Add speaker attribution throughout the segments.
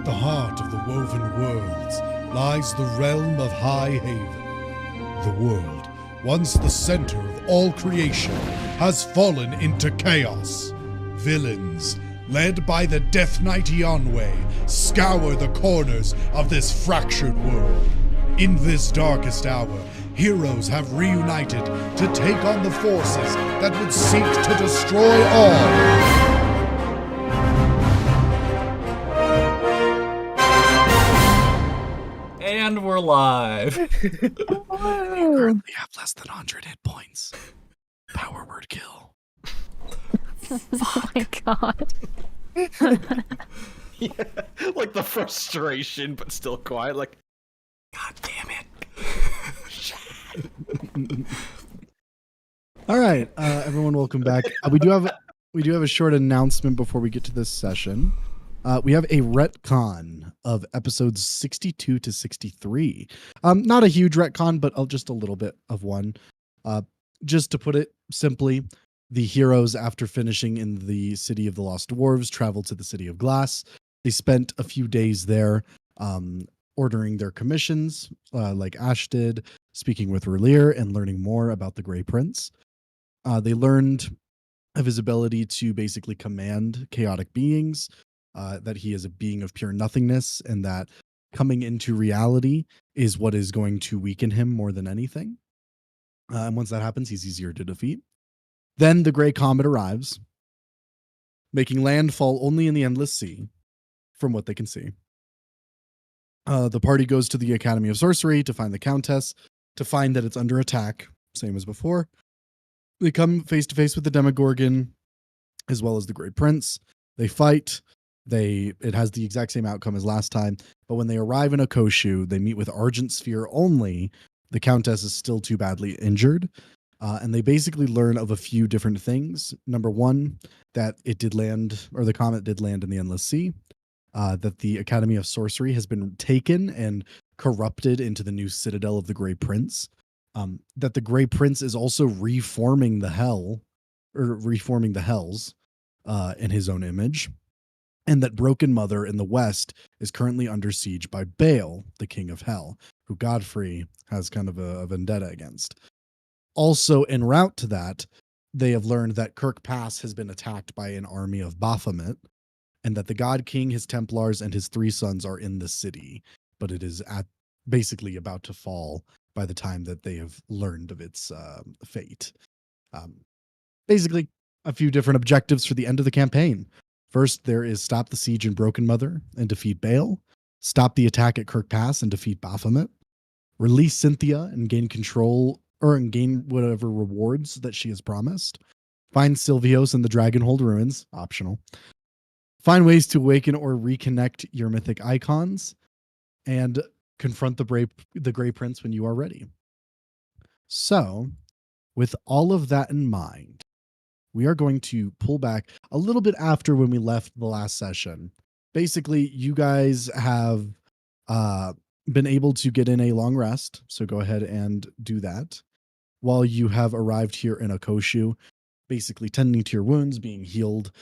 Speaker 1: At the heart of the woven worlds lies the realm of High Haven. The world, once the center of all creation, has fallen into chaos. Villains, led by the Death Knight 𝐒𝐻𝐻𝐿, scour the corners of this fractured world. In this darkest hour, heroes have reunited to take on the forces that would seek to destroy all.
Speaker 2: And we're live.
Speaker 3: We currently have less than 100 hit points. Power word kill.
Speaker 4: Oh my god.
Speaker 5: Yeah, like the frustration, but still quiet. Like,
Speaker 2: God damn it.
Speaker 3: All right, everyone, welcome back. We do have a short announcement before we get to this session. We have a retcon of episodes 62 to 63. Not a huge retcon, but just a little bit of one. Just to put it simply, the heroes, after finishing in the city of the Lost Dwarves, traveled to the city of Glass. They spent a few days there, ordering their commissions, like Ash did, speaking with Relir and learning more about the Grey Prince. They learned of his ability to basically command chaotic beings, that he is a being of pure nothingness, and that coming into reality is what is going to weaken him more than anything. And once that happens, he's easier to defeat. Then the Grey Comet arrives, making landfall only in the Endless Sea, from what they can see. The party goes to the Academy of Sorcery to find the Countess, to find that it's under attack, same as before. They come face to face with the Demogorgon, as well as the Grey Prince. They fight. It has the exact same outcome as last time, but when they arrive in 𝐒𝐻𝐻𝐿, they meet with Argent Sphere only. The Countess is still too badly injured, and they basically learn of a few different things. Number one, that it did land, or the comet did land in the Endless Sea. That the Academy of Sorcery has been taken and corrupted into the new citadel of the Grey Prince. That the Grey Prince is also reforming the Hells in his own image. And that Broken Mother in the West is currently under siege by Baal, the King of Hell, who Godfrey has kind of a vendetta against. Also, en route to that, they have learned that Kirkpass has been attacked by an army of Baphomet, and that the God King, his Templars, and his 3 sons are in the city, but it is basically about to fall by the time that they have learned of its fate. Basically, a few different objectives for the end of the campaign. First, there is stop the siege in Broken Mother and defeat Baal, stop the attack at Kirkpass and defeat Baphomet, release Cynthia and gain control, or gain whatever rewards that she has promised, find Silvios in the Dragonhold ruins, optional, find ways to awaken or reconnect your mythic icons, and confront the Grey Prince when you are ready. So, with all of that in mind, we are going to pull back a little bit after when we left the last session. Basically, you guys have been able to get in a long rest, so go ahead and do that. While you have arrived here in 𝐒𝐻𝐻𝐿, basically tending to your wounds, being healed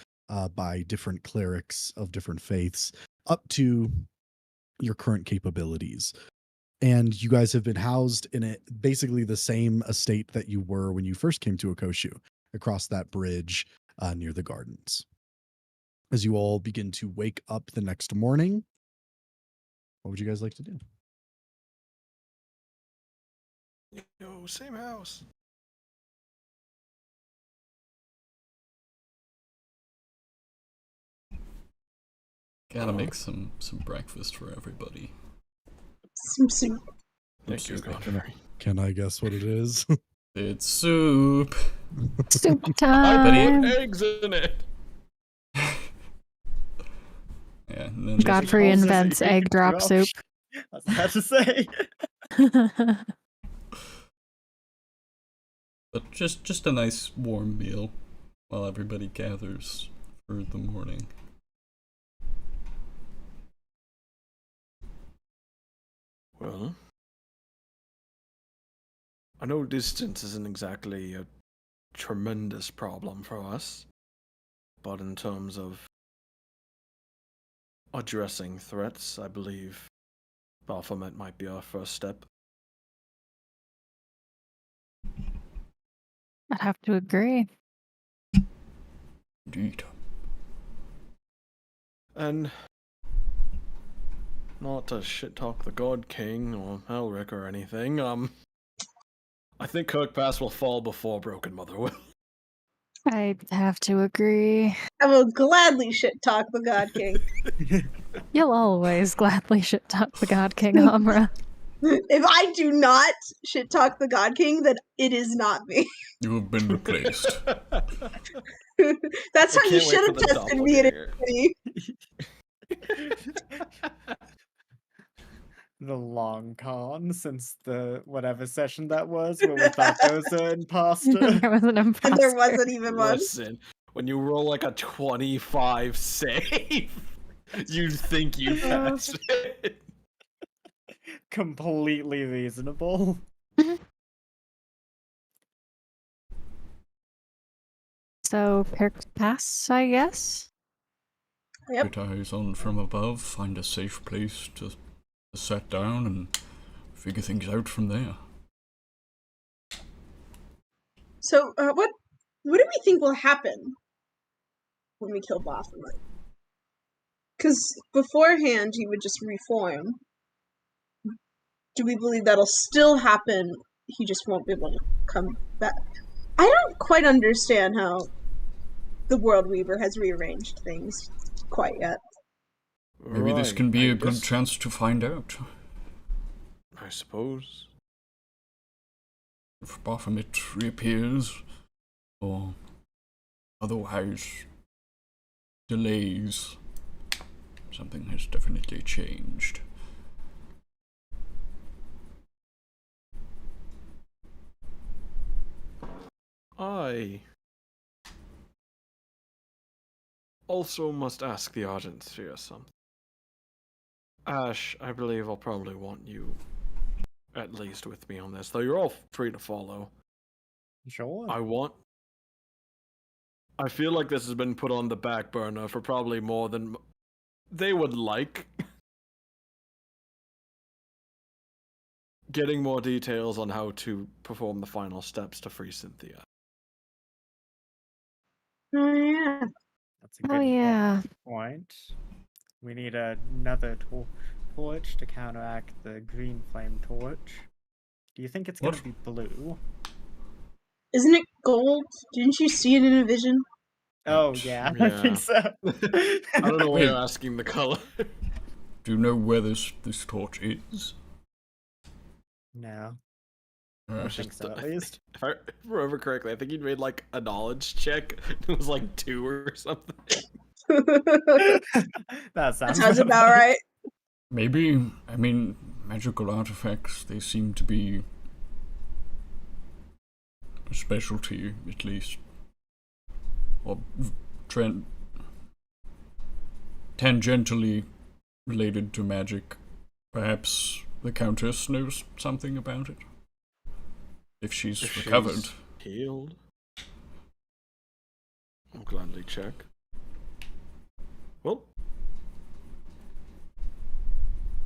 Speaker 3: by different clerics of different faiths, up to your current capabilities. And you guys have been housed in basically the same estate that you were when you first came to 𝐒𝐻𝐻𝐿, across that bridge near the gardens. As you all begin to wake up the next morning, what would you guys like to do?
Speaker 5: yo, same house.
Speaker 2: Gotta make some breakfast for everybody.
Speaker 6: Some soup.
Speaker 5: Thank you, Godfrey.
Speaker 3: Can I guess what it is?
Speaker 2: It's soup.
Speaker 4: Soup
Speaker 5: I
Speaker 4: time.
Speaker 5: put eggs in it.
Speaker 2: Yeah, and then
Speaker 4: Godfrey invents egg drop soup.
Speaker 7: I was about to say.
Speaker 2: but just a nice warm meal while everybody gathers for the morning.
Speaker 5: Well, I know distance isn't exactly a tremendous problem for us, but in terms of addressing threats, I believe Baphomet might be our first step.
Speaker 4: I'd have to agree.
Speaker 2: Indeed.
Speaker 5: And not to shit talk the God King or Elric or anything, I think Kirkpass will fall before Broken Mother will.
Speaker 4: I'd have to agree.
Speaker 6: I will gladly shit talk the God King.
Speaker 4: You'll always gladly shit talk the God King, Amra.
Speaker 6: If I do not shit talk the God King, then it is not me.
Speaker 2: You have been replaced.
Speaker 6: That's
Speaker 5: I
Speaker 6: how you
Speaker 5: can't wait
Speaker 6: should
Speaker 5: for
Speaker 6: have
Speaker 5: the
Speaker 6: tested me in
Speaker 5: doppelganger.
Speaker 6: Infinity.
Speaker 7: The long con since the whatever session that was where we thought there was an imposter.
Speaker 4: There was an imposter.
Speaker 6: And there wasn't even one.
Speaker 5: Listen, when you roll like a 25 save, you think you passed it.
Speaker 7: Completely reasonable.
Speaker 4: So, Kirkpass, I guess?
Speaker 6: Yep.
Speaker 2: Get eyes on from above, find a safe place to set down and figure things out from there.
Speaker 6: So, what do we think will happen when we kill Baphomet? Because beforehand he would just reform. Do we believe that'll still happen? He just won't be able to come back. I don't quite understand how the World Weaver has rearranged things quite yet.
Speaker 2: Maybe this can be a good chance to find out.
Speaker 5: I suppose.
Speaker 2: If Baphomet reappears, or otherwise delays, something has definitely changed.
Speaker 5: I also must ask the 𝐒𝐮𝐳𝐭 something. Ash, I believe I'll probably want you at least with me on this, though you're all free to follow.
Speaker 7: Sure.
Speaker 5: I feel like this has been put on the back burner for probably more than they would like. Getting more details on how to perform the final steps to free Cynthia.
Speaker 6: Oh yeah.
Speaker 7: That's a good
Speaker 4: yeah.
Speaker 7: point. We need another torch to counteract the green flame torch. Do you think it's going to be blue?
Speaker 6: Isn't it gold? Didn't you see it in a vision?
Speaker 7: Oh, yeah, I think so.
Speaker 5: I don't know why
Speaker 2: Wait.
Speaker 5: you're asking the color.
Speaker 2: Do you know where this torch is?
Speaker 7: No,
Speaker 2: Uh,
Speaker 7: I think so at least.
Speaker 5: If I remember correctly, I think you made like a knowledge check. It was like 2 or something.
Speaker 7: That sounds
Speaker 6: about right.
Speaker 2: Maybe, I mean, magical artifacts, they seem to be a specialty, at least. Or tangentially related to magic. Perhaps the Countess knows something about it. If she's recovered.
Speaker 5: She's healed. I'll gladly check. Well,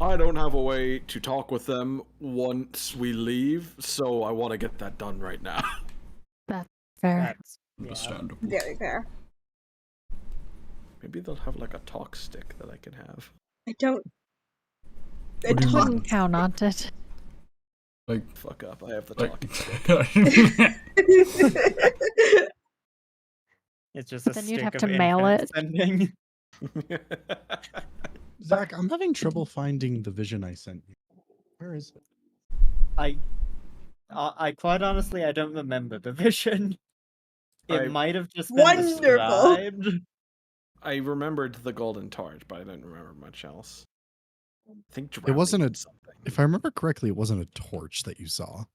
Speaker 5: I don't have a way to talk with them once we leave, so I want to get that done right now.
Speaker 4: That's fair.
Speaker 7: That's
Speaker 2: Understandable.
Speaker 6: Very fair.
Speaker 5: Maybe they'll have like a talk stick that I can have.
Speaker 6: I don't.
Speaker 2: What do you
Speaker 6: talk-
Speaker 2: mean?
Speaker 4: Wouldn't count on it.
Speaker 5: Like, fuck up, I have the talking stick.
Speaker 7: It's just
Speaker 4: But
Speaker 7: a
Speaker 4: then you'd
Speaker 7: stick
Speaker 4: have
Speaker 7: of
Speaker 4: to mail
Speaker 7: infinite
Speaker 4: it.
Speaker 7: sending.
Speaker 3: Zach, I'm having trouble finding the vision I sent you. Where is it?
Speaker 7: I quite honestly, I don't remember the vision. It
Speaker 5: I-
Speaker 7: might have just been
Speaker 6: Wonderful.
Speaker 7: described.
Speaker 5: I remembered the golden torch, but I didn't remember much else. I think
Speaker 3: It wasn't
Speaker 5: drowning
Speaker 3: a-
Speaker 5: something.
Speaker 3: If I remember correctly, it wasn't a torch that you saw.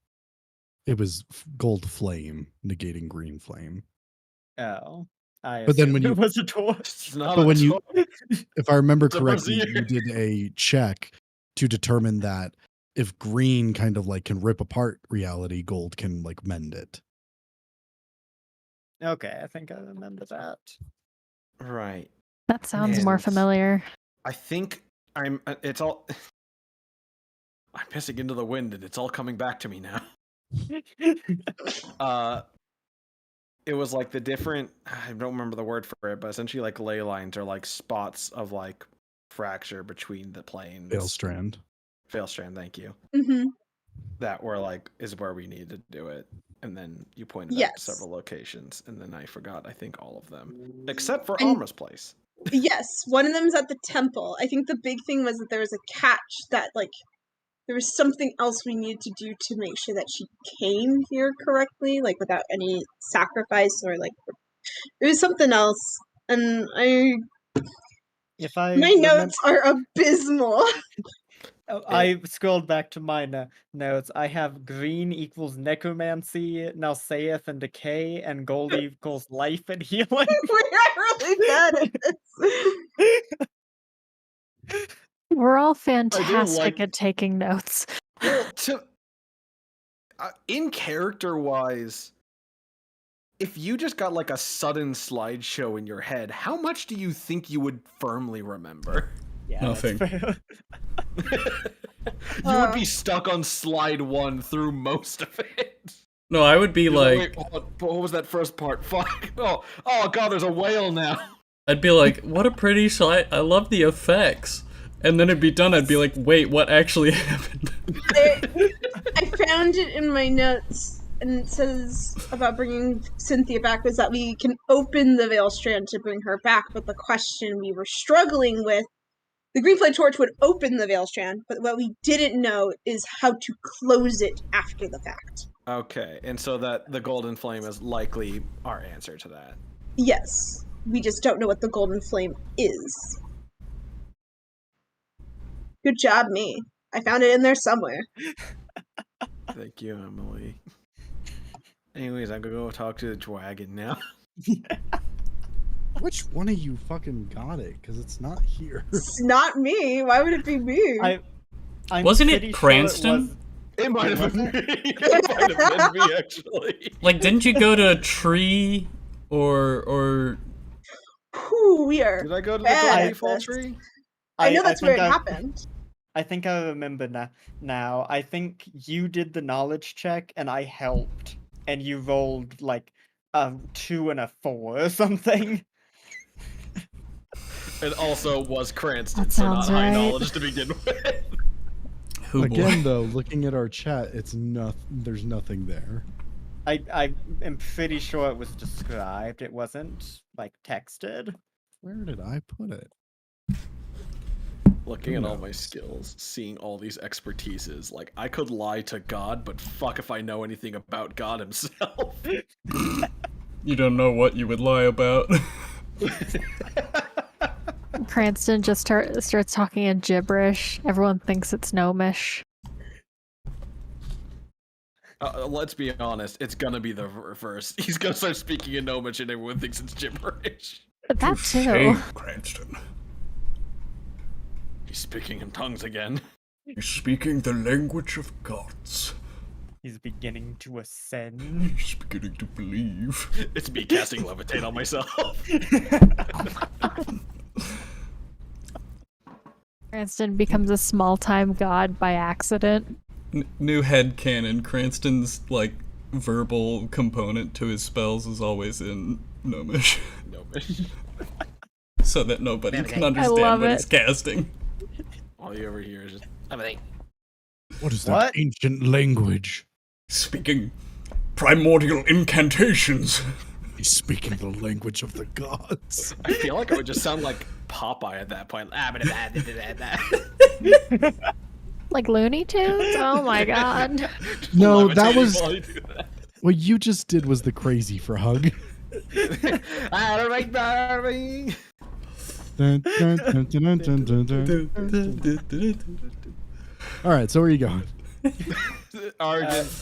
Speaker 3: It was gold flame negating green flame.
Speaker 7: Oh. I
Speaker 3: But then
Speaker 7: assumed
Speaker 3: when you-
Speaker 7: it was a torch.
Speaker 5: It's not
Speaker 3: But
Speaker 5: a
Speaker 3: when you-
Speaker 5: torch.
Speaker 3: If I remember
Speaker 5: It's a
Speaker 3: correctly, you
Speaker 5: brazier.
Speaker 3: did a check to determine that if green kind of like can rip apart reality, gold can like mend it.
Speaker 7: Okay, I think I remember that.
Speaker 5: Right.
Speaker 4: That sounds more
Speaker 5: And-
Speaker 4: familiar.
Speaker 5: I think it's all. I'm pissing into the wind, and it's all coming back to me now. It was like the different. I don't remember the word for it, but essentially, like ley lines are like spots of like fracture between the planes.
Speaker 3: Veilstrand.
Speaker 5: Veilstrand, thank you.
Speaker 6: Mm-hmm.
Speaker 5: That were like is where we need to do it, and then you pointed out
Speaker 6: Yes.
Speaker 5: several locations, and then I forgot. I think all of them except for
Speaker 6: And-
Speaker 5: Alma's place.
Speaker 6: Yes, one of them is at the temple. I think the big thing was that there was a catch that, like, there was something else we needed to do to make sure that she came here correctly, like, without any sacrifice or, like, it was something else. And
Speaker 7: If I
Speaker 6: my notes are abysmal.
Speaker 7: I scrolled back to my notes. I have green equals necromancy, now saith and decay, and gold equals life and healing.
Speaker 6: We are really bad at this.
Speaker 4: We're all fantastic at taking notes.
Speaker 5: Well, in character wise, if you just got like a sudden slideshow in your head, how much do you think you would firmly remember?
Speaker 7: Yeah,
Speaker 2: Nothing.
Speaker 7: that's fair.
Speaker 5: You would be stuck on slide 1 through most of it.
Speaker 2: No, I would be like,
Speaker 5: Wait, what was that first part? Fuck. Oh god, there's a whale now.
Speaker 2: I'd be like, what a pretty slide. I love the effects. And then it'd be done. I'd be like, wait, what actually happened?
Speaker 6: I found it in my notes, and it says about bringing Cynthia back was that we can open the Veilstrand to bring her back, but the question we were struggling with, the green flame torch would open the Veilstrand, but what we didn't know is how to close it after the fact.
Speaker 5: Okay, and so that the golden flame is likely our answer to that.
Speaker 6: Yes, we just don't know what the golden flame is. Good job, me. I found it in there somewhere.
Speaker 5: Thank you, Emily. Anyways, I'm gonna go talk to the dragon now.
Speaker 3: Which one of you fucking got it? Because it's not here.
Speaker 6: It's not me. Why would it be me?
Speaker 7: I'm
Speaker 2: Wasn't
Speaker 7: pretty
Speaker 2: it
Speaker 7: sure
Speaker 2: Cranston?
Speaker 5: It might have been me. It might have been me, actually.
Speaker 2: Like, didn't you go to a tree or
Speaker 6: Whew, we are.
Speaker 5: Did I go to the
Speaker 6: bad
Speaker 5: golden
Speaker 6: at
Speaker 5: default
Speaker 6: this.
Speaker 5: tree?
Speaker 6: I know that's where
Speaker 7: think
Speaker 6: it happened.
Speaker 7: I think I remember now. I think you did the knowledge check and I helped. And you rolled like a 2 and a 4 or something.
Speaker 5: It also was Cranston,
Speaker 4: That
Speaker 5: so not
Speaker 4: sounds
Speaker 5: high
Speaker 4: right.
Speaker 5: knowledge to begin with.
Speaker 2: who?
Speaker 3: Again, though, looking at our chat, it's there's nothing there.
Speaker 7: I am pretty sure it was described. It wasn't like texted.
Speaker 3: Where did I put it?
Speaker 5: Looking
Speaker 3: Who
Speaker 5: at all my
Speaker 3: knows?
Speaker 5: skills, seeing all these expertises, like I could lie to God, but fuck if I know anything about God himself.
Speaker 2: You don't know what you would lie about.
Speaker 4: Cranston just starts talking in gibberish. Everyone thinks it's gnomish.
Speaker 5: Let's be honest, it's gonna be the reverse. He's gonna start speaking in Gnomish and everyone thinks it's gibberish.
Speaker 4: That too.
Speaker 2: Hey, Cranston.
Speaker 5: He's speaking in tongues again.
Speaker 2: He's speaking the language of gods.
Speaker 7: He's beginning to ascend.
Speaker 2: He's beginning to believe.
Speaker 5: It's me casting levitate on myself.
Speaker 4: Cranston becomes a small-time god by accident.
Speaker 2: New headcanon. Cranston's, like, verbal component to his spells is always in Gnomish.
Speaker 5: Gnomish.
Speaker 2: So that nobody can
Speaker 4: love
Speaker 2: understand what
Speaker 4: it.
Speaker 2: he's casting.
Speaker 5: All you ever hear is just everything.
Speaker 3: What is that
Speaker 7: What?
Speaker 3: ancient language?
Speaker 2: Speaking primordial incantations.
Speaker 3: He's speaking the language of the gods.
Speaker 5: I feel like I would just sound like Popeye at that point.
Speaker 4: Like Looney Tunes? Oh my god.
Speaker 3: No, that
Speaker 5: Levitating
Speaker 3: was
Speaker 5: while you do that.
Speaker 3: what you just did. Was the crazy frog? Dun, dun, dun, dun, dun, dun, dun. All right, so where are you going?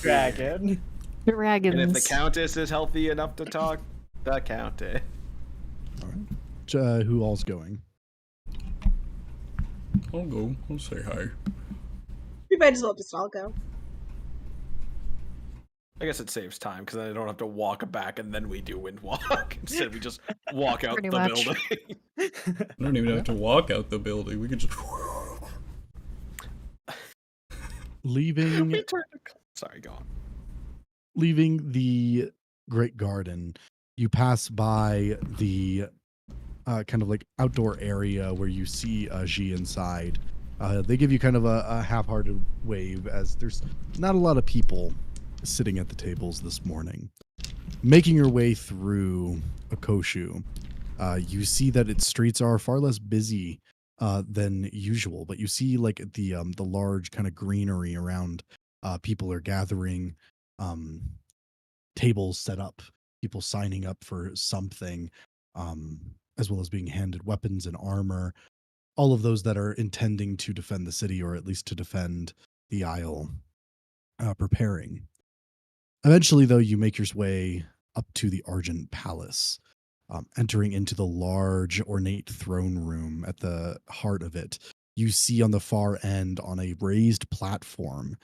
Speaker 7: Dragon.
Speaker 4: Dragons.
Speaker 5: And if the Countess is healthy enough to talk, the Countess.
Speaker 3: All right. Who all's going?
Speaker 2: I'll go. I'll say hi.
Speaker 6: We might as well just all go.
Speaker 5: I guess it saves time because then I don't have to walk back and then we do wind walk. Instead, we just walk out
Speaker 4: Pretty
Speaker 5: the
Speaker 4: much.
Speaker 5: building.
Speaker 2: I don't even have to walk out the building. We could just.
Speaker 3: Leaving
Speaker 5: We turn to- Sorry, go on.
Speaker 3: leaving the great garden, you pass by the kind of like outdoor area where you see G inside. They give you kind of a half-hearted wave as there's not a lot of people sitting at the tables this morning. Making your way through Akoshu, you see that its streets are far less busy than usual, but you see like the large kind of greenery around. People are gathering, tables set up, people signing up for something, as well as being handed weapons and armor. All of those that are intending to defend the city, or at least to defend the Isle, preparing. Eventually, though, you make your way up to the Argent Palace, entering into the large, ornate throne room at the heart of it. You see on the far end, on a raised platform,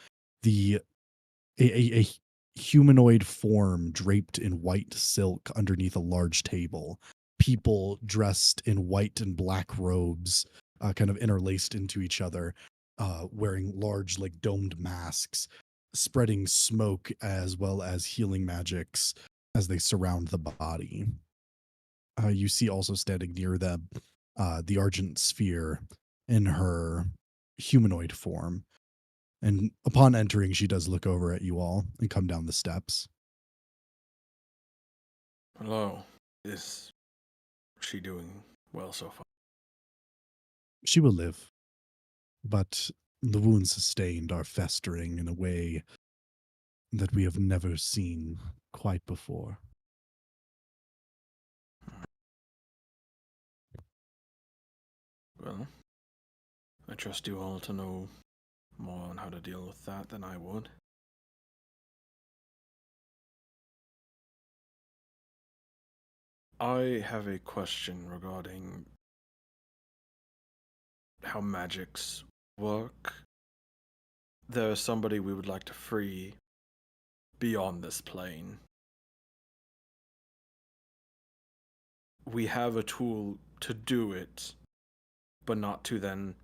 Speaker 3: a humanoid form draped in white silk underneath a large table. People dressed in white and black robes, kind of interlaced into each other, wearing large, like domed masks, spreading smoke as well as healing magics as they surround the body. You see also standing near them the Argent Sphere in her humanoid form. And upon entering, she does look over at you all and come down the steps.
Speaker 5: Hello. Is she doing well so far?
Speaker 3: She will live, but the wounds sustained are festering in a way that we have never seen quite before.
Speaker 5: Well, I trust you all to know more on how to deal with that than I would. I have a question regarding how magics work. There is somebody we would like to free beyond this plane. We have a tool to do it, but not to then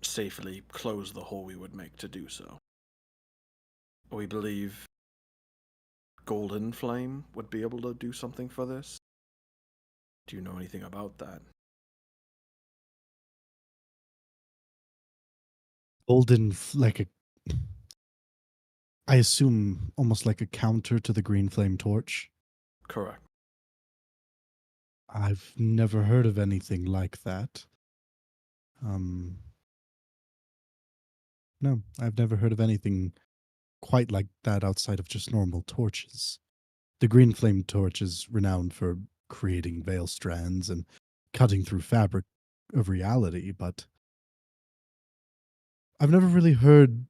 Speaker 5: safely close the hole we would make to do so. We believe Golden Flame would be able to do something for this. Do you know anything about that?
Speaker 3: I assume almost like a counter to the green flame torch.
Speaker 5: Correct.
Speaker 3: I've never heard of anything like that. No, I've never heard of anything quite like that outside of just normal torches. The green flame torch is renowned for creating veil strands and cutting through fabric of reality, but I've never really heard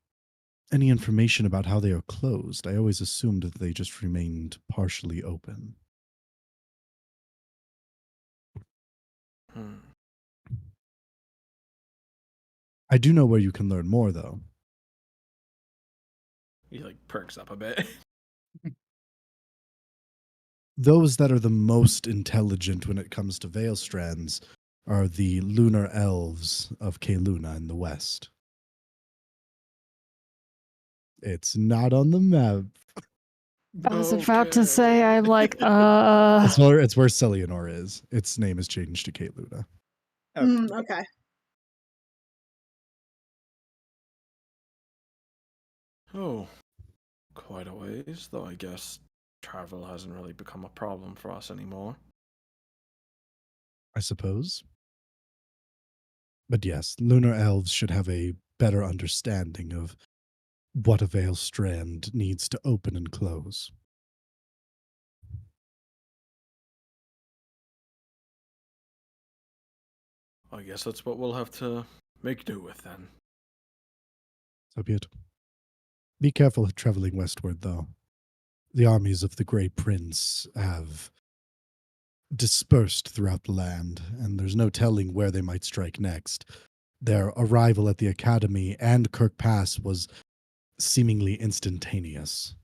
Speaker 3: any information about how they are closed. I always assumed that they just remained partially open. I do know where you can learn more, though.
Speaker 5: He perks up a bit.
Speaker 3: Those that are the most intelligent when it comes to veil strands are the lunar elves of 𝐒𝐿 in the west. It's not on the map.
Speaker 4: I was about to say, I'm like,
Speaker 3: It's where Celianor is. Its name is changed to 𝐒𝐿.
Speaker 6: Okay.
Speaker 5: Oh, quite a ways, though I guess travel hasn't really become a problem for us anymore.
Speaker 3: I suppose. But yes, lunar elves should have a better understanding of what a veil strand needs to open and close.
Speaker 5: I guess that's what we'll have to make do with then.
Speaker 3: So be it. Be careful traveling westward, though. The armies of the Grey Prince have dispersed throughout the land, and there's no telling where they might strike next. Their arrival at the academy and Kirkpass was seemingly instantaneous.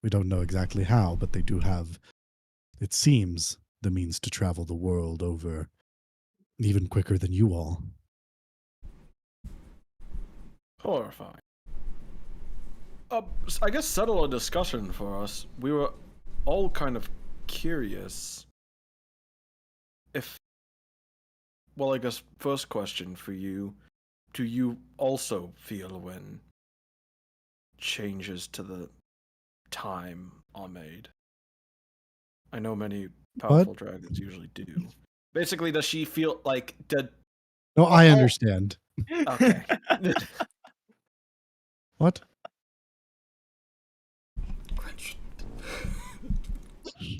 Speaker 3: We don't know exactly how, but they do have, it seems, the means to travel the world over even quicker than you all.
Speaker 5: Horrifying. I guess settle a discussion for us. We were all kind of curious if... Well, I guess first question for you. Do you also feel when changes to the time are made? I know many powerful dragons usually do. Basically, does she feel like...
Speaker 3: No, I understand.
Speaker 5: Okay.
Speaker 3: What?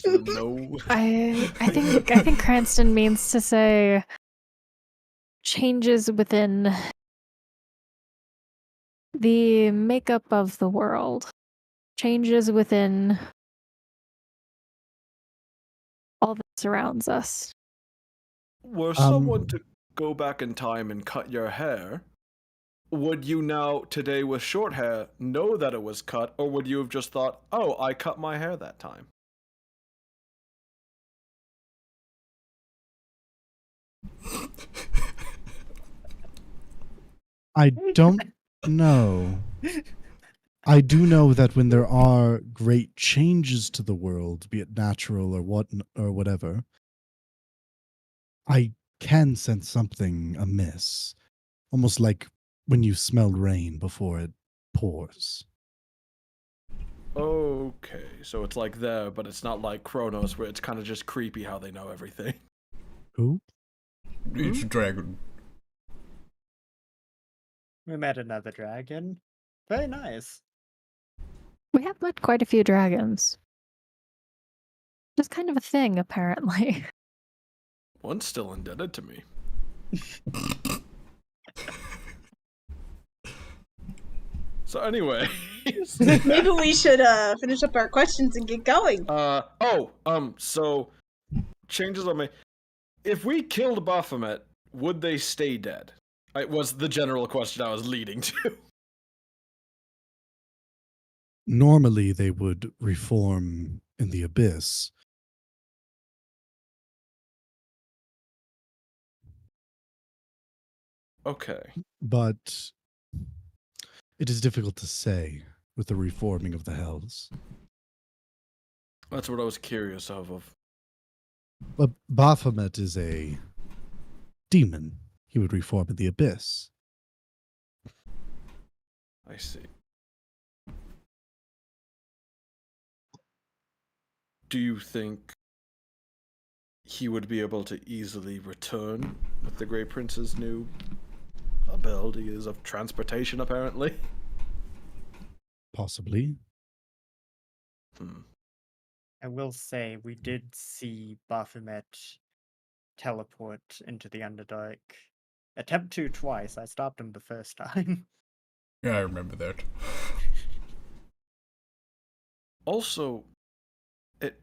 Speaker 5: No.
Speaker 4: I think Cranston means to say changes within the makeup of the world. Changes within all that surrounds us.
Speaker 5: Were someone to go back in time and cut your hair, would you now, today with short hair, know that it was cut, or would you have just thought, oh, I cut my hair that time?
Speaker 3: I don't know. I do know that when there are great changes to the world, be it natural or whatever, I can sense something amiss. Almost like when you smell rain before it pours.
Speaker 5: Okay, so it's like there, but it's not like Kronos, where it's kind of just creepy how they know everything.
Speaker 3: Who?
Speaker 2: It's a dragon.
Speaker 7: We met another dragon. Very nice.
Speaker 4: We have met quite a few dragons. It's kind of a thing, apparently.
Speaker 5: One's still indebted to me. So anyway,
Speaker 6: Maybe we should finish up our questions and get going.
Speaker 5: so changes on me. If we killed Baphomet, would they stay dead? It was the general question I was leading to.
Speaker 3: Normally, they would reform in the abyss.
Speaker 5: Okay.
Speaker 3: But it is difficult to say with the reforming of the hells.
Speaker 5: That's what I was curious of.
Speaker 3: But Baphomet is a demon. He would reform in the abyss.
Speaker 5: I see. Do you think he would be able to easily return with the Grey Prince's new abilities of transportation, apparently?
Speaker 3: Possibly.
Speaker 7: I will say we did see Baphomet teleport into the Underdark. Attempt to twice. I stopped him the first time.
Speaker 2: Yeah, I remember that.
Speaker 5: Also, it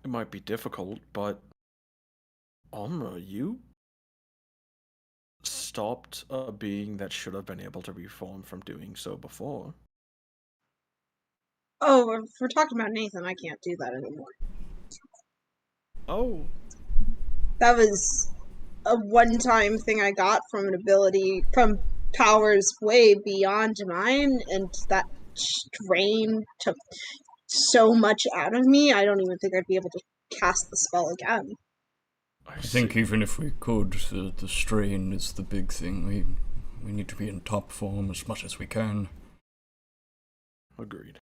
Speaker 5: might be difficult, but Omra, you stopped a being that should have been able to reform from doing so before.
Speaker 6: Oh, if we're talking about Nathan, I can't do that anymore.
Speaker 5: Oh.
Speaker 6: That was a one-time thing I got from an ability, from powers way beyond mine, and that drain took so much out of me, I don't even think I'd be able to cast the spell again.
Speaker 2: I think even if we could, the strain is the big thing. We need to be in top form as much as we can.
Speaker 5: Agreed.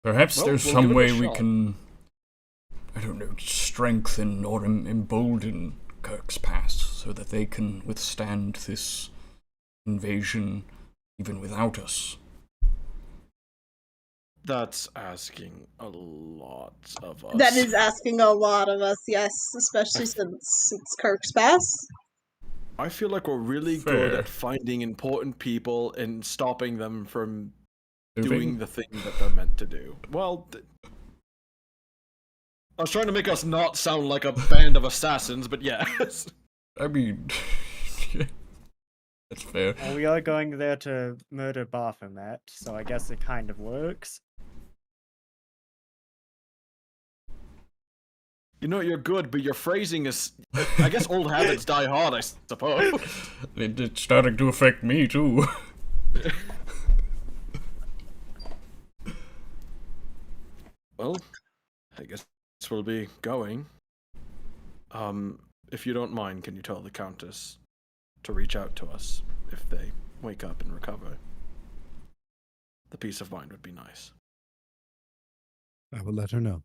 Speaker 2: Perhaps
Speaker 5: Well,
Speaker 2: there's
Speaker 5: we'll
Speaker 2: some
Speaker 5: give it a
Speaker 2: way we
Speaker 5: shot.
Speaker 2: can, I don't know, strengthen or embolden Kirkpass so that they can withstand this invasion even without us.
Speaker 5: That's asking a lot of us.
Speaker 6: That is asking a lot of us, yes, especially since it's Kirkpass.
Speaker 5: I feel like we're really good at finding important people and stopping them from doing the thing that they're meant to do. Well, I was trying to make us not sound like a band of assassins, but yes.
Speaker 2: I mean, That's fair.
Speaker 7: Well, we are going there to murder Baphomet, so I guess it kind of works.
Speaker 5: You know, you're good, but your phrasing is... I guess old habits die hard, I suppose.
Speaker 2: It's starting to affect me, too.
Speaker 5: Well, I guess we'll be going. If you don't mind, can you tell the Countess to reach out to us if they wake up and recover? The peace of mind would be nice.
Speaker 3: I will let her know.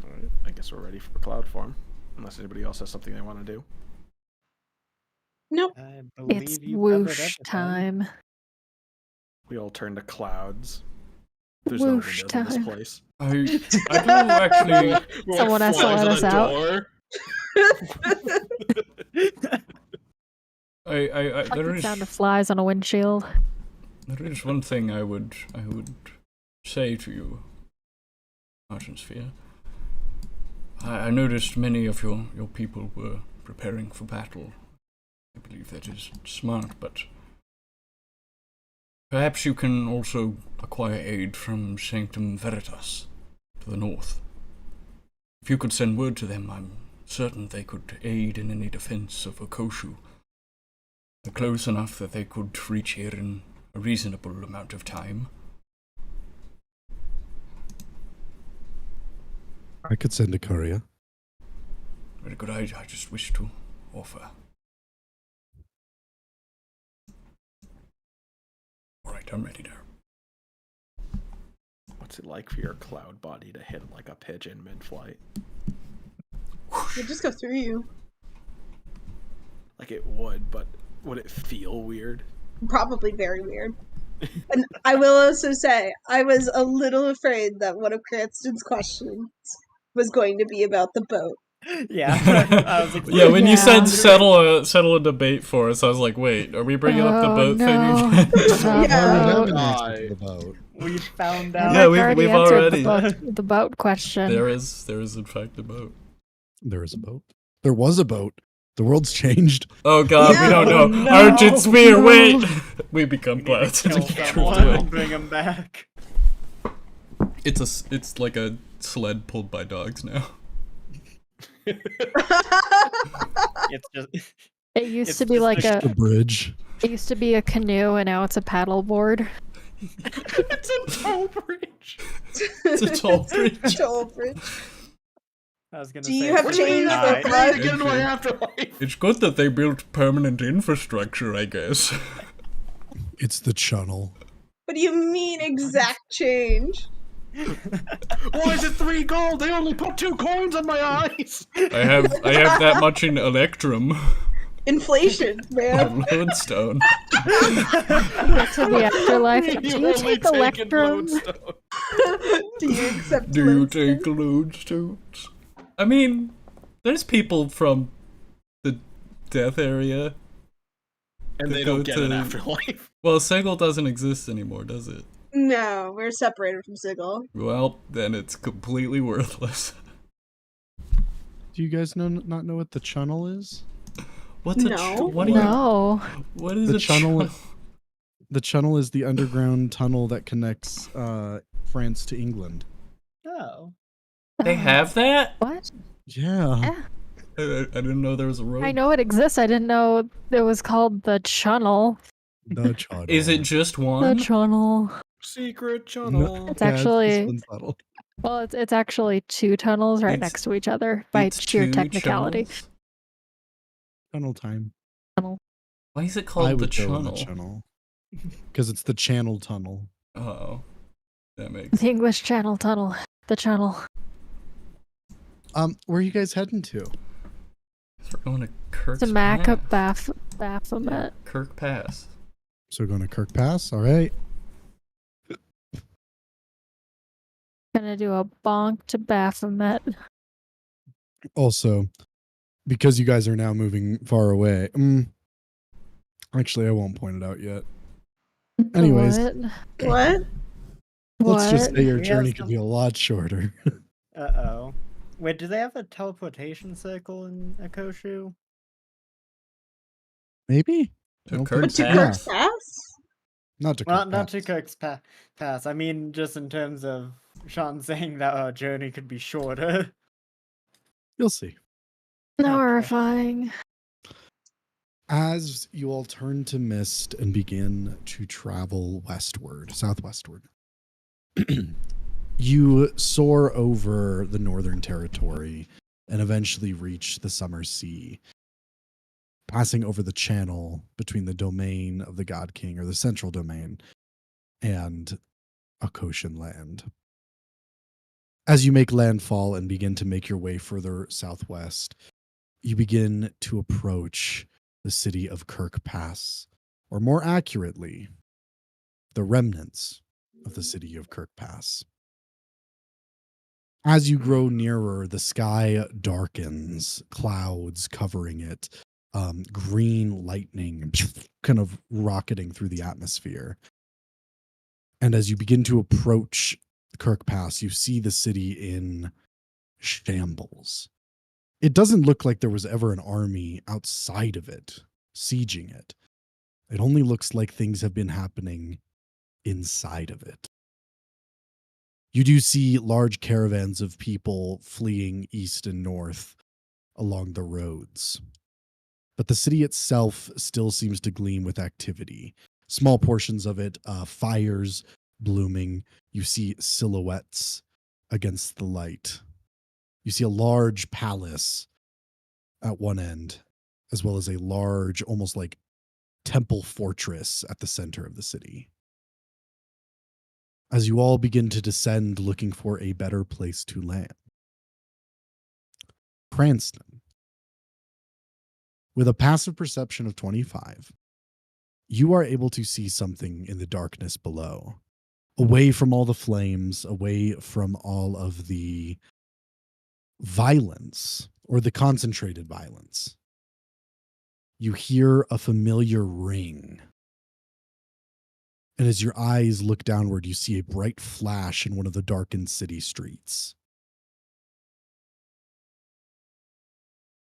Speaker 5: Alright, I guess we're ready for cloud form. Unless anybody else has something they want to do.
Speaker 6: Nope.
Speaker 7: I believe
Speaker 4: It's
Speaker 7: you covered
Speaker 4: whoosh
Speaker 7: everything.
Speaker 4: time.
Speaker 5: We all turn to clouds. There's no windows
Speaker 4: Whoosh
Speaker 5: in
Speaker 4: time.
Speaker 5: this place.
Speaker 2: I do actually...
Speaker 5: We're
Speaker 4: Someone has to
Speaker 5: flies
Speaker 4: let
Speaker 5: on
Speaker 4: us
Speaker 5: a
Speaker 4: out.
Speaker 5: door.
Speaker 2: there
Speaker 4: Fucking
Speaker 2: is
Speaker 4: sound of flies on a windshield.
Speaker 2: there is one thing I would say to you, Argentsphere. I noticed many of your people were preparing for battle. I believe that is smart, but perhaps you can also acquire aid from Sanctum Veritas to the north. If you could send word to them, I'm certain they could aid in any defense of Okoshu. They're close enough that they could reach here in a reasonable amount of time.
Speaker 3: I could send a courier.
Speaker 2: Very good. I just wish to offer. Alright, I'm ready now.
Speaker 5: What's it like for your cloud body to hit like a pigeon mid-flight?
Speaker 6: It'd just go through you.
Speaker 5: Like it would, but would it feel weird?
Speaker 6: Probably very weird. And I will also say, I was a little afraid that one of Cranston's questions was going to be about the boat.
Speaker 7: Yeah, I was
Speaker 2: Yeah, when you
Speaker 4: Yeah.
Speaker 2: said settle a debate for us, I was like, wait, are we bringing up the
Speaker 4: Oh,
Speaker 2: boat
Speaker 4: no.
Speaker 2: thing again?
Speaker 3: We
Speaker 6: Yeah.
Speaker 3: have an
Speaker 5: Die.
Speaker 3: answer to the vote.
Speaker 7: we found
Speaker 4: Yeah,
Speaker 7: out.
Speaker 2: Yeah,
Speaker 4: Mike
Speaker 2: we've
Speaker 4: answered
Speaker 2: already-
Speaker 4: the boat question.
Speaker 2: there is in fact a boat.
Speaker 3: There is a boat. There was a boat. The world's changed.
Speaker 2: Oh god, we don't know.
Speaker 7: No,
Speaker 2: Argentsphere,
Speaker 4: no.
Speaker 2: wait! We become
Speaker 7: We need
Speaker 2: clouds.
Speaker 7: to kill
Speaker 2: It's
Speaker 7: someone and bring him back.
Speaker 2: it's like a sled pulled by dogs now.
Speaker 7: It's just
Speaker 4: It used
Speaker 7: It's
Speaker 4: to be
Speaker 7: just
Speaker 4: like
Speaker 7: a
Speaker 3: The bridge.
Speaker 4: it used to be a canoe, and now it's a paddleboard.
Speaker 5: It's a toll bridge.
Speaker 2: It's a toll bridge.
Speaker 6: Toll bridge.
Speaker 7: I was gonna
Speaker 6: Do
Speaker 7: say.
Speaker 6: you have
Speaker 7: it's
Speaker 6: change
Speaker 7: really
Speaker 6: for
Speaker 7: high.
Speaker 6: flight?
Speaker 5: To get into my afterlife.
Speaker 2: It's good that they built permanent infrastructure, I guess.
Speaker 3: It's the channel.
Speaker 6: What do you mean exact change?
Speaker 5: Why is it 3 gold? They only put 2 coins on my eyes.
Speaker 2: I have that much in Electrum.
Speaker 6: Inflation, man.
Speaker 2: On Lodestone.
Speaker 4: Get to the afterlife. Do you
Speaker 5: only
Speaker 4: take
Speaker 5: in
Speaker 4: Electrum?
Speaker 5: Lodestone.
Speaker 6: Do you accept
Speaker 2: Do you
Speaker 6: Lodestone?
Speaker 2: take Lodestones? I mean, there's people from the death area.
Speaker 5: And they
Speaker 2: Go
Speaker 5: don't get
Speaker 2: to-
Speaker 5: an afterlife.
Speaker 2: Well, Segel doesn't exist anymore, does it?
Speaker 6: No, we're separated from Sigil.
Speaker 2: Well, then it's completely worthless.
Speaker 3: Do you guys not know what the channel is?
Speaker 2: What's a
Speaker 6: No.
Speaker 2: what do you?
Speaker 4: No.
Speaker 2: What is
Speaker 3: The
Speaker 2: a
Speaker 3: channel. The channel is the underground tunnel that connects France to England.
Speaker 7: Oh.
Speaker 2: They have that?
Speaker 4: What?
Speaker 3: Yeah.
Speaker 2: I didn't know there was a road.
Speaker 4: I know it exists. I didn't know it was called the Channel.
Speaker 3: The channel.
Speaker 2: Is it just
Speaker 4: The
Speaker 2: one?
Speaker 4: Channel.
Speaker 5: Secret
Speaker 3: No.
Speaker 5: channel.
Speaker 4: It's
Speaker 3: Yeah,
Speaker 4: actually
Speaker 3: this one's subtle.
Speaker 4: well, it's actually two tunnels right
Speaker 2: It's-
Speaker 4: next to each other by
Speaker 2: It's
Speaker 4: sheer
Speaker 2: two
Speaker 4: technicality.
Speaker 2: channels?
Speaker 3: Tunnel time.
Speaker 2: Why is it
Speaker 3: I
Speaker 2: called the
Speaker 3: would go
Speaker 2: channel?
Speaker 3: with the channel. Because it's the channel tunnel.
Speaker 2: Oh, that makes.
Speaker 4: The English Channel Tunnel. The Channel.
Speaker 3: Where are you guys heading to?
Speaker 2: We're going to Kirk's
Speaker 4: It's a Mac
Speaker 2: Pass.
Speaker 4: up Baphomet.
Speaker 2: Kirkpass.
Speaker 3: So we're going to Kirkpass. All right.
Speaker 4: Gonna do a bonk to Baphomet.
Speaker 3: Also, because you guys are now moving far away. Actually, I won't point it out yet. Anyways.
Speaker 4: What?
Speaker 6: What?
Speaker 3: Let's just
Speaker 4: What?
Speaker 3: say your
Speaker 7: We have
Speaker 3: journey could
Speaker 7: some-
Speaker 3: be a lot shorter.
Speaker 7: Uh-oh. Wait, do they have a teleportation circle in 𝐿𝐶𝐁𝐄?
Speaker 3: Maybe?
Speaker 2: To
Speaker 3: I don't
Speaker 2: Kirk
Speaker 3: think
Speaker 6: But to
Speaker 3: so.
Speaker 2: Pass.
Speaker 6: Kirk's pass?
Speaker 3: Not to
Speaker 7: Well,
Speaker 3: Kirk
Speaker 7: not to
Speaker 3: Pass.
Speaker 7: Kirk's pass. I mean, just in terms of Sean saying that our journey could be shorter.
Speaker 3: You'll see.
Speaker 4: Horrifying.
Speaker 3: As you all turn to mist and begin to travel westward, southwestward, you soar over the northern territory and eventually reach the summer sea, passing over the channel between the domain of the God King, or the central domain, and Akoshan land. As you make landfall and begin to make your way further southwest, you begin to approach the city of Kirkpass, or more accurately, the remnants of the city of Kirkpass. As you grow nearer, the sky darkens, clouds covering it, green lightning kind of rocketing through the atmosphere. And as you begin to approach Kirkpass, you see the city in shambles. It doesn't look like there was ever an army outside of it, sieging it. It only looks like things have been happening inside of it. You do see large caravans of people fleeing east and north along the roads. But the city itself still seems to gleam with activity. Small portions of it, fires blooming. You see silhouettes against the light. You see a large palace at one end, as well as a large, almost like temple fortress at the center of the city. As you all begin to descend looking for a better place to land. Cranston. With a passive perception of 25, you are able to see something in the darkness below. Away from all the flames, away from all of the violence, or the concentrated violence. You hear a familiar ring. And as your eyes look downward, you see a bright flash in one of the darkened city streets.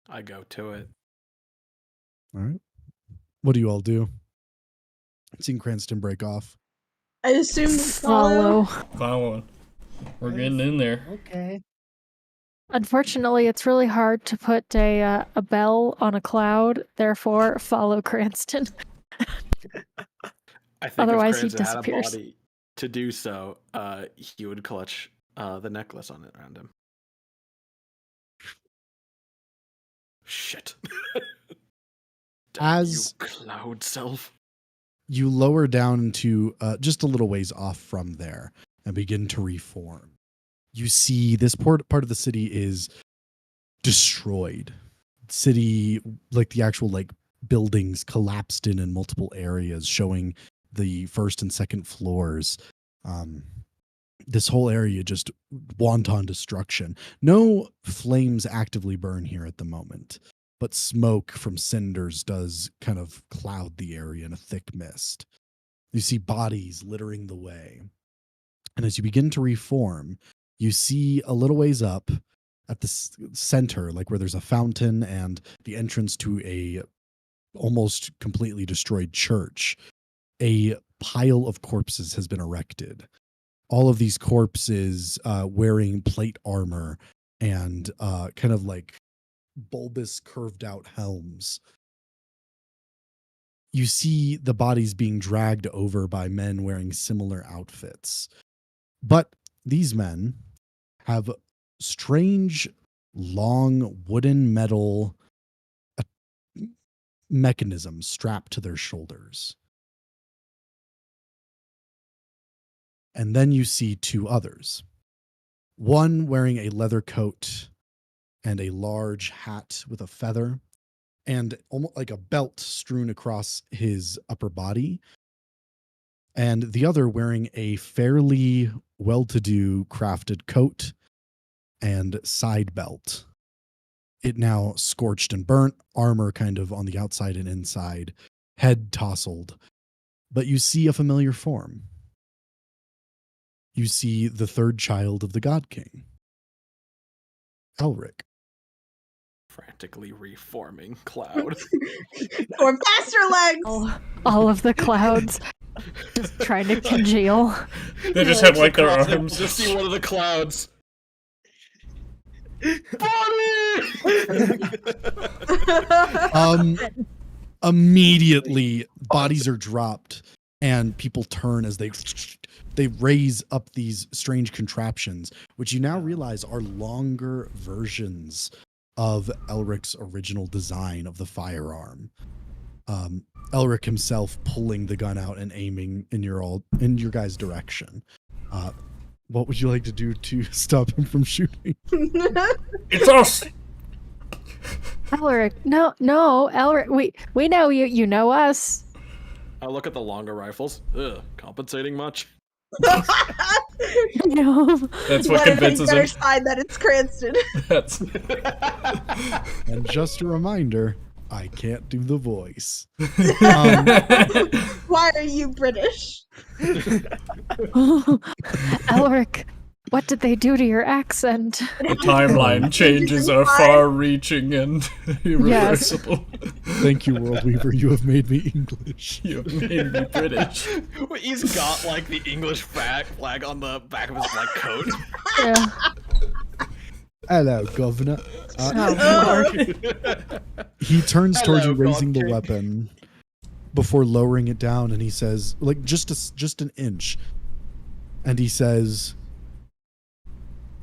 Speaker 5: I go to it.
Speaker 3: All right. What do you all do? I've seen Cranston break off.
Speaker 6: I assume we follow.
Speaker 2: Following. We're getting in there.
Speaker 7: Okay.
Speaker 4: Unfortunately, it's really hard to put a bell on a cloud. Therefore, follow Cranston.
Speaker 5: I think
Speaker 4: Otherwise, he
Speaker 5: if Cranston had a
Speaker 4: disappears.
Speaker 5: body to do so, he would clutch the necklace on it around him. Shit. Damn
Speaker 3: As
Speaker 5: you cloud self.
Speaker 3: you lower down into just a little ways off from there and begin to reform, you see this part of the city is destroyed. City, like the actual like buildings, collapsed in multiple areas, showing the first and second floors. This whole area just wanton destruction. No flames actively burn here at the moment, but smoke from cinders does kind of cloud the area in a thick mist. You see bodies littering the way. And as you begin to reform, you see a little ways up at the center, like where there's a fountain and the entrance to a almost completely destroyed church, a pile of corpses has been erected. All of these corpses wearing plate armor and kind of like bulbous curved out helms. You see the bodies being dragged over by men wearing similar outfits. But these men have strange, long wooden metal mechanisms strapped to their shoulders. And then you see two others. One wearing a leather coat and a large hat with a feather and almost like a belt strewn across his upper body. And the other wearing a fairly well-to-do crafted coat and side belt. It now scorched and burnt, armor kind of on the outside and inside, head tousled. But you see a familiar form. You see the third child of the God King. Elric.
Speaker 5: Frantically reforming Cloud.
Speaker 6: Or faster legs!
Speaker 4: All of the clouds just trying to congeal.
Speaker 2: They just have like their
Speaker 5: Across it,
Speaker 2: arms.
Speaker 5: Just see one of the clouds.
Speaker 3: Immediately bodies are dropped and people turn as they raise up these strange contraptions, which you now realize are longer versions of Elric's original design of the firearm. Elric himself pulling the gun out and aiming in your guys' direction. What would you like to do to stop him from shooting?
Speaker 2: It's us!
Speaker 4: Elric, no, Elric, we know you. You know us.
Speaker 5: I look at the longer rifles. Ugh, compensating much?
Speaker 4: No.
Speaker 2: That's what
Speaker 6: What if
Speaker 2: convinces
Speaker 6: better
Speaker 2: him.
Speaker 6: side that it's Cranston?
Speaker 2: That's
Speaker 3: And just a reminder, I can't do the voice.
Speaker 6: Why are you British?
Speaker 4: Elric, what did they do to your accent?
Speaker 2: the timeline changes are far-reaching and irreversible.
Speaker 3: Thank you, World Weaver. You have made me English.
Speaker 2: You have made me British.
Speaker 5: He's got like the English flag on the back of his like coat.
Speaker 4: Yeah.
Speaker 3: Hello, Governor.
Speaker 4: Oh, Lord.
Speaker 3: He turns towards you,
Speaker 5: Hello,
Speaker 3: raising the
Speaker 5: Godfrey.
Speaker 3: weapon before lowering it down, and he says, like just an inch, and he says,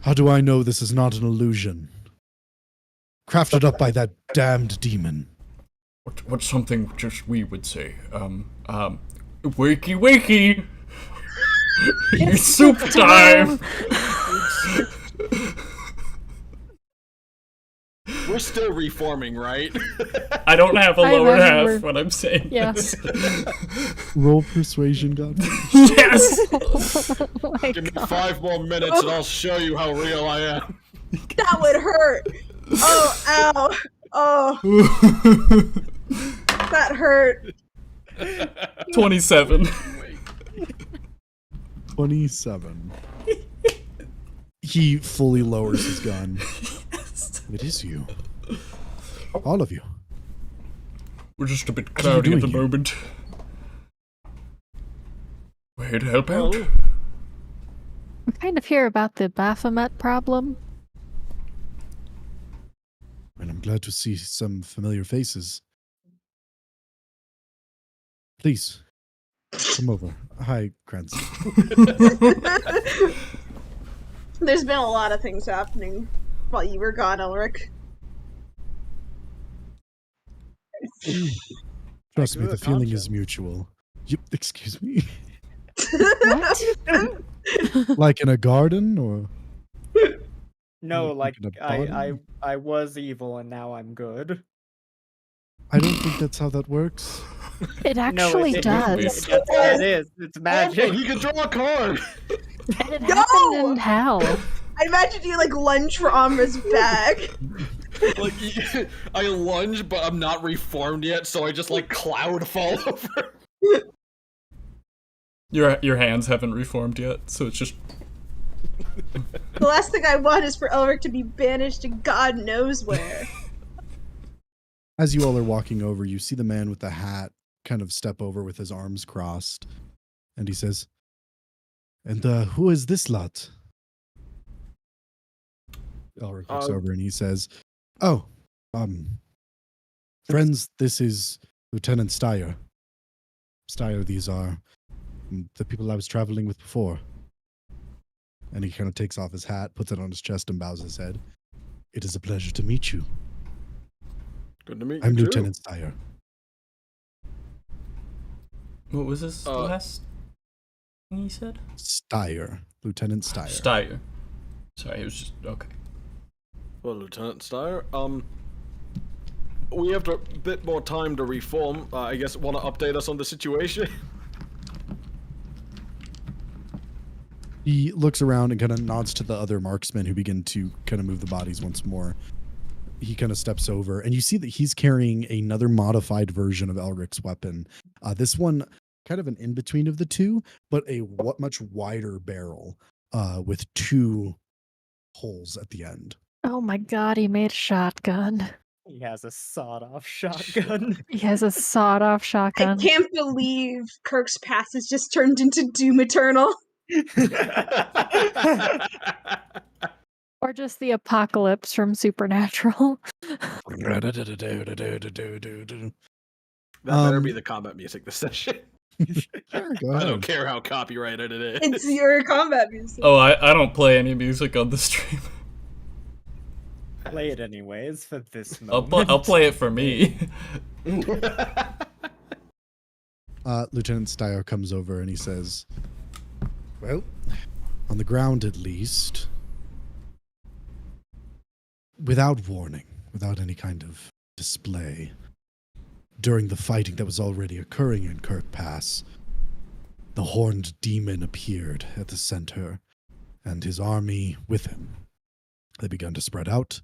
Speaker 3: "How do I know this is not an illusion? Crafted up by that damned demon."
Speaker 2: What's something just we would say? Wakey wakey! It's soup time!
Speaker 5: We're still reforming, right?
Speaker 2: I don't have a
Speaker 4: I
Speaker 2: lower
Speaker 4: imagine
Speaker 2: half
Speaker 4: we're-
Speaker 2: when I'm saying
Speaker 4: Yeah.
Speaker 2: this.
Speaker 3: Roll persuasion, Godfrey.
Speaker 2: Yes!
Speaker 4: Oh my
Speaker 5: Give me
Speaker 4: God.
Speaker 5: 5 more minutes and I'll show you how real I am.
Speaker 6: That would hurt. Oh, ow. Oh, that hurt.
Speaker 2: 27.
Speaker 3: 27. He fully lowers his gun. It is you. All of you.
Speaker 2: We're just a bit
Speaker 3: are you
Speaker 2: cloudy at
Speaker 3: doing
Speaker 2: the
Speaker 3: here?
Speaker 2: moment. We're here to help out.
Speaker 4: We kind of hear about the Baphomet problem.
Speaker 3: And I'm glad to see some familiar faces. Please, come over. Hi, Cranston.
Speaker 6: There's been a lot of things happening while you were gone, Elric.
Speaker 3: Trust me,
Speaker 7: do
Speaker 3: the
Speaker 7: a
Speaker 3: feeling is
Speaker 7: conscience.
Speaker 3: mutual. Excuse me?
Speaker 4: What?
Speaker 3: Like in a garden, or?
Speaker 7: No, like
Speaker 3: in a body?
Speaker 7: I was evil and now I'm good.
Speaker 3: I don't think that's how that works.
Speaker 4: It
Speaker 7: No,
Speaker 4: actually
Speaker 7: it
Speaker 4: does.
Speaker 7: It is. It's
Speaker 5: Oh,
Speaker 7: magic.
Speaker 5: he can draw a card!
Speaker 4: And it
Speaker 6: No!
Speaker 4: happened in hell.
Speaker 6: I imagine you like lunge for Amra's back.
Speaker 5: Like, I lunge, but I'm not reformed yet, so I just like cloud fall over.
Speaker 2: Your hands haven't reformed yet, so it's just
Speaker 6: The last thing I want is for Elric to be banished to God knows where.
Speaker 3: As you all are walking over, you see the man with the hat kind of step over with his arms crossed. And he says, "And who is this lot?" Elric looks over and he says, "Oh, friends, this is Lieutenant Steyer. Steyer, these are the people I was traveling with before." And he kind of takes off his hat, puts it on his chest, and bows his head. "It is a pleasure to meet you.
Speaker 5: Good to meet
Speaker 3: I'm
Speaker 5: you,
Speaker 3: Lieutenant Steyer."
Speaker 2: what was his last thing he said?
Speaker 3: Steyer. Lieutenant Steyer.
Speaker 2: Steyer. Sorry, it was just okay.
Speaker 5: Well, Lieutenant Steyer, we have a bit more time to reform. I guess want to update us on the situation?
Speaker 3: He looks around and kind of nods to the other marksmen who begin to kind of move the bodies once more. He kind of steps over, and you see that he's carrying another modified version of Elric's weapon. This one, kind of an in-between of the two, but a much wider barrel with 2 holes at the end.
Speaker 4: Oh my god, he made a shotgun.
Speaker 7: He has a sawed-off shotgun.
Speaker 4: He has a sawed-off
Speaker 6: I
Speaker 4: shotgun.
Speaker 6: can't believe Kirkpass has just turned into Doom Eternal.
Speaker 4: Or just the apocalypse from Supernatural.
Speaker 5: That better be the combat music this session.
Speaker 3: Sure, go
Speaker 5: I
Speaker 3: ahead.
Speaker 5: don't care how copyrighted it is.
Speaker 6: It's your combat music.
Speaker 2: Oh, I don't play any music on the stream.
Speaker 7: Play it anyways for this
Speaker 2: I'll
Speaker 7: moment.
Speaker 2: play it for me.
Speaker 3: Lieutenant Steyr comes over and he says, well, on the ground at least, without warning, without any kind of display, during the fighting that was already occurring in Kirkpass, the horned demon appeared at the center, and his army with him. They began to spread out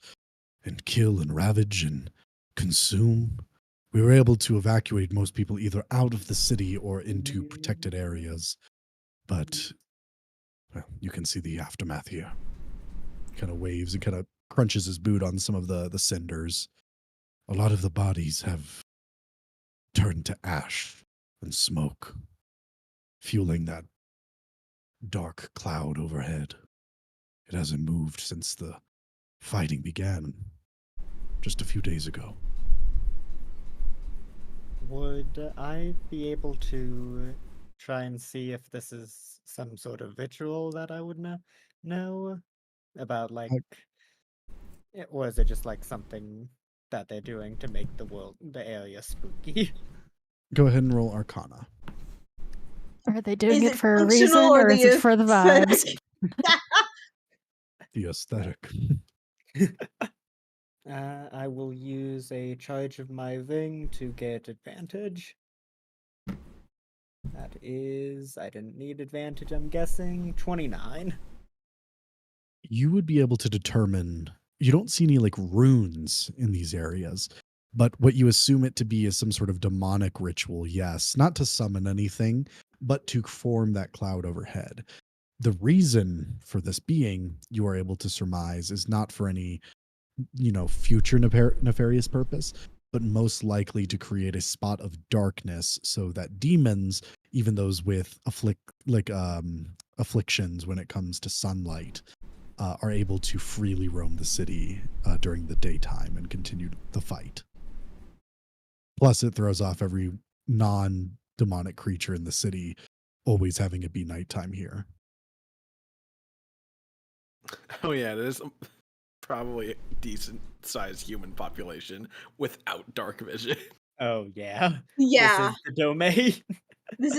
Speaker 3: and kill and ravage and consume. We were able to evacuate most people either out of the city or into protected areas, but well, you can see the aftermath here. Kind of waves and kind of crunches his boot on some of the cinders. A lot of the bodies have turned to ash and smoke, fueling that dark cloud overhead. It hasn't moved since the fighting began just a few days ago.
Speaker 7: Would I be able to try and see if this is some sort of ritual that I would know about, like, or is it just like something that they're doing to make the area spooky?
Speaker 3: Go ahead and roll Arcana.
Speaker 4: Are they doing
Speaker 6: Is
Speaker 4: it for a
Speaker 6: functional
Speaker 4: reason, or is it for the vibes?
Speaker 6: aesthetic?
Speaker 3: The aesthetic.
Speaker 7: I will use a charge of my ring to get advantage. That is, I didn't need advantage, I'm guessing, 29.
Speaker 3: You would be able to determine, you don't see any like runes in these areas, but what you assume it to be is some sort of demonic ritual, yes, not to summon anything, but to form that cloud overhead. The reason for this being, you are able to surmise, is not for any, future nefarious purpose, but most likely to create a spot of darkness so that demons, even those with afflictions when it comes to sunlight, are able to freely roam the city during the daytime and continue the fight. Plus, it throws off every non-demonic creature in the city always having it be nighttime here.
Speaker 5: Oh yeah, there's probably a decent sized human population without dark vision.
Speaker 7: Oh yeah.
Speaker 6: Yeah,
Speaker 7: This is the domain.
Speaker 6: this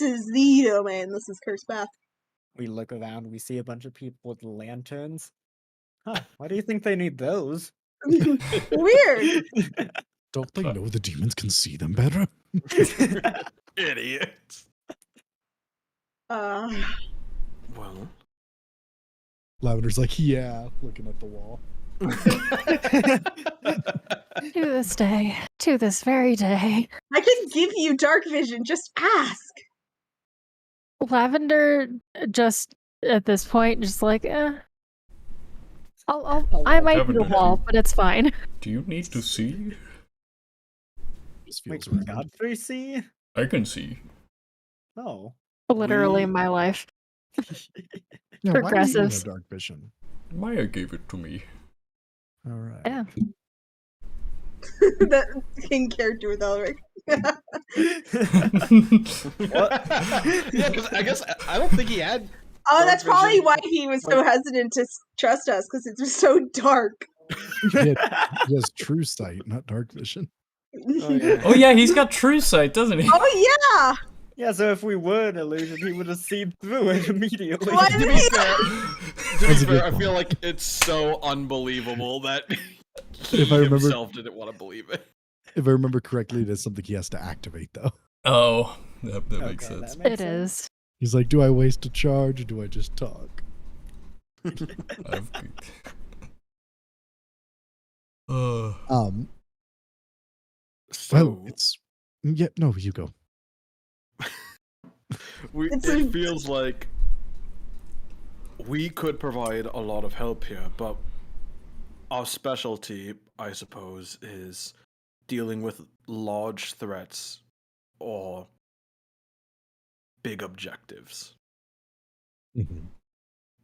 Speaker 6: is the domain. This is Kirkpass.
Speaker 7: We look around, we see a bunch of people with lanterns. Huh, why do you think they need those?
Speaker 6: Weird.
Speaker 3: Don't they know the demons can see them better?
Speaker 5: Idiots.
Speaker 6: Uh,
Speaker 5: Well,
Speaker 3: Lavender's like, yeah, looking at the wall.
Speaker 4: To this day, to this very day.
Speaker 6: I can give you dark vision. Just ask.
Speaker 4: Lavender just at this point just like, I
Speaker 7: I'll
Speaker 4: might
Speaker 2: have
Speaker 4: be
Speaker 2: a
Speaker 4: a wall, but it's fine.
Speaker 2: Do you need to see?
Speaker 3: This
Speaker 7: Wait,
Speaker 3: feels weird.
Speaker 7: Godfrey see?
Speaker 2: I can see.
Speaker 7: Oh.
Speaker 4: Literally
Speaker 5: We-
Speaker 4: my life.
Speaker 3: Yeah, why do you
Speaker 4: Progressives.
Speaker 3: have dark vision?
Speaker 2: Maya gave it to me.
Speaker 3: All right.
Speaker 4: Yeah.
Speaker 6: The king character with Elric.
Speaker 5: Yeah, because I guess I don't think he had.
Speaker 6: Oh,
Speaker 5: Dark
Speaker 6: that's probably
Speaker 5: vision,
Speaker 6: why he was so hesitant to trust us, because it was so dark.
Speaker 3: He has true sight, not dark vision.
Speaker 5: Oh, yeah.
Speaker 2: Oh yeah, he's got true sight, doesn't he?
Speaker 6: Oh, yeah!
Speaker 7: Yeah, so if we were an illusion, he would have seen through it immediately.
Speaker 6: Why
Speaker 5: To
Speaker 6: did
Speaker 5: be
Speaker 6: he?
Speaker 5: fair, to be
Speaker 3: That's a good
Speaker 5: fair, I
Speaker 3: point.
Speaker 5: feel like it's so unbelievable that he
Speaker 3: If I remember-
Speaker 5: himself didn't want to believe it.
Speaker 3: If I remember correctly, it is something he has to activate, though.
Speaker 2: Oh, that makes
Speaker 7: Okay,
Speaker 2: sense.
Speaker 7: that makes
Speaker 4: It
Speaker 7: sense.
Speaker 4: is.
Speaker 3: He's like, do I waste a charge or do I just talk?
Speaker 2: I've...
Speaker 5: So
Speaker 3: it's... Yeah, no, you go.
Speaker 5: it feels like we could provide a lot of help here, but Our specialty, I suppose, is dealing with large threats or big objectives.
Speaker 3: Mhm.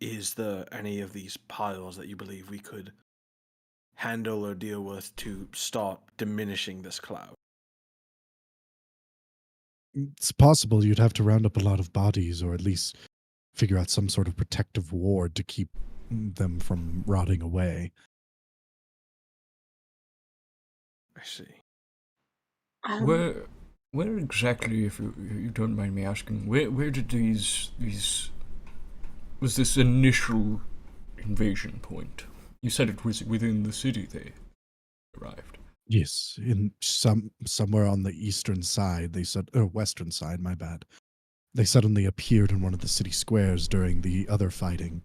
Speaker 5: Is there any of these piles that you believe we could handle or deal with to stop diminishing this cloud?
Speaker 3: It's possible you'd have to round up a lot of bodies, or at least figure out some sort of protective ward to keep them from rotting away.
Speaker 5: I see.
Speaker 2: Where exactly, if you don't mind me asking, where did these was this initial invasion point? You said it was within the city they arrived.
Speaker 3: Yes, in somewhere on the eastern side, they said, or western side, my bad. They suddenly appeared in one of the city squares during the other fighting,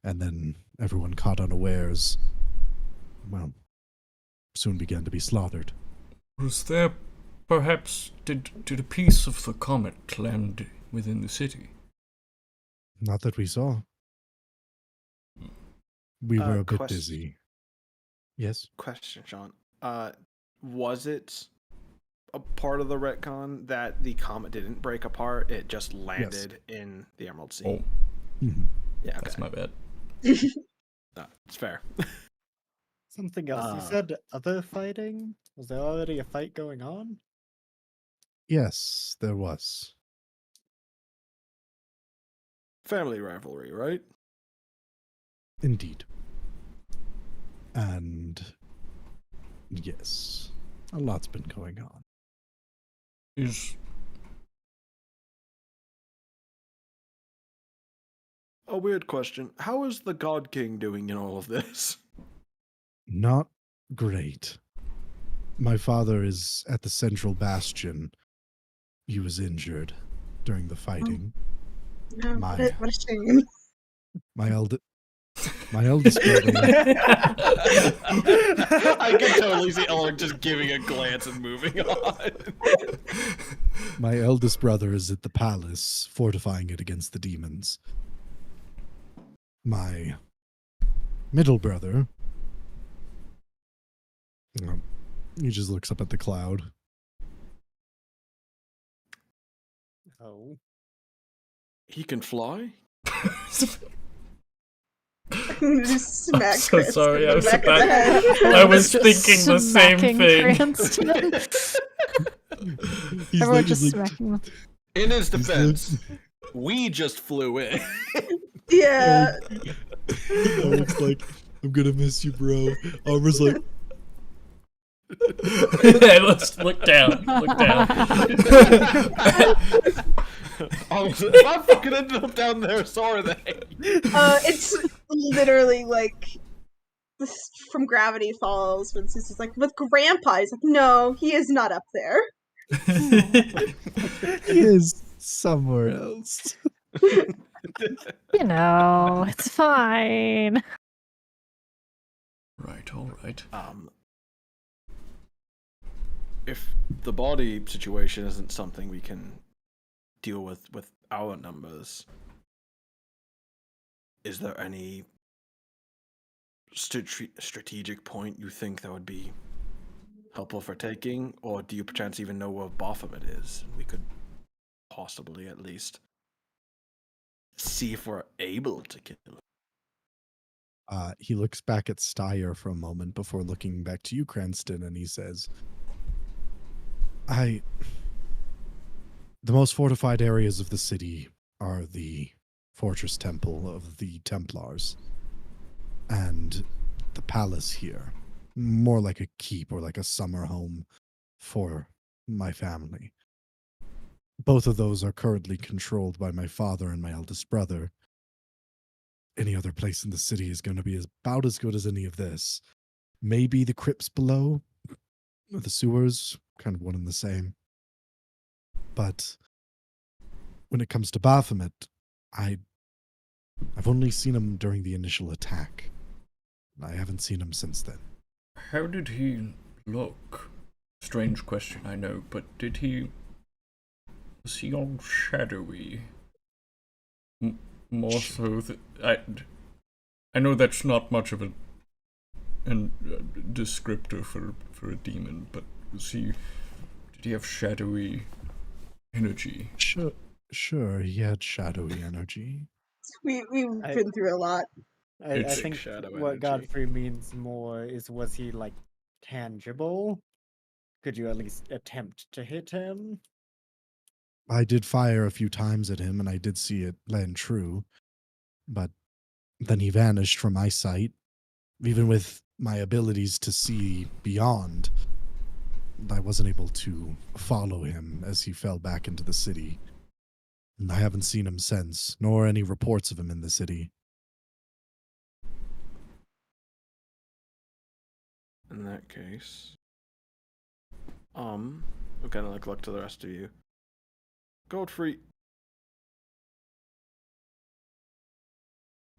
Speaker 3: and then everyone caught unawares, well, soon began to be slaughtered.
Speaker 2: Was there perhaps did a piece of the comet land within the city?
Speaker 3: Not that we saw. We were a bit
Speaker 5: Question.
Speaker 3: busy. Yes?
Speaker 5: Question, Sean. Was it a part of the retcon that the comet didn't break apart? It just landed in the Emerald Sea.
Speaker 2: Oh,
Speaker 3: Mhm.
Speaker 5: Yeah, okay.
Speaker 2: that's my bad.
Speaker 5: No, it's fair.
Speaker 7: Something else. You said other fighting? Was there already a fight going on?
Speaker 3: Yes, there was.
Speaker 5: Family rivalry, right?
Speaker 3: Indeed. And yes, a lot's been going on.
Speaker 2: Is
Speaker 5: A weird question. How is the God King doing in all of this?
Speaker 3: Not great. My father is at the central bastion. He was injured during the fighting.
Speaker 6: No,
Speaker 3: My-
Speaker 6: what a shame.
Speaker 3: My eldest brother.
Speaker 5: I can totally see Elric just giving a glance and moving on.
Speaker 3: My eldest brother is at the palace, fortifying it against the demons. My middle brother, he just looks up at the cloud.
Speaker 7: Oh.
Speaker 5: He can fly?
Speaker 6: Just smack
Speaker 2: so
Speaker 6: Chris
Speaker 2: sorry,
Speaker 6: in
Speaker 2: I
Speaker 6: the
Speaker 2: was
Speaker 6: back of the
Speaker 2: about-
Speaker 6: head.
Speaker 2: I was
Speaker 4: Just
Speaker 2: thinking the same
Speaker 4: smacking
Speaker 2: thing.
Speaker 4: Cranston.
Speaker 3: He's
Speaker 4: Everyone
Speaker 3: like,
Speaker 4: just
Speaker 3: he's like,
Speaker 4: smacking them.
Speaker 5: In his
Speaker 3: he's
Speaker 5: defense,
Speaker 3: like-
Speaker 5: we just flew in.
Speaker 6: Yeah.
Speaker 3: Eric's like, I'm gonna miss you, bro. Armor's like,
Speaker 2: Yeah, let's look down. Look down.
Speaker 5: If I fucking ended up down there, so are they.
Speaker 6: It's literally like this from Gravity Falls when Susie's like, with Grandpa. He's like, no, he is not up there.
Speaker 3: he is somewhere else.
Speaker 4: You know, it's fine.
Speaker 2: Right, all right.
Speaker 5: If the body situation isn't something we can deal with our numbers, is there any strategic point you think that would be helpful for taking, or do you perchance even know where Baphomet is? We could possibly at least see if we're able to kill him.
Speaker 3: He looks back at Steyer for a moment before looking back to you, Cranston, and he says, the most fortified areas of the city are the fortress temple of the Templars and the palace here, more like a keep or like a summer home for my family. Both of those are currently controlled by my father and my eldest brother. Any other place in the city is going to be about as good as any of this. Maybe the crypts below, or the sewers, kind of one and the same. But when it comes to Baphomet, I've only seen him during the initial attack. I haven't seen him since then.
Speaker 2: How did he look? Strange question, I know, but was he all shadowy? More so I know that's not much of a descriptor for a demon, but did he have shadowy energy?
Speaker 3: Sure, he had shadowy energy.
Speaker 6: We've been through a lot.
Speaker 7: I
Speaker 2: It's
Speaker 7: think
Speaker 5: shadow
Speaker 7: what
Speaker 5: energy.
Speaker 7: Godfrey means more is, was he like tangible? Could you at least attempt to hit him?
Speaker 3: I did fire a few times at him, and I did see it land true, but then he vanished from my sight. Even with my abilities to see beyond, I wasn't able to follow him as he fell back into the city. And I haven't seen him since, nor any reports of him in the city.
Speaker 5: In that case, I'm kind of like look to the rest of you. Godfrey,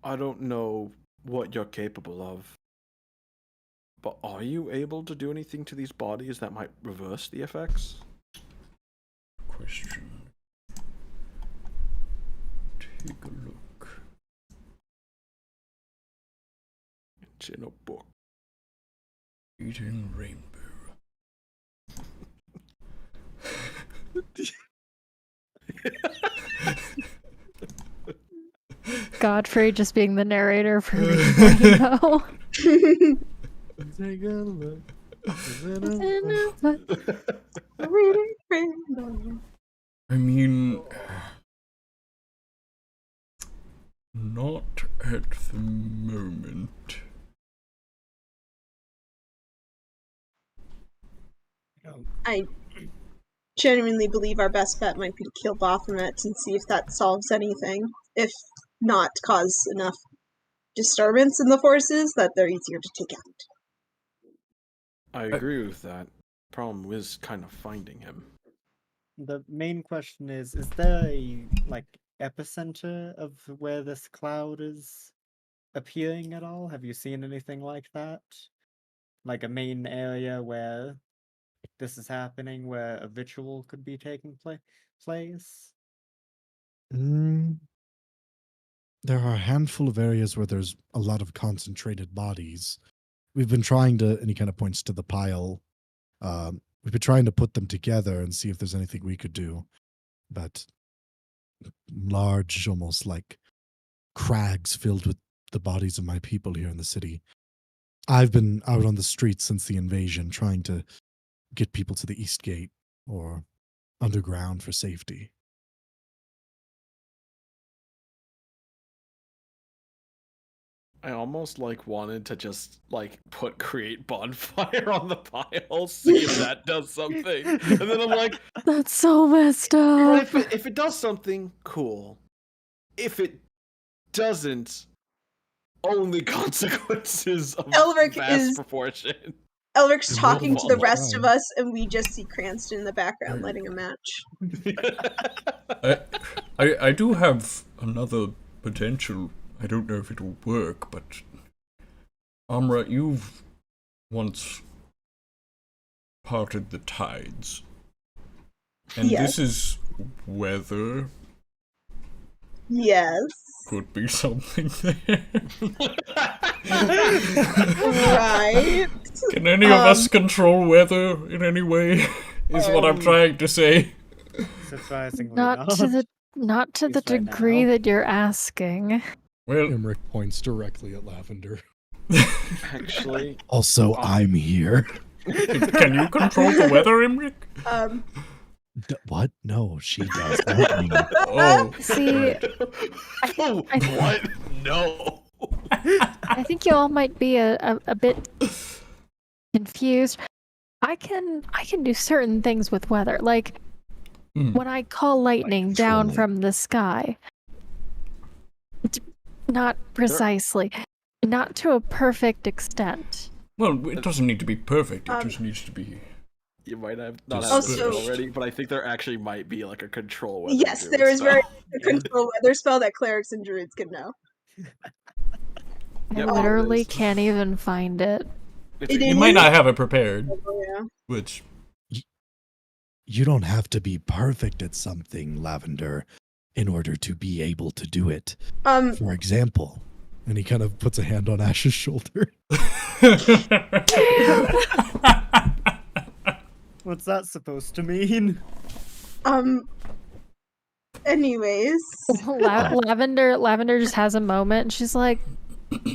Speaker 5: I don't know what you're capable of, but are you able to do anything to these bodies that might reverse the effects?
Speaker 2: Question. Take a look.
Speaker 5: It's in a book.
Speaker 2: Eating rainbow.
Speaker 4: Godfrey just being the narrator for Rainbow.
Speaker 3: Take a look.
Speaker 2: I mean, not at the moment.
Speaker 6: I genuinely believe our best bet might be to kill Baphomet and see if that solves anything. If not, cause enough disturbance in the forces that they're easier to take out.
Speaker 5: I agree with that. Problem is kind of finding him.
Speaker 7: The main question is there a like epicenter of where this cloud is appearing at all? Have you seen anything like that? Like a main area where this is happening, where a ritual could be taking place?
Speaker 3: There are a handful of areas where there's a lot of concentrated bodies. We've been trying to, and he kind of points to the pile. We've been trying to put them together and see if there's anything we could do. But large, almost like crags filled with the bodies of my people here in the city. I've been out on the streets since the invasion trying to get people to the East Gate or underground for safety.
Speaker 5: I almost like wanted to just like create bonfire on the pile, see if that does something, and then I'm like,
Speaker 4: That's so messed up.
Speaker 5: if it does something, cool. If it doesn't, only consequences of
Speaker 6: Elric
Speaker 5: vast proportion.
Speaker 6: Elric's talking to the
Speaker 3: Well,
Speaker 6: rest
Speaker 3: fine.
Speaker 6: of us, and we just see Cranston in the background lighting a match.
Speaker 2: I do have another potential. I don't know if it'll work, but Amra, you've once parted the tides. And
Speaker 6: Yes.
Speaker 2: this is weather.
Speaker 6: Yes.
Speaker 2: Could be something there.
Speaker 6: Right.
Speaker 2: Can any of us control weather in any way? Is what I'm trying to say.
Speaker 7: Surprisingly
Speaker 4: Not to the
Speaker 7: At least right
Speaker 4: degree
Speaker 7: now.
Speaker 4: that you're asking.
Speaker 2: Well,
Speaker 3: Imric points directly at Lavender.
Speaker 5: Actually,
Speaker 3: Also, I'm here.
Speaker 2: can you control the weather, Imric?
Speaker 3: What? No, she does. Not me.
Speaker 2: Oh,
Speaker 4: See,
Speaker 5: what? No.
Speaker 4: I think you all might be a bit confused. I can do certain things with weather, like when I call lightning down
Speaker 3: control it.
Speaker 4: from the sky. It's not precisely, not to a perfect extent.
Speaker 2: well, it doesn't need to be perfect. It just needs to be.
Speaker 5: You might have not
Speaker 2: Just
Speaker 5: have it
Speaker 6: Also-
Speaker 5: already, but I think there actually might be like a control weather.
Speaker 6: Yes,
Speaker 5: druid
Speaker 6: there is very
Speaker 5: spell.
Speaker 6: a control weather spell that clerics and druids can know.
Speaker 4: I
Speaker 5: Yep,
Speaker 4: literally
Speaker 5: it is.
Speaker 4: can't even find it.
Speaker 5: It's
Speaker 6: It
Speaker 5: a-
Speaker 2: You might not have it prepared,
Speaker 6: Oh, yeah.
Speaker 2: which
Speaker 3: You don't have to be perfect at something, Lavender, in order to be able to do it. For example, and he kind of puts a hand on Ash's shoulder.
Speaker 7: What's that supposed to mean?
Speaker 6: Anyways.
Speaker 4: Lavender just has a moment and she's like,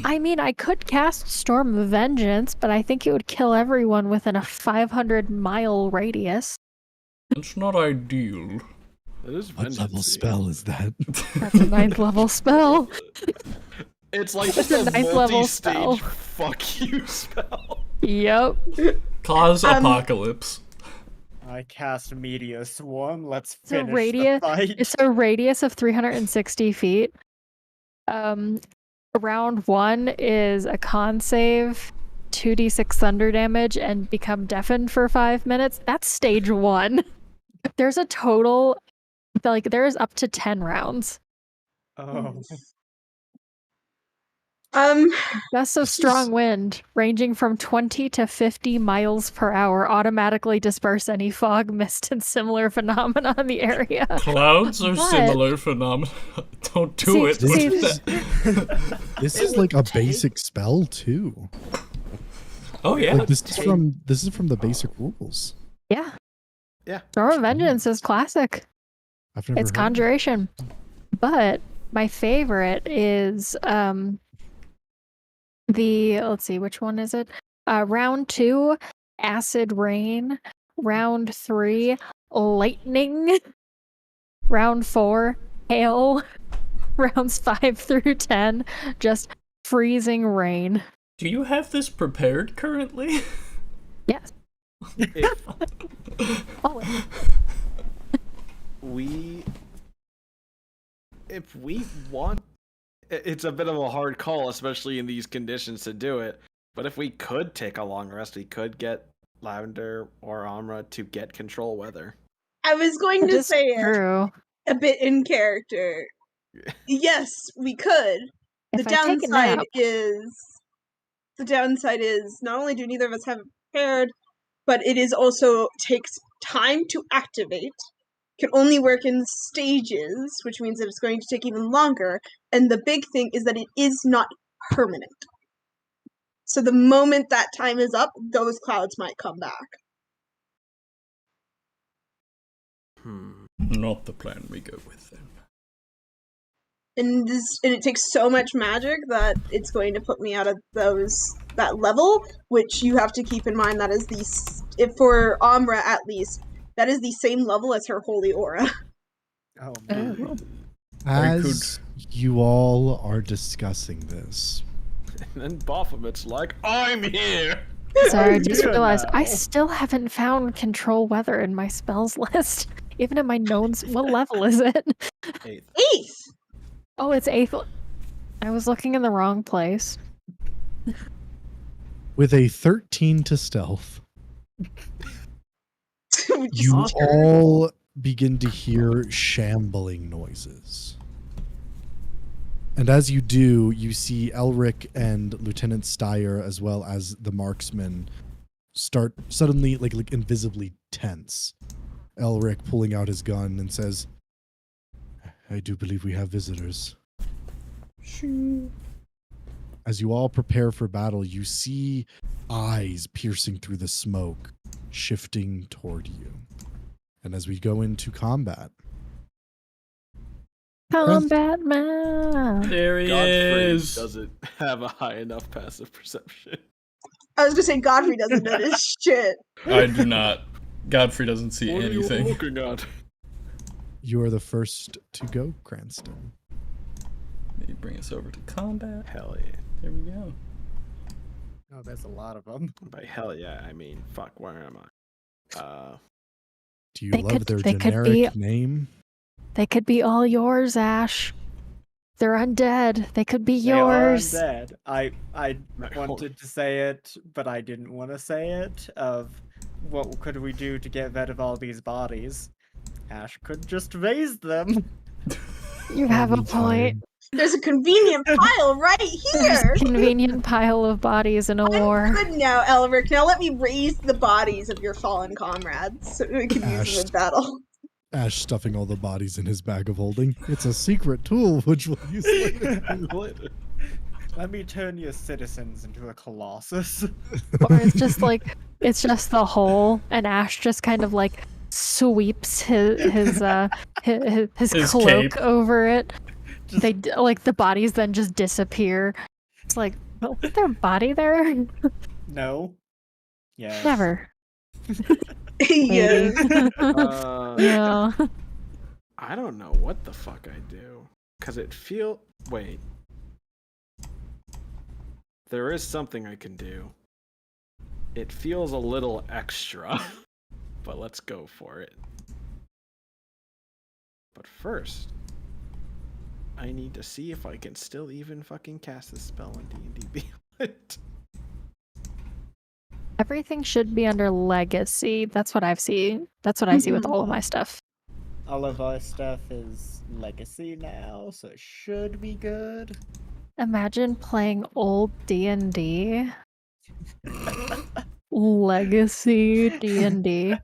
Speaker 4: I mean, I could cast Storm of Vengeance, but I think it would kill everyone within a 500-mile radius.
Speaker 2: It's not ideal.
Speaker 5: That is
Speaker 3: What level spell is that?
Speaker 4: That's a 9th level spell.
Speaker 5: It's like
Speaker 4: That's
Speaker 5: just
Speaker 4: a
Speaker 5: a
Speaker 4: 9th level
Speaker 5: multi-stage
Speaker 4: spell.
Speaker 5: fuck you spell.
Speaker 4: Yep.
Speaker 2: Cause apocalypse.
Speaker 7: I cast Meteor Swarm. Let's
Speaker 4: It's a
Speaker 7: finish
Speaker 4: radius.
Speaker 7: the fight.
Speaker 4: It's a radius of 360 feet. Round 1 is a con save, 2d6 thunder damage, and become deafened for 5 minutes. That's stage 1. There's a total, like, there's up to 10 rounds.
Speaker 7: Oh.
Speaker 4: Gusts of strong wind, ranging from 20 to 50 miles per hour, automatically disperse any fog, mist, and similar phenomena in the area.
Speaker 2: Clouds are
Speaker 4: But-
Speaker 2: similar phenomena. Don't do it.
Speaker 3: This
Speaker 4: See,
Speaker 3: is, this is like a basic spell too.
Speaker 2: Oh yeah.
Speaker 3: Like this is from the basic rules.
Speaker 4: Yeah.
Speaker 5: Yeah.
Speaker 4: Storm of Vengeance is classic.
Speaker 3: I've never
Speaker 4: It's
Speaker 3: heard of it.
Speaker 4: conjuration. But my favorite is let's see, which one is it? Round 2, acid rain. Round 3, lightning. Round 4, hail. Rounds 5 through 10, just freezing rain.
Speaker 2: Do you have this prepared currently?
Speaker 4: Yes.
Speaker 5: If
Speaker 4: Always.
Speaker 5: if we want, it's a bit of a hard call, especially in these conditions, to do it. But if we could take a long rest, we could get Lavender or Amra to get control weather.
Speaker 6: I was going
Speaker 4: That
Speaker 6: to
Speaker 4: is
Speaker 6: say it
Speaker 4: true.
Speaker 6: a bit in character. Yes, we could.
Speaker 4: If I take a nap,
Speaker 6: The downside is not only do neither of us have it prepared, but it is also takes time to activate. Can only work in stages, which means that it's going to take even longer. And the big thing is that it is not permanent. So the moment that time is up, those clouds might come back.
Speaker 2: Not the plan we go with then.
Speaker 6: And it takes so much magic that it's going to put me out of that level, which you have to keep in mind. That is if for Amra at least, that is the same level as her holy aura.
Speaker 7: Oh,
Speaker 4: Oh.
Speaker 7: man.
Speaker 3: As you all are discussing this,
Speaker 5: And then Baphomet's like, I'm here!
Speaker 4: Sorry, I
Speaker 7: Oh,
Speaker 4: just
Speaker 7: yeah,
Speaker 4: realized I
Speaker 7: now.
Speaker 4: still haven't found control weather in my spells list. Even in my knowns, what level is it?
Speaker 5: 8th.
Speaker 6: 8th!
Speaker 4: Oh, it's 8th. I was looking in the wrong place.
Speaker 3: with a 13 to stealth,
Speaker 6: Which is
Speaker 3: you
Speaker 6: scary.
Speaker 3: all begin to hear shambling noises. And as you do, you see Elric and Lieutenant Steyer, as well as the marksman, start suddenly, like invisibly tense. Elric pulling out his gun and says, I do believe we have visitors. As you all prepare for battle, you see eyes piercing through the smoke, shifting toward you. And as we go into combat,
Speaker 4: Combat man.
Speaker 2: There he
Speaker 5: Godfrey
Speaker 2: is.
Speaker 5: doesn't have a high enough passive perception.
Speaker 6: I was gonna say Godfrey doesn't notice shit.
Speaker 2: I do not. Godfrey doesn't see
Speaker 5: What are you
Speaker 2: anything.
Speaker 5: looking at?
Speaker 3: you are the first to go, Cranston.
Speaker 2: Maybe bring us over to combat.
Speaker 5: Hell yeah.
Speaker 2: There we go.
Speaker 7: Oh, there's a lot of them.
Speaker 5: By hell yeah, I mean, fuck, where am I?
Speaker 3: Do you
Speaker 4: They
Speaker 3: love
Speaker 4: could-
Speaker 3: their
Speaker 4: they could
Speaker 3: generic
Speaker 4: be-
Speaker 3: name?
Speaker 4: They could be all yours, Ash. They're undead. They could be
Speaker 7: They are
Speaker 4: yours.
Speaker 7: undead. I
Speaker 5: Right,
Speaker 7: wanted to say it, but I didn't want to say it. Of what could we do to get rid of all these bodies? Ash could just raise them.
Speaker 4: You have a
Speaker 3: Anytime.
Speaker 4: point.
Speaker 6: There's a convenient pile right
Speaker 4: There's
Speaker 6: here.
Speaker 4: a convenient pile of bodies in a war.
Speaker 6: Good now, Elric. Now let me raise the bodies of your fallen comrades so we can use them in battle.
Speaker 3: Ash stuffing all the bodies in his bag of holding. It's a secret tool which we'll use later.
Speaker 7: Let me turn your citizens into a colossus.
Speaker 4: Or it's just like it's just the hole, and Ash just kind of like sweeps his
Speaker 2: His
Speaker 4: cloak
Speaker 2: cape.
Speaker 4: over it.
Speaker 7: Just-
Speaker 4: They like the bodies then just disappear. It's like, was there a body there?
Speaker 7: No. Yes.
Speaker 4: Never.
Speaker 6: Yeah.
Speaker 4: Maybe. Yeah.
Speaker 5: I don't know what the fuck I do. Because wait. There is something I can do. It feels a little extra. But let's go for it. But first, I need to see if I can still even fucking cast this spell in D&D Beyond.
Speaker 4: Everything should be under legacy. That's what I've seen. That's what I see with all of my stuff.
Speaker 7: All of our stuff is legacy now, so it should be good.
Speaker 4: Imagine playing old D&D. Legacy D&D.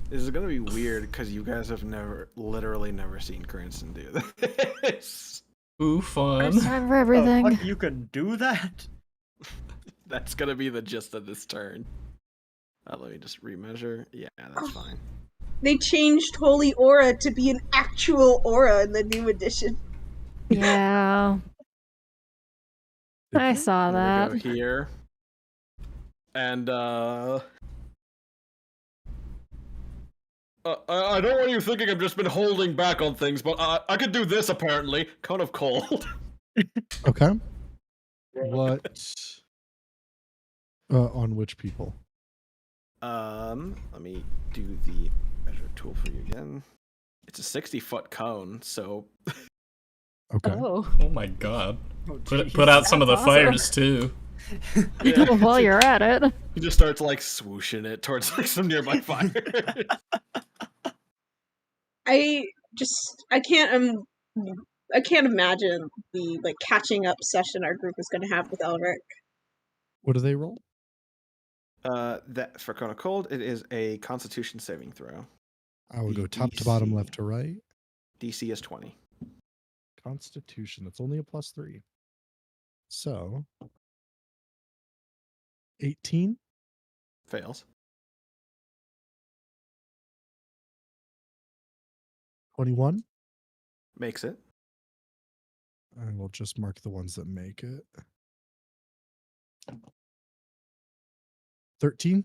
Speaker 5: This is gonna be weird because you guys have literally never seen Cranston do this.
Speaker 2: Ooh, fun.
Speaker 4: First time for
Speaker 7: Oh,
Speaker 4: everything.
Speaker 7: fuck, you can do that?
Speaker 5: That's gonna be the gist of this turn. Let me just remeasure. Yeah, that's fine.
Speaker 6: They changed Holy Aura to be an actual aura in the new edition.
Speaker 4: Yeah. I saw
Speaker 5: I'm
Speaker 4: that.
Speaker 5: gonna go here. And I don't want you thinking I've just been holding back on things, but I could do this apparently. Cone of Cold.
Speaker 3: Okay. What? On which people?
Speaker 5: Let me do the measure tool for you again. It's a 60-foot cone, so
Speaker 3: Okay.
Speaker 4: Oh.
Speaker 2: Oh my god.
Speaker 7: Oh,
Speaker 2: Put out some of the
Speaker 4: That's awesome.
Speaker 2: fires too.
Speaker 5: yeah.
Speaker 4: While you're at it.
Speaker 5: He just starts like swooshing it towards like some nearby fire.
Speaker 6: I can't imagine the like catching up session our group is going to have with Elric.
Speaker 3: What do they roll?
Speaker 5: That for Cone of Cold, it is a Constitution saving throw.
Speaker 3: I will
Speaker 5: The
Speaker 3: go top to bottom,
Speaker 5: DC.
Speaker 3: left to right.
Speaker 5: DC is 20.
Speaker 3: Constitution. That's only a +3. So 18.
Speaker 5: Fails.
Speaker 3: 21.
Speaker 5: Makes it.
Speaker 3: I will just mark the ones that make it. 13.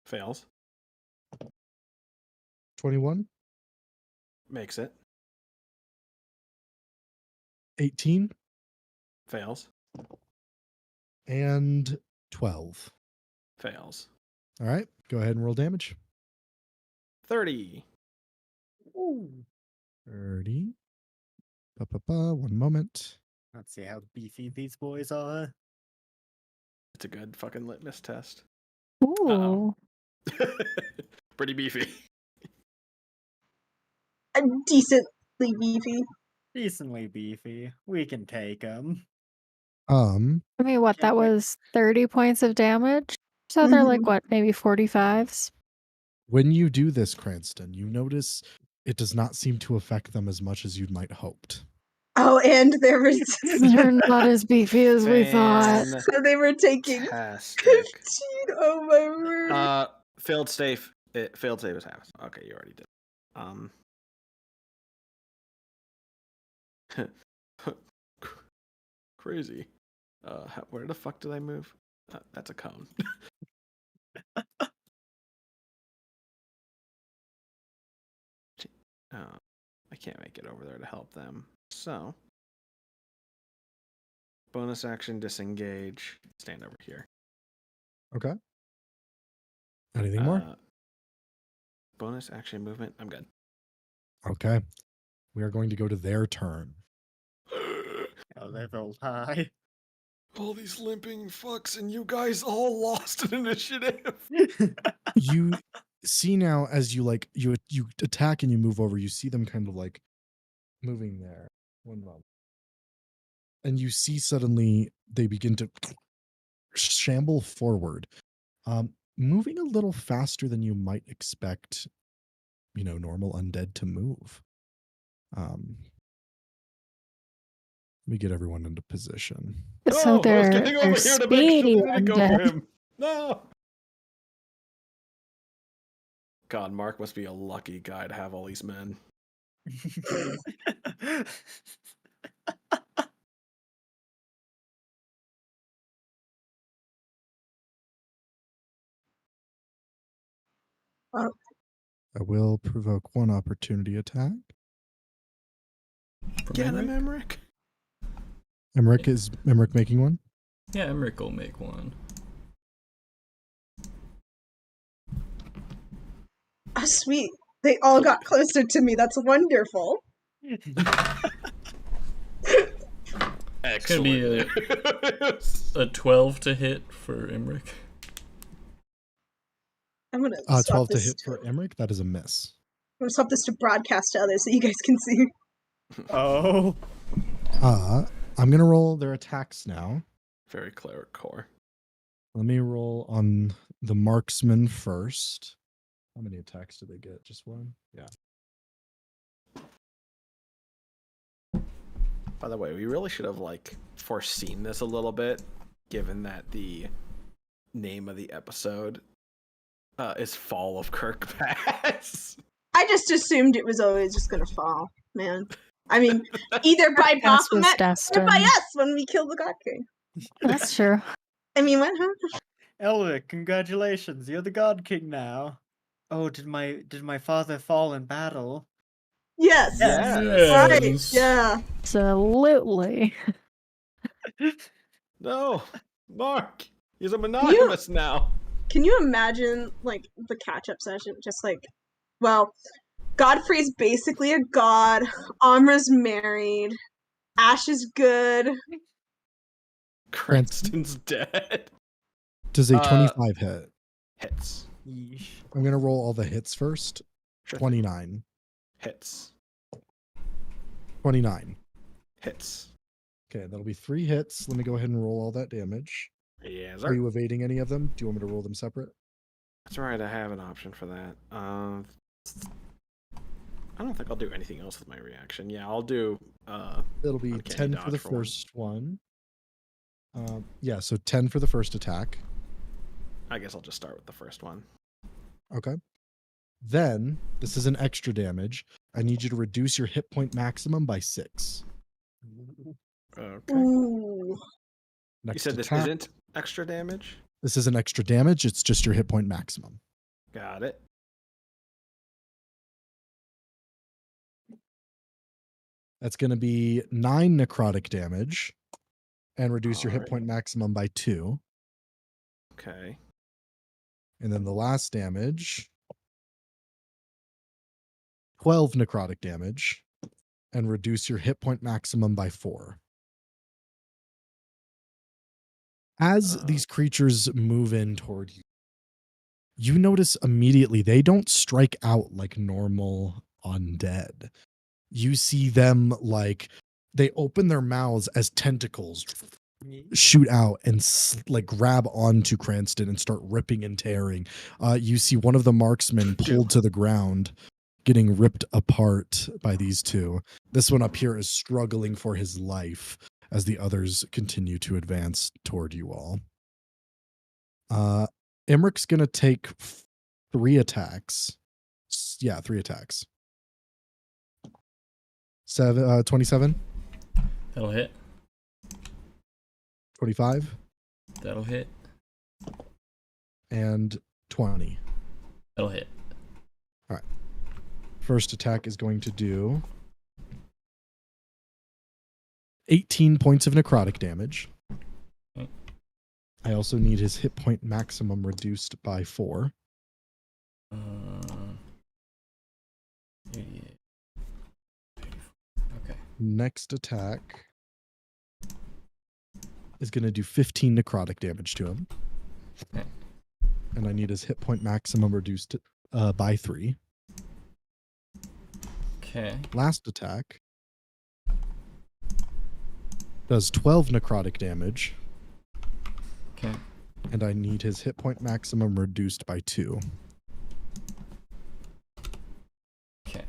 Speaker 5: Fails.
Speaker 3: 21.
Speaker 5: Makes it.
Speaker 3: 18.
Speaker 5: Fails.
Speaker 3: And 12.
Speaker 5: Fails.
Speaker 3: All right. Go ahead and roll damage.
Speaker 5: 30.
Speaker 7: Ooh.
Speaker 3: 30. One moment.
Speaker 7: Let's see how beefy these boys are.
Speaker 5: It's a good fucking litmus test.
Speaker 4: Ooh.
Speaker 5: Pretty beefy.
Speaker 6: Decently beefy.
Speaker 7: Decently beefy. We can take them.
Speaker 4: I mean, what, that
Speaker 7: Can't wait.
Speaker 4: was 30 points of damage? So they're like,
Speaker 6: Mhm.
Speaker 4: what, maybe 45s?
Speaker 3: When you do this, Cranston, you notice it does not seem to affect them as much as you might hoped.
Speaker 6: Oh, and there was
Speaker 4: They're not as beefy as we thought.
Speaker 6: so they were taking 15.
Speaker 5: Fantastic.
Speaker 6: Oh my word.
Speaker 5: Failed save. Failed save is half. Okay, you already did. Crazy. Where the fuck did I move? That's a cone. I can't make it over there to help them. So, bonus action, disengage, stand over here.
Speaker 3: Okay. Anything more?
Speaker 5: Bonus action movement. I'm good.
Speaker 3: Okay. We are going to go to their turn.
Speaker 7: Oh, they rolled high.
Speaker 5: All these limping fucks, and you guys all lost an initiative.
Speaker 3: You see now as you attack and you move over, you see them kind of like moving there. One moment. And you see suddenly they begin to shamble forward, moving a little faster than you might expect, normal undead to move. Let me get everyone into position.
Speaker 4: So
Speaker 5: I was
Speaker 4: they're
Speaker 5: getting over here to make
Speaker 4: speedy
Speaker 5: sure that it go for
Speaker 4: undead.
Speaker 5: him. No. God, Mark must be a lucky guy to have all these men.
Speaker 3: I will provoke one opportunity attack.
Speaker 2: From
Speaker 5: Get him,
Speaker 2: Emmerich?
Speaker 5: Emmerich.
Speaker 3: Is Emmerich making one?
Speaker 2: Yeah, Emmerich will make one.
Speaker 6: Oh, sweet. They all got closer to me. That's wonderful.
Speaker 2: It's gonna be a 12 to hit for Emmerich.
Speaker 6: I'm gonna swap
Speaker 3: 12 to
Speaker 6: this
Speaker 3: hit for Emmerich. That is a miss.
Speaker 6: I'm gonna swap this to broadcast to others so you guys can see.
Speaker 7: Oh.
Speaker 3: I'm gonna roll their attacks now.
Speaker 5: Very cleric core.
Speaker 3: Let me roll on the marksman first. How many attacks do they get? Just one? Yeah.
Speaker 5: By the way, we really should have foreseen this a little bit, given that the name of the episode is Fall of Kirkpass.
Speaker 6: I just assumed it was always just gonna fall, man. I mean, either by
Speaker 4: Kirkpass was
Speaker 6: Baphomet or
Speaker 4: destined.
Speaker 6: by us when we killed the God King.
Speaker 4: That's true.
Speaker 6: I mean, what? Huh?
Speaker 7: Elric, congratulations, you're the God King now. Oh, did my father fall in battle?
Speaker 6: Yes.
Speaker 5: Yes.
Speaker 6: Right. Yeah.
Speaker 4: Absolutely.
Speaker 5: No, Mark, he's a monogamous now.
Speaker 6: Can you imagine the catch-up session? Just well, Godfrey's basically a god. Amra's married. Ash is good.
Speaker 5: Cranston's dead.
Speaker 3: Does a 25 hit?
Speaker 5: Hits.
Speaker 7: Yeesh.
Speaker 3: I'm gonna roll all the hits first.
Speaker 5: Sure thing.
Speaker 3: 29.
Speaker 5: Hits.
Speaker 3: 29.
Speaker 5: Hits.
Speaker 3: Okay, that'll be 3 hits. Let me go ahead and roll all that damage.
Speaker 5: Yes,
Speaker 3: Are you evading any of them? Do you want me to roll them separate?
Speaker 5: That's right, I have an option for that. I don't think I'll do anything else with my reaction. Yeah, I'll do
Speaker 3: It'll be
Speaker 5: uncanny
Speaker 3: 10 for the
Speaker 5: dodge for one.
Speaker 3: first one. Yeah, so 10 for the first attack.
Speaker 5: I guess I'll just start with the first one.
Speaker 3: Okay. Then, this is an extra damage. I need you to reduce your hit point maximum by 6.
Speaker 5: Okay.
Speaker 6: Ooh.
Speaker 3: Next
Speaker 5: You said this
Speaker 3: attack,
Speaker 5: isn't extra damage?
Speaker 3: This isn't extra damage, it's just your hit point maximum.
Speaker 5: Got it.
Speaker 3: That's going to be 9 necrotic damage and reduce your hit
Speaker 5: Alright.
Speaker 3: point maximum by 2.
Speaker 5: Okay.
Speaker 3: And then the last damage, 12 necrotic damage and reduce your hit point maximum by 4. As these creatures move in toward you, you notice immediately they don't strike out like normal undead. You see them they open their mouths as tentacles shoot out and grab onto Cranston and start ripping and tearing. You see one of the marksmen pulled to the ground, getting ripped apart by these two. This one up here is struggling for his life as the others continue to advance toward you all. Emmerich's gonna take 3 attacks. Yeah, 3 attacks. 27,
Speaker 2: That'll hit.
Speaker 3: 25,
Speaker 2: That'll hit.
Speaker 3: and 20.
Speaker 2: That'll hit.
Speaker 3: First attack is going to do 18 points of necrotic damage.
Speaker 2: Okay.
Speaker 3: I also need his hit point maximum reduced by 4.
Speaker 2: 88. Okay.
Speaker 3: Next attack is going to do 15 necrotic damage to him.
Speaker 2: Okay.
Speaker 3: And I need his hit point maximum reduced by 3.
Speaker 2: Okay.
Speaker 3: Last attack does 12 necrotic damage.
Speaker 2: Okay.
Speaker 3: And I need his hit point maximum reduced by 2.
Speaker 2: Okay.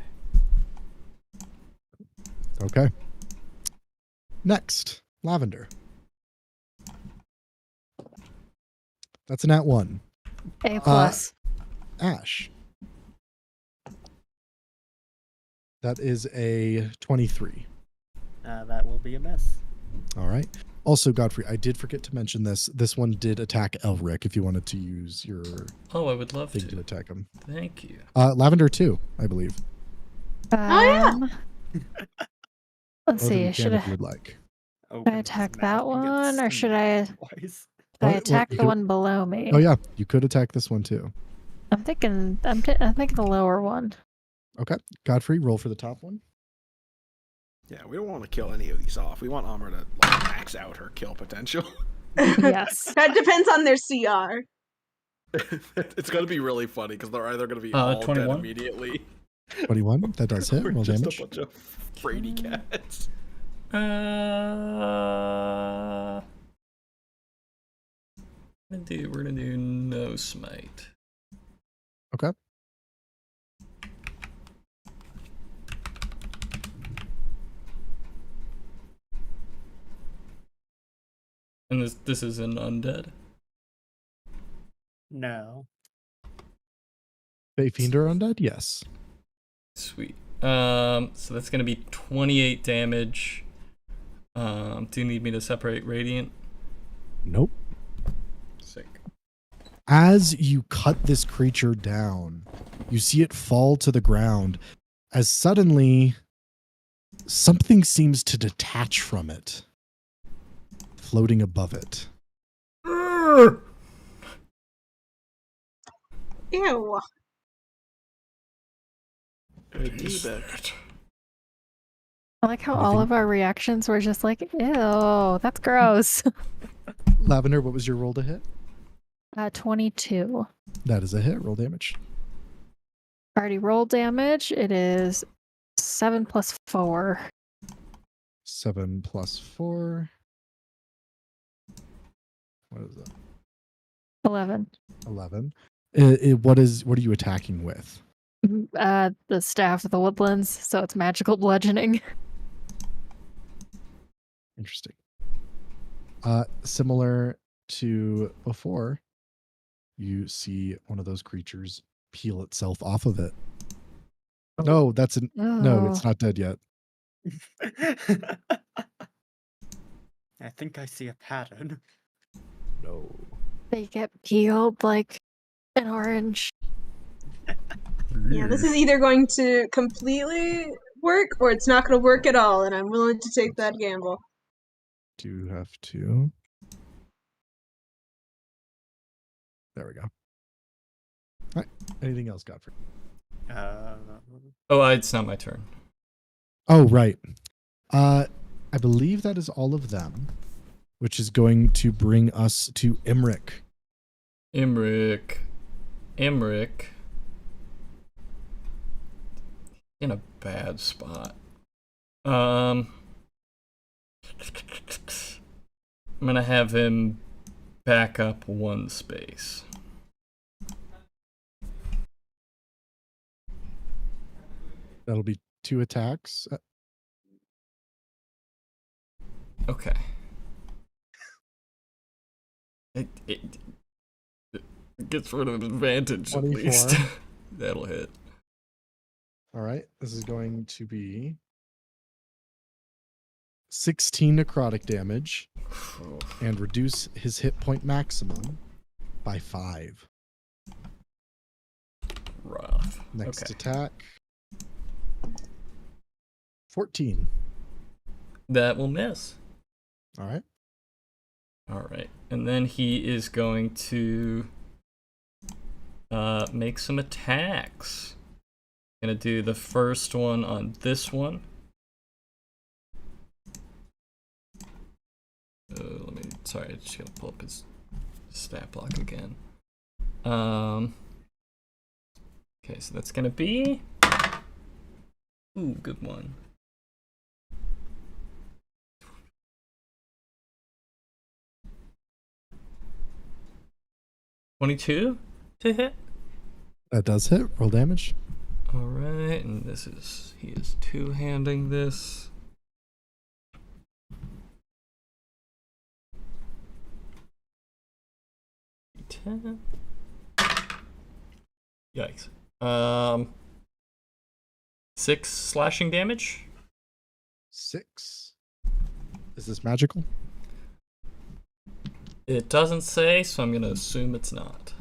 Speaker 3: Okay. Next, Lavender. That's an at 1.
Speaker 4: A plus.
Speaker 3: Ash. That is a 23.
Speaker 7: That will be a miss.
Speaker 3: All right. Also, Godfrey, I did forget to mention this. This one did attack Elric if you wanted to use your
Speaker 2: Oh, I would love
Speaker 3: thing to
Speaker 2: to.
Speaker 3: attack him.
Speaker 2: Thank you.
Speaker 3: Lavender too, I believe.
Speaker 6: yeah.
Speaker 4: Let's
Speaker 3: Both of
Speaker 4: see.
Speaker 3: you
Speaker 4: Should
Speaker 3: can if
Speaker 4: I
Speaker 3: you would like.
Speaker 4: attack that one, or should I
Speaker 7: Twice.
Speaker 4: attack
Speaker 3: you
Speaker 4: the
Speaker 3: could-
Speaker 4: one below me?
Speaker 3: Oh yeah, you could attack this one too.
Speaker 4: I'm thinking the lower one.
Speaker 3: Okay. Godfrey, roll for the top one.
Speaker 5: Yeah, we don't want to kill any of these off. We want Amr to like, max out her kill potential.
Speaker 4: Yes.
Speaker 6: That depends on their CR.
Speaker 5: It's going to be really funny because they're either going to be all
Speaker 2: 21?
Speaker 5: dead immediately.
Speaker 3: 21. That does hit.
Speaker 5: Or
Speaker 3: Roll
Speaker 5: just
Speaker 3: damage.
Speaker 5: a bunch of fraidy cats.
Speaker 2: We're gonna do no smite.
Speaker 3: Okay.
Speaker 2: And this is an undead.
Speaker 7: No.
Speaker 3: Fey Fiend or Undead? Yes.
Speaker 2: Sweet. So that's gonna be 28 damage. Do you need me to separate radiant?
Speaker 3: Nope.
Speaker 2: Sick.
Speaker 3: As you cut this creature down, you see it fall to the ground as suddenly something seems to detach from it, floating above it.
Speaker 6: Ew.
Speaker 2: It is that.
Speaker 4: I like how
Speaker 3: What do you
Speaker 4: all
Speaker 3: think?
Speaker 4: of our reactions were just like, ew, that's gross.
Speaker 3: Lavender, what was your roll to hit?
Speaker 4: 22.
Speaker 3: That is a hit. Roll damage.
Speaker 4: Already roll damage. It is 7 plus 4.
Speaker 3: 7 plus 4. What is that?
Speaker 4: 11.
Speaker 3: 11. What are you attacking with?
Speaker 4: The staff of the woodlands, so it's magical bludgeoning.
Speaker 3: Interesting. Similar to before, you see one of those creatures peel itself off of it. No, that's an no, it's not dead yet.
Speaker 7: I think I see a pattern.
Speaker 3: No.
Speaker 4: They get peeled like an orange.
Speaker 6: Yeah, this is either going to completely work or it's not going to work at all, and I'm willing to take that gamble.
Speaker 3: Do have to. There we go. All right. Anything else, Godfrey?
Speaker 2: Oh, it's not my turn.
Speaker 3: Oh, right. I believe that is all of them, which is going to bring us to Imric.
Speaker 2: Imric. In a bad spot. I'm gonna have him back up one space.
Speaker 3: That'll be 2 attacks.
Speaker 2: Okay. It gets rid of advantage at
Speaker 3: 24.
Speaker 2: least. That'll hit.
Speaker 3: All right. This is going to be 16 necrotic damage and reduce his hit point maximum by 5.
Speaker 2: Rough.
Speaker 3: Next
Speaker 2: Okay.
Speaker 3: attack. 14.
Speaker 2: That will miss.
Speaker 3: All right.
Speaker 2: Alright. And then he is going to make some attacks. Gonna do the first one on this one. Sorry, I just gotta pull up his stat block again. Okay, so that's gonna be... Ooh, good one. $22 to hit.
Speaker 3: That does hit. Roll damage.
Speaker 2: Alright, and he is two-handing this.
Speaker 8: D10. Yikes. 6 slashing damage.
Speaker 3: 6. Is this magical?
Speaker 8: It doesn't say, so I'm gonna assume it's not.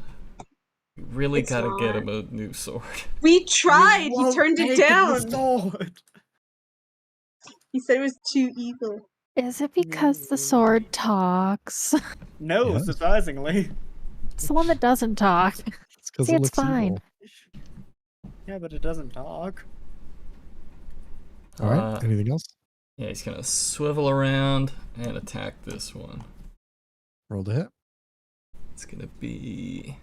Speaker 8: You really
Speaker 6: It's
Speaker 8: gotta get
Speaker 6: not.
Speaker 8: him a new sword.
Speaker 6: We tried.
Speaker 7: You
Speaker 6: He
Speaker 7: won't
Speaker 6: turned it
Speaker 7: take the
Speaker 6: down.
Speaker 7: sword.
Speaker 6: He said it was too evil.
Speaker 4: Is it because the sword talks?
Speaker 7: No,
Speaker 3: Yes.
Speaker 7: surprisingly.
Speaker 4: It's the one that doesn't talk.
Speaker 3: It's because
Speaker 4: See,
Speaker 3: it
Speaker 4: it's
Speaker 3: looks
Speaker 4: fine.
Speaker 3: evil.
Speaker 7: Yeah, but it doesn't talk.
Speaker 3: All right. Anything else?
Speaker 8: Yeah, he's gonna swivel around and attack this one.
Speaker 3: Roll to hit.
Speaker 8: It's gonna be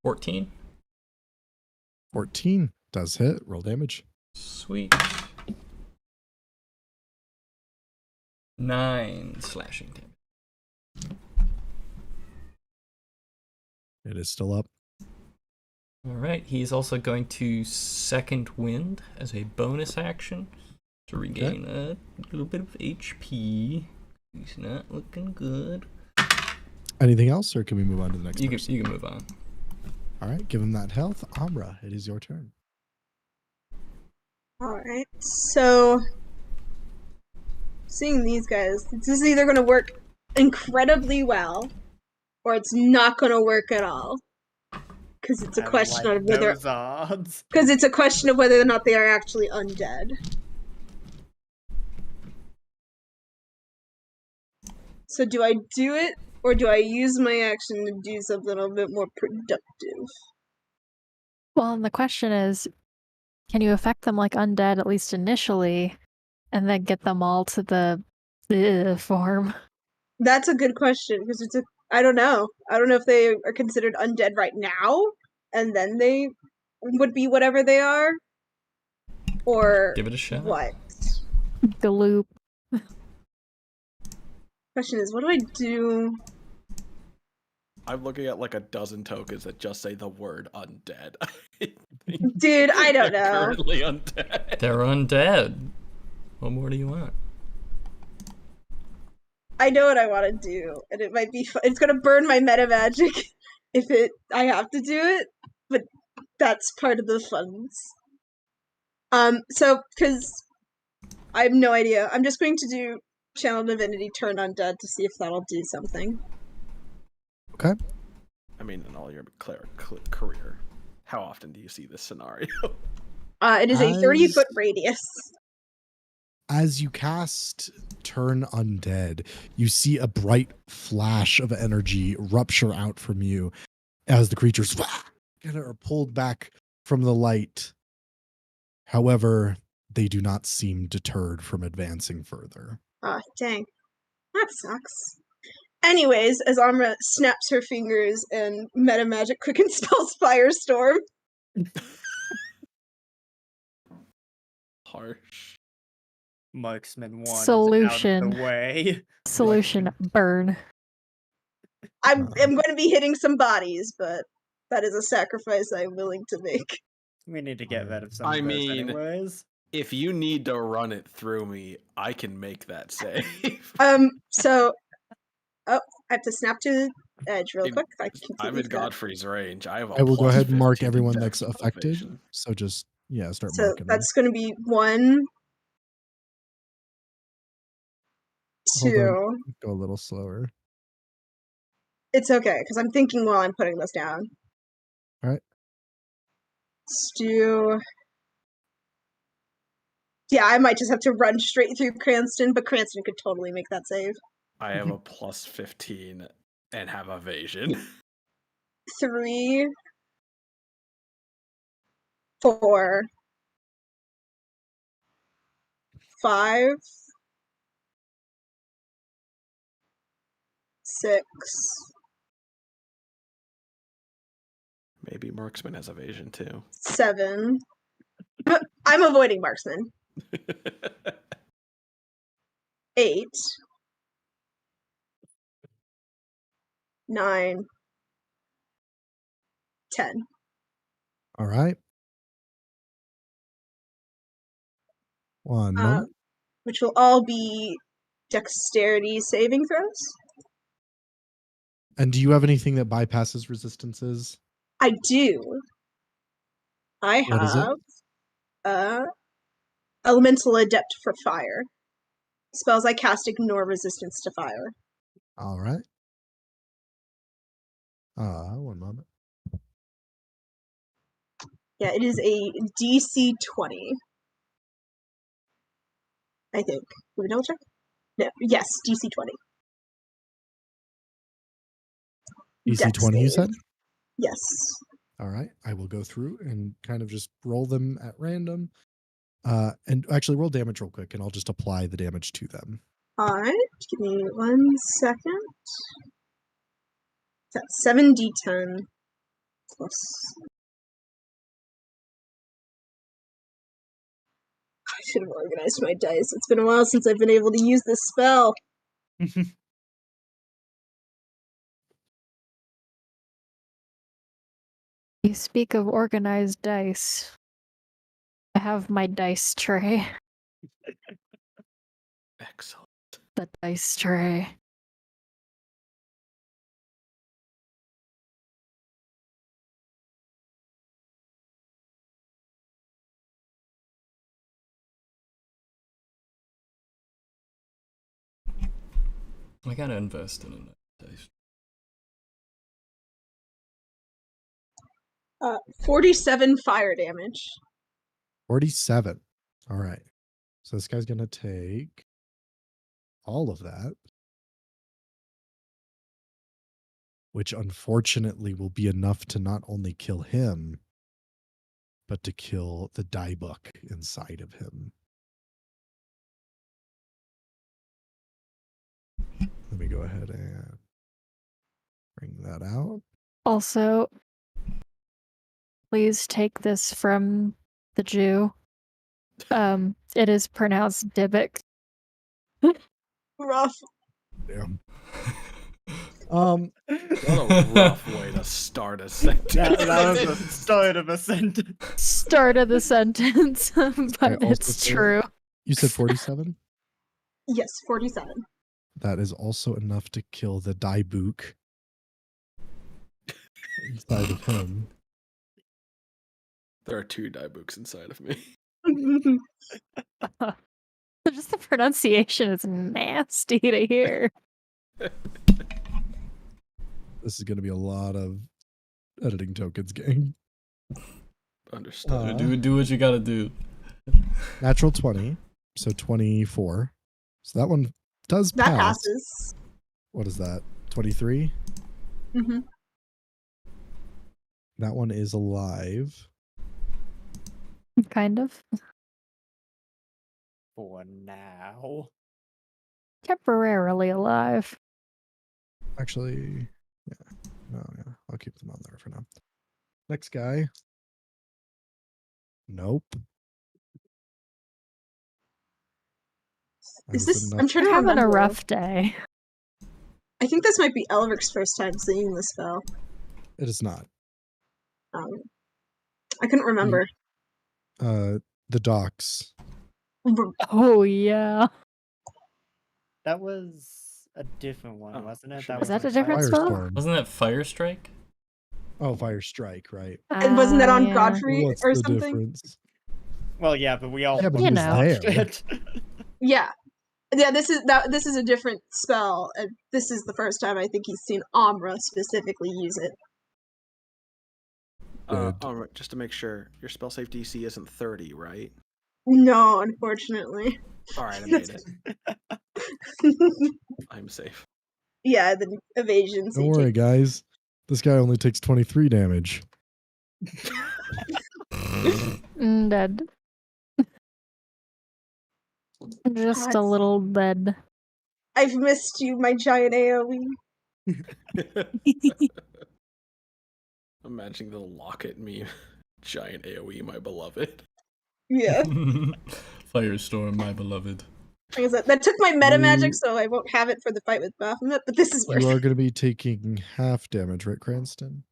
Speaker 8: 14.
Speaker 3: 14 does hit. Roll damage.
Speaker 8: Sweet. 9 slashing damage.
Speaker 3: It is still up.
Speaker 8: All right, he's also going to second wind as a bonus action to regain a little bit of HP. He's not looking good.
Speaker 3: Anything else, or can we move on to the next person?
Speaker 8: You can move on.
Speaker 3: All right, give him that health. Amra, it is your turn.
Speaker 6: Alright, so seeing these guys, this is either going to work incredibly well, or it's not going to work at all. Because it's a question of whether because it's a question of whether or not they are actually undead. So do I do it, or do I use my action to do something a bit more productive?
Speaker 4: Well, and the question is, can you affect them like undead, at least initially, and then get them all to the form?
Speaker 6: That's a good question, because it's a I don't know. I don't know if they are considered undead right now, and then they would be whatever they are, or
Speaker 8: Give it a shot.
Speaker 6: what?
Speaker 4: The loop.
Speaker 6: Question is, what do I do?
Speaker 5: I'm looking at like a dozen tokens that just say the word undead.
Speaker 6: Dude, I don't
Speaker 5: They're
Speaker 6: know.
Speaker 5: currently undead.
Speaker 8: They're undead. What more do you want?
Speaker 6: I know what I want to do, and it might be fun. It's gonna burn my meta magic if I have to do it, but that's part of the funs. So because I have no idea, I'm just going to do Channel Divinity Turn Undead to see if that'll do something.
Speaker 3: Okay.
Speaker 5: I mean, in all your career, how often do you see this scenario?
Speaker 6: It is a 30-foot radius.
Speaker 3: As you cast Turn Undead, you see a bright flash of energy rupture out from you as the creatures are pulled back from the light. However, they do not seem deterred from advancing further.
Speaker 6: Ah, dang. That sucks. Anyways, as Amra snaps her fingers and meta magic quicken spells Firestorm.
Speaker 5: Harsh.
Speaker 7: Marksman 1
Speaker 4: Solution.
Speaker 7: is out of the way.
Speaker 4: Solution, burn.
Speaker 6: I'm going to be hitting some bodies, but that is a sacrifice I'm willing to make.
Speaker 7: We need to get rid of some
Speaker 5: I
Speaker 7: of those
Speaker 5: mean,
Speaker 7: anyways.
Speaker 5: If you need to run it through me, I can make that save.
Speaker 6: So I have to snap to the edge real quick. I can
Speaker 5: I'm in Godfrey's range. I have
Speaker 3: I will go ahead and mark
Speaker 5: +15
Speaker 3: everyone
Speaker 5: dex
Speaker 3: that's affected.
Speaker 5: elevation.
Speaker 3: So just, start
Speaker 6: So
Speaker 3: marking them.
Speaker 6: that's going to be 1,
Speaker 3: Hold
Speaker 6: 2.
Speaker 3: on. Go a little slower.
Speaker 6: It's okay, because I'm thinking while I'm putting this down.
Speaker 3: All right.
Speaker 6: Let's do... Yeah, I might just have to run straight through Cranston, but Cranston could totally make that save.
Speaker 5: I have a +15 and have evasion.
Speaker 6: 3, 4, 5, 6.
Speaker 5: Maybe Marksman has evasion too.
Speaker 6: 7. I'm avoiding marksman. 8, 9, 10.
Speaker 3: All right. One moment.
Speaker 6: which will all be dexterity saving throws.
Speaker 3: And do you have anything that bypasses resistances?
Speaker 6: I do. I
Speaker 3: What is it?
Speaker 6: have Elemental Adept for Fire. Spells I cast ignore resistance to fire.
Speaker 3: All right. One moment.
Speaker 6: Yeah, it is a DC 20. I think. Can we double check? No, yes, DC 20.
Speaker 3: DC
Speaker 6: Dex
Speaker 3: 20, you
Speaker 6: save.
Speaker 3: said?
Speaker 6: Yes.
Speaker 3: All right. I will go through and kind of just roll them at random. And actually roll damage real quick, and I'll just apply the damage to them.
Speaker 6: Alright, give me 1 second. That's 7d10 plus. I should have organized my dice. It's been a while since I've been able to use this spell.
Speaker 4: You speak of organized dice. I have my dice tray.
Speaker 5: Excellent.
Speaker 4: The dice tray.
Speaker 2: I gotta invest in a dice.
Speaker 6: 47 fire damage.
Speaker 3: 47. All right. So this guy's going to take all of that, which unfortunately will be enough to not only kill him, but to kill the die book inside of him. Let me go ahead and bring that out.
Speaker 4: Also, please take this from the Jew. It is pronounced Dybbuk.
Speaker 6: Rough.
Speaker 3: Damn.
Speaker 5: What a rough way to start a sentence.
Speaker 7: That was the start of a sentence.
Speaker 4: Start of the sentence, but
Speaker 3: also
Speaker 4: it's
Speaker 3: say-
Speaker 4: true.
Speaker 3: You said 47?
Speaker 6: Yes, 47.
Speaker 3: That is also enough to kill the die book inside of him.
Speaker 5: There are 2 die books inside of me.
Speaker 4: Just the pronunciation is nasty to hear.
Speaker 3: This is going to be a lot of editing tokens, gang.
Speaker 5: Understood.
Speaker 2: Do what you gotta do.
Speaker 3: Natural 20, so 24. So that one does
Speaker 6: That
Speaker 3: pass.
Speaker 6: passes.
Speaker 3: What is that? 23?
Speaker 6: Mm-hmm.
Speaker 3: That one is alive.
Speaker 4: Kind of.
Speaker 7: For now.
Speaker 4: Temporarily alive.
Speaker 3: Actually, yeah. No, yeah. I'll keep them on there for now. Next guy. Nope. That
Speaker 6: Is this?
Speaker 3: enough.
Speaker 6: I'm trying
Speaker 4: You're
Speaker 6: to
Speaker 4: having
Speaker 6: remember.
Speaker 4: a rough day.
Speaker 6: I think this might be Elric's first time seeing the spell.
Speaker 3: It is not.
Speaker 6: I couldn't remember.
Speaker 3: The docks.
Speaker 4: Oh, yeah.
Speaker 7: That was a different one,
Speaker 5: Oh,
Speaker 7: wasn't it?
Speaker 5: sure.
Speaker 4: Was that
Speaker 7: was
Speaker 4: a different spell?
Speaker 3: Firestorm.
Speaker 2: Wasn't that Fire Strike?
Speaker 3: Oh, Fire Strike, right.
Speaker 6: And wasn't that on
Speaker 4: yeah.
Speaker 6: Godfrey
Speaker 3: What's
Speaker 6: or
Speaker 3: the
Speaker 6: something?
Speaker 3: difference?
Speaker 7: Well, yeah, but we all
Speaker 3: Yeah, but
Speaker 4: You
Speaker 3: who's
Speaker 4: know.
Speaker 7: watched
Speaker 3: there?
Speaker 7: it.
Speaker 6: Yeah. Yeah, this is a different spell. And this is the first time I think he's seen Amra specifically use it.
Speaker 3: Good.
Speaker 5: Alright, just to make sure, your spell save DC isn't 30, right?
Speaker 6: No, unfortunately.
Speaker 5: Alright, I made it. I'm safe.
Speaker 6: Yeah, the evasion.
Speaker 3: Don't worry, guys. This guy only takes 23 damage.
Speaker 4: Dead. Just a
Speaker 6: God.
Speaker 4: little dead.
Speaker 6: I've missed you, my giant AoE.
Speaker 5: Imagining the locket meme. Giant AoE, my beloved.
Speaker 6: Yeah.
Speaker 2: Firestorm, my beloved.
Speaker 6: Like I said, that took my meta magic,
Speaker 3: You-
Speaker 6: so I won't have it for the fight with Baphomet, but this is worth
Speaker 3: You are
Speaker 6: it.
Speaker 3: going to be taking half damage, right, Cranston?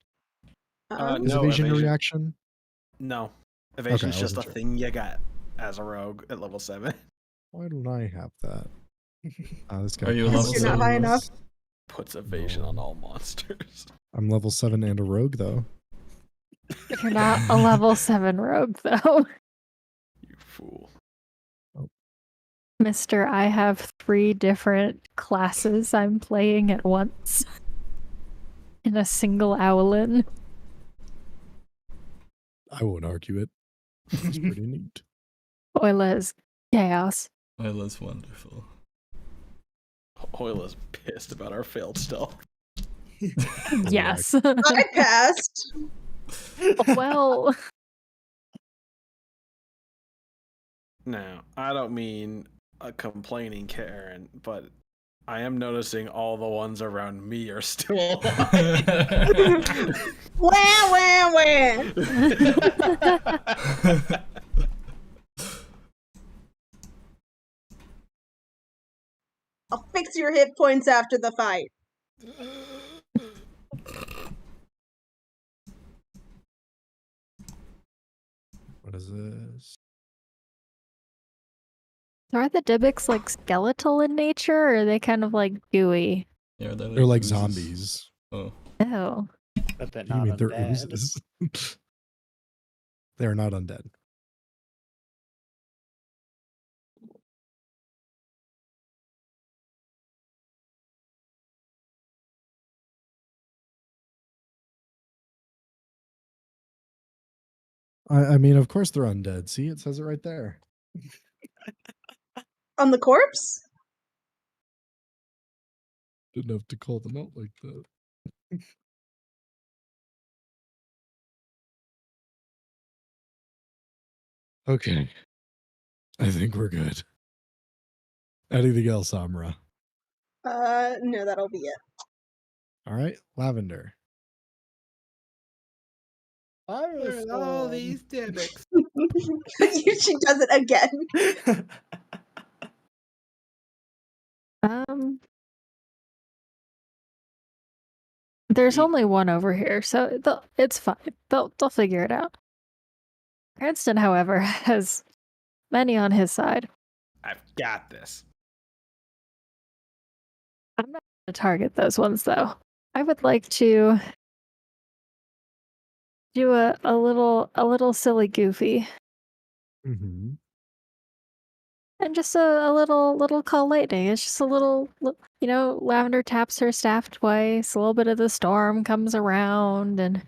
Speaker 3: Is
Speaker 5: No,
Speaker 3: evasion your
Speaker 5: evasion.
Speaker 3: reaction?
Speaker 5: No. Evasion's
Speaker 3: I
Speaker 5: just a
Speaker 3: wasn't sure.
Speaker 5: thing you got as a rogue at level 7.
Speaker 3: Why don't I have that? This guy
Speaker 8: Are you a
Speaker 6: Because
Speaker 8: level
Speaker 6: you're not
Speaker 8: 7?
Speaker 6: high enough.
Speaker 5: Puts evasion
Speaker 3: No.
Speaker 5: on all monsters.
Speaker 3: I'm level 7 and a rogue, though.
Speaker 4: You're not a level 7 rogue, though.
Speaker 5: You fool.
Speaker 4: Mister, I have 3 different classes I'm playing at once. In a single Owlin.
Speaker 3: I won't argue it. It's pretty neat.
Speaker 4: Oila is chaos.
Speaker 8: Isla's wonderful.
Speaker 5: Oila's pissed about our failed stealth.
Speaker 4: Yes.
Speaker 6: I passed.
Speaker 4: Well,
Speaker 5: Now, I don't mean a complaining Karen, but I am noticing all the ones around me are still alive.
Speaker 6: Wah, wah, wah. I'll fix your hit points after the fight.
Speaker 3: What is this?
Speaker 4: so are the Dybbuk's like skeletal in nature, or are they kind of like gooey?
Speaker 8: Yeah,
Speaker 3: They're like
Speaker 8: oozes.
Speaker 3: zombies.
Speaker 8: Oh.
Speaker 4: Oh.
Speaker 7: But they're
Speaker 3: You
Speaker 7: not
Speaker 3: mean they're
Speaker 7: undead.
Speaker 3: oozes? They're not undead. I mean, of course they're undead. See, it says it right there.
Speaker 6: On the corpse?
Speaker 3: Didn't have to call them out like that. Okay. I think we're good. Anything else, Amra?
Speaker 6: No, that'll be it.
Speaker 3: All right, Lavender.
Speaker 7: There's
Speaker 5: all these Dybbuk's.
Speaker 6: She does it again.
Speaker 4: There's only one over here, so it's fine. They'll figure it out. Cranston, however, has many on his side.
Speaker 5: I've got this.
Speaker 4: I'm not going to target those ones, though. I would like to do a little silly goofy,
Speaker 3: Mm-hmm.
Speaker 4: and just a little call lightning. It's just a little, Lavender taps her staff twice. A little bit of the storm comes around and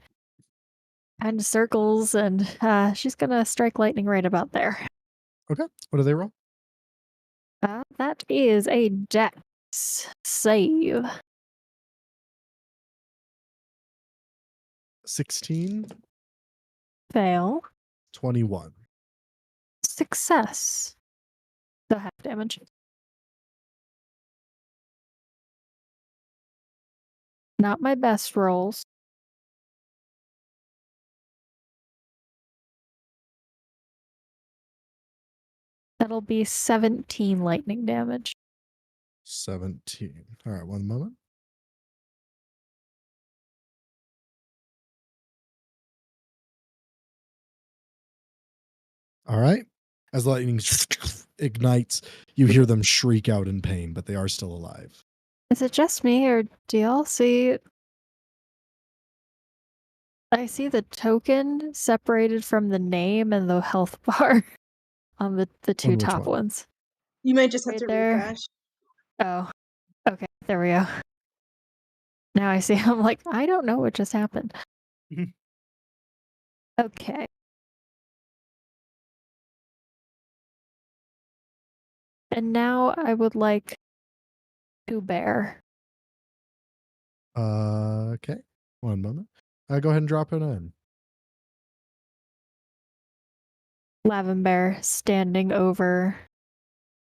Speaker 4: kind of circles, and she's gonna strike lightning right about there.
Speaker 3: Okay. What do they roll?
Speaker 4: That is a dex save.
Speaker 3: 16,
Speaker 4: Fail.
Speaker 3: 21.
Speaker 4: Success. So half damage. Not my best rolls. That'll be 17 lightning damage.
Speaker 3: 17. All right, one moment. All right. As lightning ignites, you hear them shriek out in pain, but they are still alive.
Speaker 4: Is it just me, or do y'all see? I see the token separated from the name and the health bar on the two
Speaker 3: which
Speaker 4: top
Speaker 3: one?
Speaker 4: ones.
Speaker 6: You might just have
Speaker 4: Right
Speaker 6: to
Speaker 4: there.
Speaker 6: refresh.
Speaker 4: Oh, okay. There we go. Now I see. I'm like, I don't know what just happened. Okay. And now I would like to bear.
Speaker 3: Okay. One moment. Go ahead and drop it in.
Speaker 4: Lavender standing over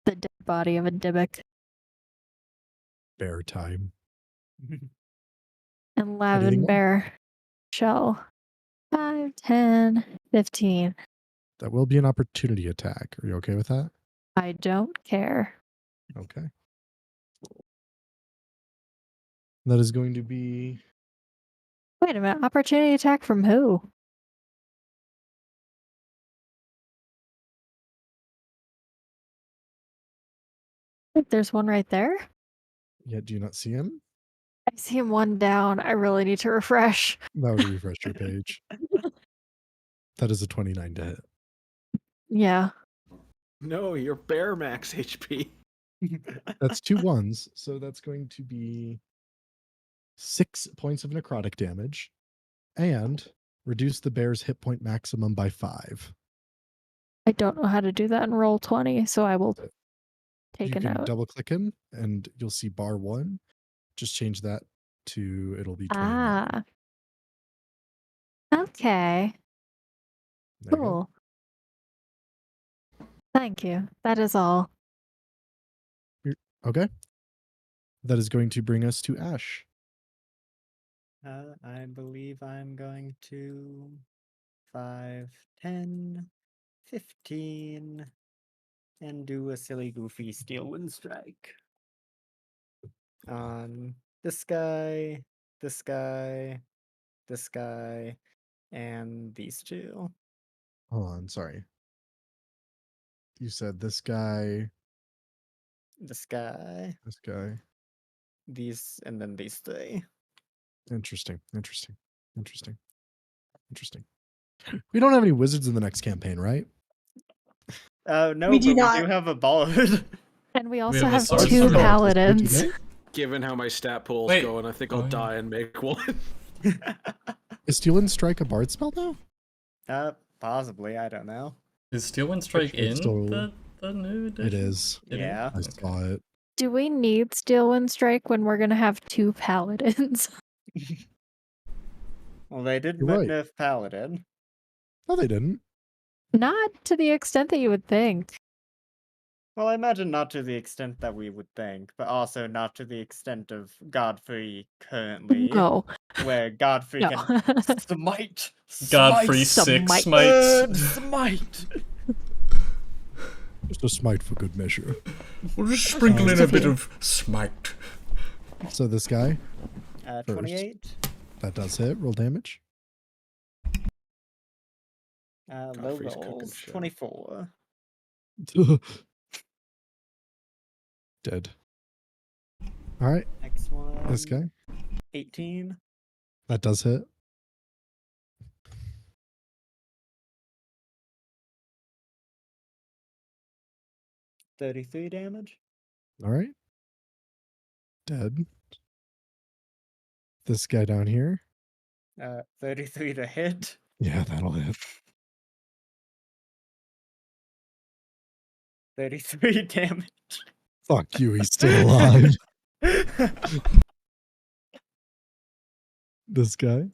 Speaker 4: the dead body of a Dybbuk.
Speaker 3: Bear time.
Speaker 4: And
Speaker 3: Anything more?
Speaker 4: Lavender shall 5, 10, 15.
Speaker 3: That will be an opportunity attack. Are you okay with that?
Speaker 4: I don't care.
Speaker 3: Okay. That is going to be
Speaker 4: Wait a minute. Opportunity attack from who? think there's one right there.
Speaker 3: Yeah, do you not see him?
Speaker 4: I see him one down. I really need to refresh.
Speaker 3: That would refresh your page. That is a 29 to hit.
Speaker 4: Yeah.
Speaker 5: No, you're bare max HP.
Speaker 3: That's 2 ones, so that's going to be 6 points of necrotic damage, and reduce the bear's hit point maximum by 5.
Speaker 4: I don't know how to do that in roll 20, so I will take
Speaker 3: You
Speaker 4: a
Speaker 3: can
Speaker 4: note.
Speaker 3: double click in, and you'll see bar 1. Just change that to, it'll be 29.
Speaker 4: Ah. Okay.
Speaker 3: There you go.
Speaker 4: Cool. Thank you. That is all.
Speaker 3: Okay. That is going to bring us to Ash.
Speaker 7: I believe I'm going to 5, 10, 15, and do a silly goofy steel wind strike. On this guy, this guy, this guy, and these two.
Speaker 3: Hold on, sorry. You said this guy,
Speaker 7: This guy,
Speaker 3: this guy.
Speaker 7: these, and then these three.
Speaker 3: Interesting. We don't have any wizards in the next campaign, right?
Speaker 7: No,
Speaker 6: We do
Speaker 7: but
Speaker 6: not.
Speaker 7: we do have a bard.
Speaker 4: And we also
Speaker 2: have a
Speaker 4: have
Speaker 2: sorcerer.
Speaker 4: 2
Speaker 2: Oh,
Speaker 4: paladins.
Speaker 5: Given how my stat pool's
Speaker 2: Wait.
Speaker 5: going, I think I'll
Speaker 2: Oh, yeah.
Speaker 5: die and make one.
Speaker 3: Is Steel and Strike a bard spell now?
Speaker 7: Possibly, I don't know.
Speaker 2: Is Steel Wind Strike
Speaker 3: Actually,
Speaker 2: in
Speaker 3: it's still-
Speaker 2: the new edition?
Speaker 3: It is.
Speaker 2: It is?
Speaker 7: Yeah.
Speaker 3: I saw it.
Speaker 4: Do we need Steel Wind Strike when we're going to have 2 paladins?
Speaker 7: Well, they did
Speaker 3: You're right.
Speaker 7: nerf paladin.
Speaker 3: No, they didn't.
Speaker 4: Not to the extent that you would think.
Speaker 7: Well, I imagine not to the extent that we would think, but also not to the extent of Godfrey currently,
Speaker 4: No.
Speaker 7: where Godfrey
Speaker 4: No.
Speaker 7: can smite,
Speaker 2: Godfrey
Speaker 4: Smite.
Speaker 2: 6 smites.
Speaker 7: smite.
Speaker 3: Just a smite for good measure.
Speaker 2: We'll just sprinkle in a bit of smite.
Speaker 3: So this guy,
Speaker 7: 28.
Speaker 3: that does hit. Roll damage.
Speaker 7: Low
Speaker 5: Godfrey's cooking
Speaker 7: rolls,
Speaker 5: show.
Speaker 7: 24.
Speaker 3: Dead. All right,
Speaker 7: Next one.
Speaker 3: this guy.
Speaker 7: 18.
Speaker 3: That does hit.
Speaker 7: $33 damage.
Speaker 3: All right. Dead. This guy down here.
Speaker 7: 33 to hit.
Speaker 3: Yeah, that'll hit.
Speaker 7: 33 damage.
Speaker 3: Fuck you, he's still alive. This guy.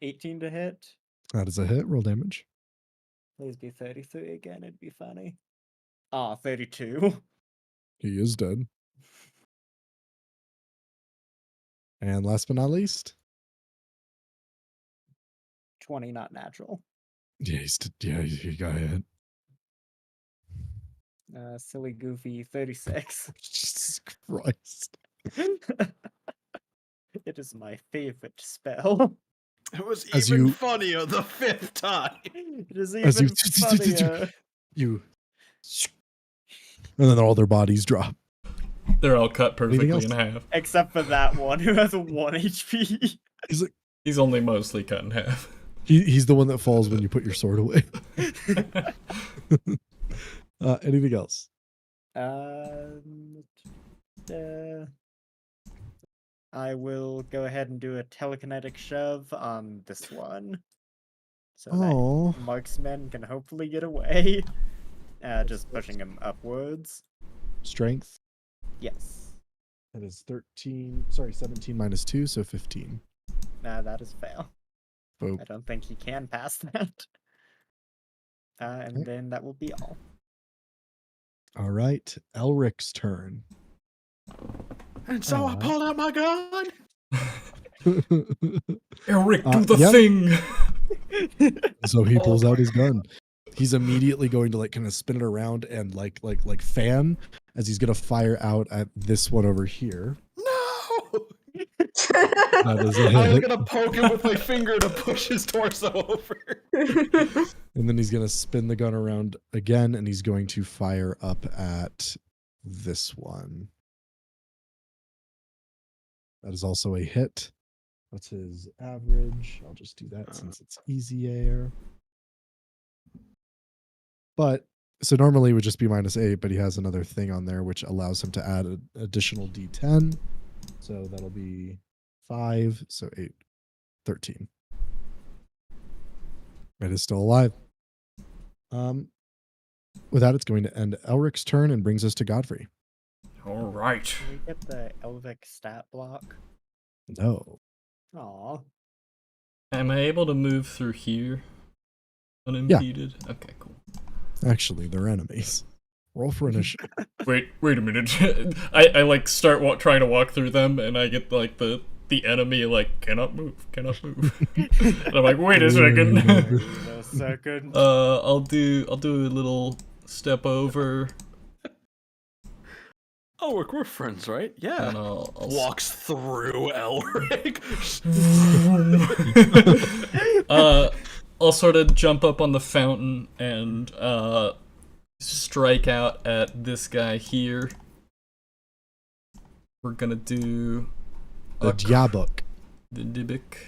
Speaker 7: 18 to hit.
Speaker 3: That is a hit. Roll damage.
Speaker 7: Please be 33 again, it'd be funny. 32.
Speaker 3: He is dead. And last but not least.
Speaker 7: 20 not natural.
Speaker 3: Yeah, he got hit.
Speaker 7: Silly goofy 36.
Speaker 3: Jesus Christ.
Speaker 7: It is my favorite spell.
Speaker 5: It was
Speaker 3: As
Speaker 5: even
Speaker 3: you-
Speaker 5: funnier the 5th time.
Speaker 7: It is
Speaker 3: As
Speaker 7: even
Speaker 3: you-
Speaker 7: funnier.
Speaker 3: You. And then all their bodies drop.
Speaker 2: They're all cut perfectly
Speaker 3: Anything
Speaker 2: in half.
Speaker 7: Except for that one who has a 1 HP.
Speaker 3: He's like,
Speaker 2: He's only mostly cut in half.
Speaker 3: he's the one that falls when you put your sword away. Anything else?
Speaker 7: I will go ahead and do a telekinetic shove on this one. So
Speaker 3: Oh,
Speaker 7: that marksman can hopefully get away. Just pushing him upwards.
Speaker 3: strength.
Speaker 7: Yes.
Speaker 3: That is 17 minus 2, so 15.
Speaker 7: That is fail.
Speaker 3: Boop.
Speaker 7: I don't think he can pass that. And
Speaker 3: Okay.
Speaker 7: then that will be all.
Speaker 3: All right, Elric's turn.
Speaker 5: And so I
Speaker 3: Alright.
Speaker 5: pulled out my gun.
Speaker 2: Eric, do the
Speaker 3: Yep.
Speaker 2: thing!
Speaker 3: So he pulls out his gun. He's immediately going to like kind of spin it around and like fan as he's gonna fire out at this one over here.
Speaker 5: No.
Speaker 3: That is a
Speaker 5: I'm
Speaker 3: hit.
Speaker 5: gonna poke him with my finger to push his torso over.
Speaker 3: And then he's going to spin the gun around again, and he's going to fire up at this one. That is also a hit. What's his average? I'll just do that since it's easier. But, so normally it would just be -8, but he has another thing on there which allows him to add an additional d10. So that'll be 5, so 8, 13. It is still alive. With that, it's going to end Elric's turn and brings us to Godfrey.
Speaker 2: All right.
Speaker 7: Can we get the Elvic stat block?
Speaker 3: No.
Speaker 7: Aw.
Speaker 8: Am I able to move through here unimpeded? Okay, cool.
Speaker 3: Actually, they're enemies. Roll for initiative.
Speaker 2: Wait a minute. I like start trying to walk through them, and I get like the enemy like cannot move. And I'm like, wait a second.
Speaker 7: Wait a second.
Speaker 8: I'll do a little step over.
Speaker 5: Oh, we're friends, right? Yeah.
Speaker 8: And I'll
Speaker 5: Walks through Elric.
Speaker 2: I'll sort of jump up on the fountain and strike out at this guy here. We're gonna do
Speaker 3: The Diabuk.
Speaker 2: the Dybbuk.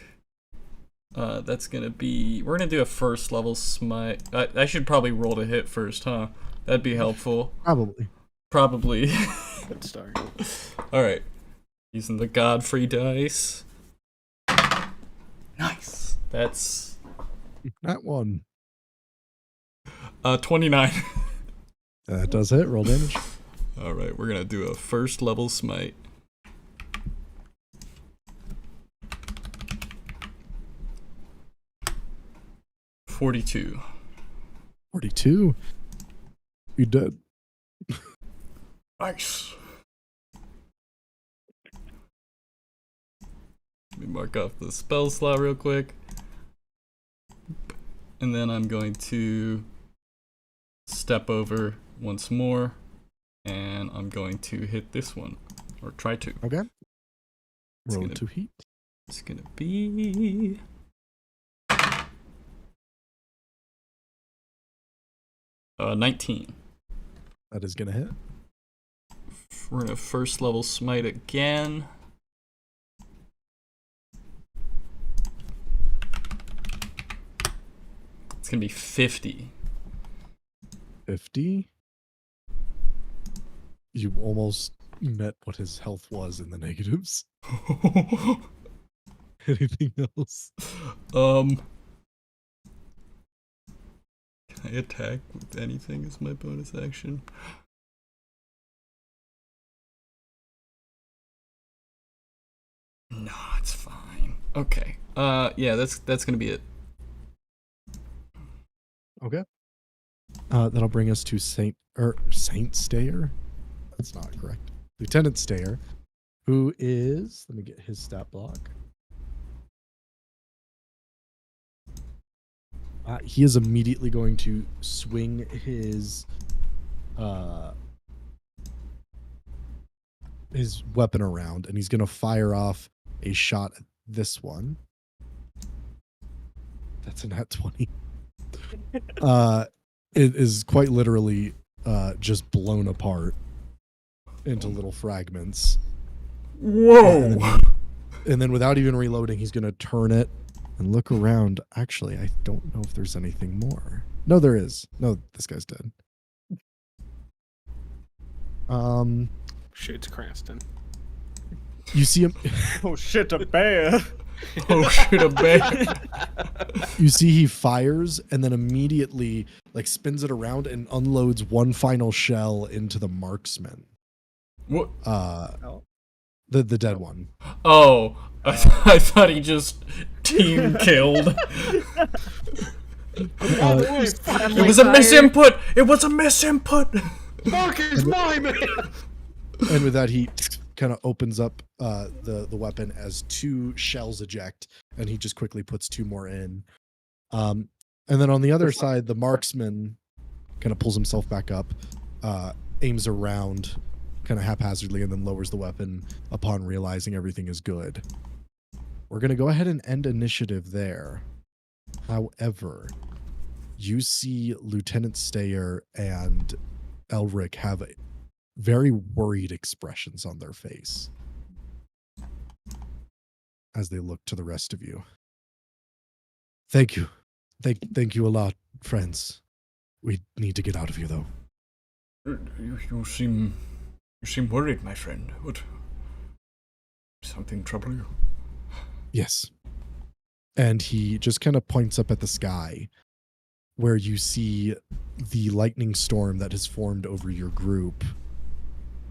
Speaker 2: That's gonna be. We're gonna do a first level smite. I should probably roll to hit first, huh? That'd be helpful.
Speaker 3: Probably.
Speaker 5: Good start.
Speaker 2: All right, using the Godfrey dice. Nice. That's
Speaker 3: That one.
Speaker 2: 29.
Speaker 3: That does hit. Roll damage.
Speaker 2: All right, we're gonna do a first level smite. $42.
Speaker 3: 42. You dead.
Speaker 2: Nice. Let me mark off the spell slot real quick. And then I'm going to step over once more. And I'm going to hit this one. Or try to.
Speaker 3: Okay.
Speaker 2: It's
Speaker 3: Roll
Speaker 2: gonna-
Speaker 3: to heat.
Speaker 2: It's gonna be... Uh, 19.
Speaker 3: That is going to hit.
Speaker 2: We're gonna first level smite again. It's gonna be 50.
Speaker 3: 50. You almost met what his health was in the negatives. Anything else?
Speaker 2: Can I attack with anything as my bonus action? No, it's fine. Okay. Yeah, that's gonna be it.
Speaker 3: Okay. That'll bring us to Saint Stayer. That's not correct. Lieutenant Stayer, who is, let me get his stat block. He is immediately going to swing his weapon around, and he's going to fire off a shot at this one. That's a nat 20. It is quite literally just blown apart into little fragments.
Speaker 2: Whoa!
Speaker 3: And then without even reloading, he's going to turn it and look around. Actually, I don't know if there's anything more. No, there is. No, this guy's dead.
Speaker 5: Shoots Cranston.
Speaker 3: You see him.
Speaker 7: Oh shit, a bear!
Speaker 2: Oh shit, a bear!
Speaker 3: You see he fires and then immediately like spins it around and unloads one final shell into the marksman.
Speaker 2: What?
Speaker 3: The dead one.
Speaker 2: Oh, I thought he just team killed. It was a misinput. It was a misinput.
Speaker 5: Fuck is my man.
Speaker 3: And with that, he kind of opens up the weapon as 2 shells eject, and he just quickly puts 2 more in. And then on the other side, the marksman kind of pulls himself back up, aims around kind of haphazardly and then lowers the weapon upon realizing everything is good. We're going to go ahead and end initiative there. However, you see Lieutenant Stayer and Elric have very worried expressions on their face as they look to the rest of you. Thank you. Thank you a lot, friends. We need to get out of here, though.
Speaker 2: You seem worried, my friend. What? Something trouble you?
Speaker 3: Yes. And he just kind of points up at the sky, where you see the lightning storm that has formed over your group,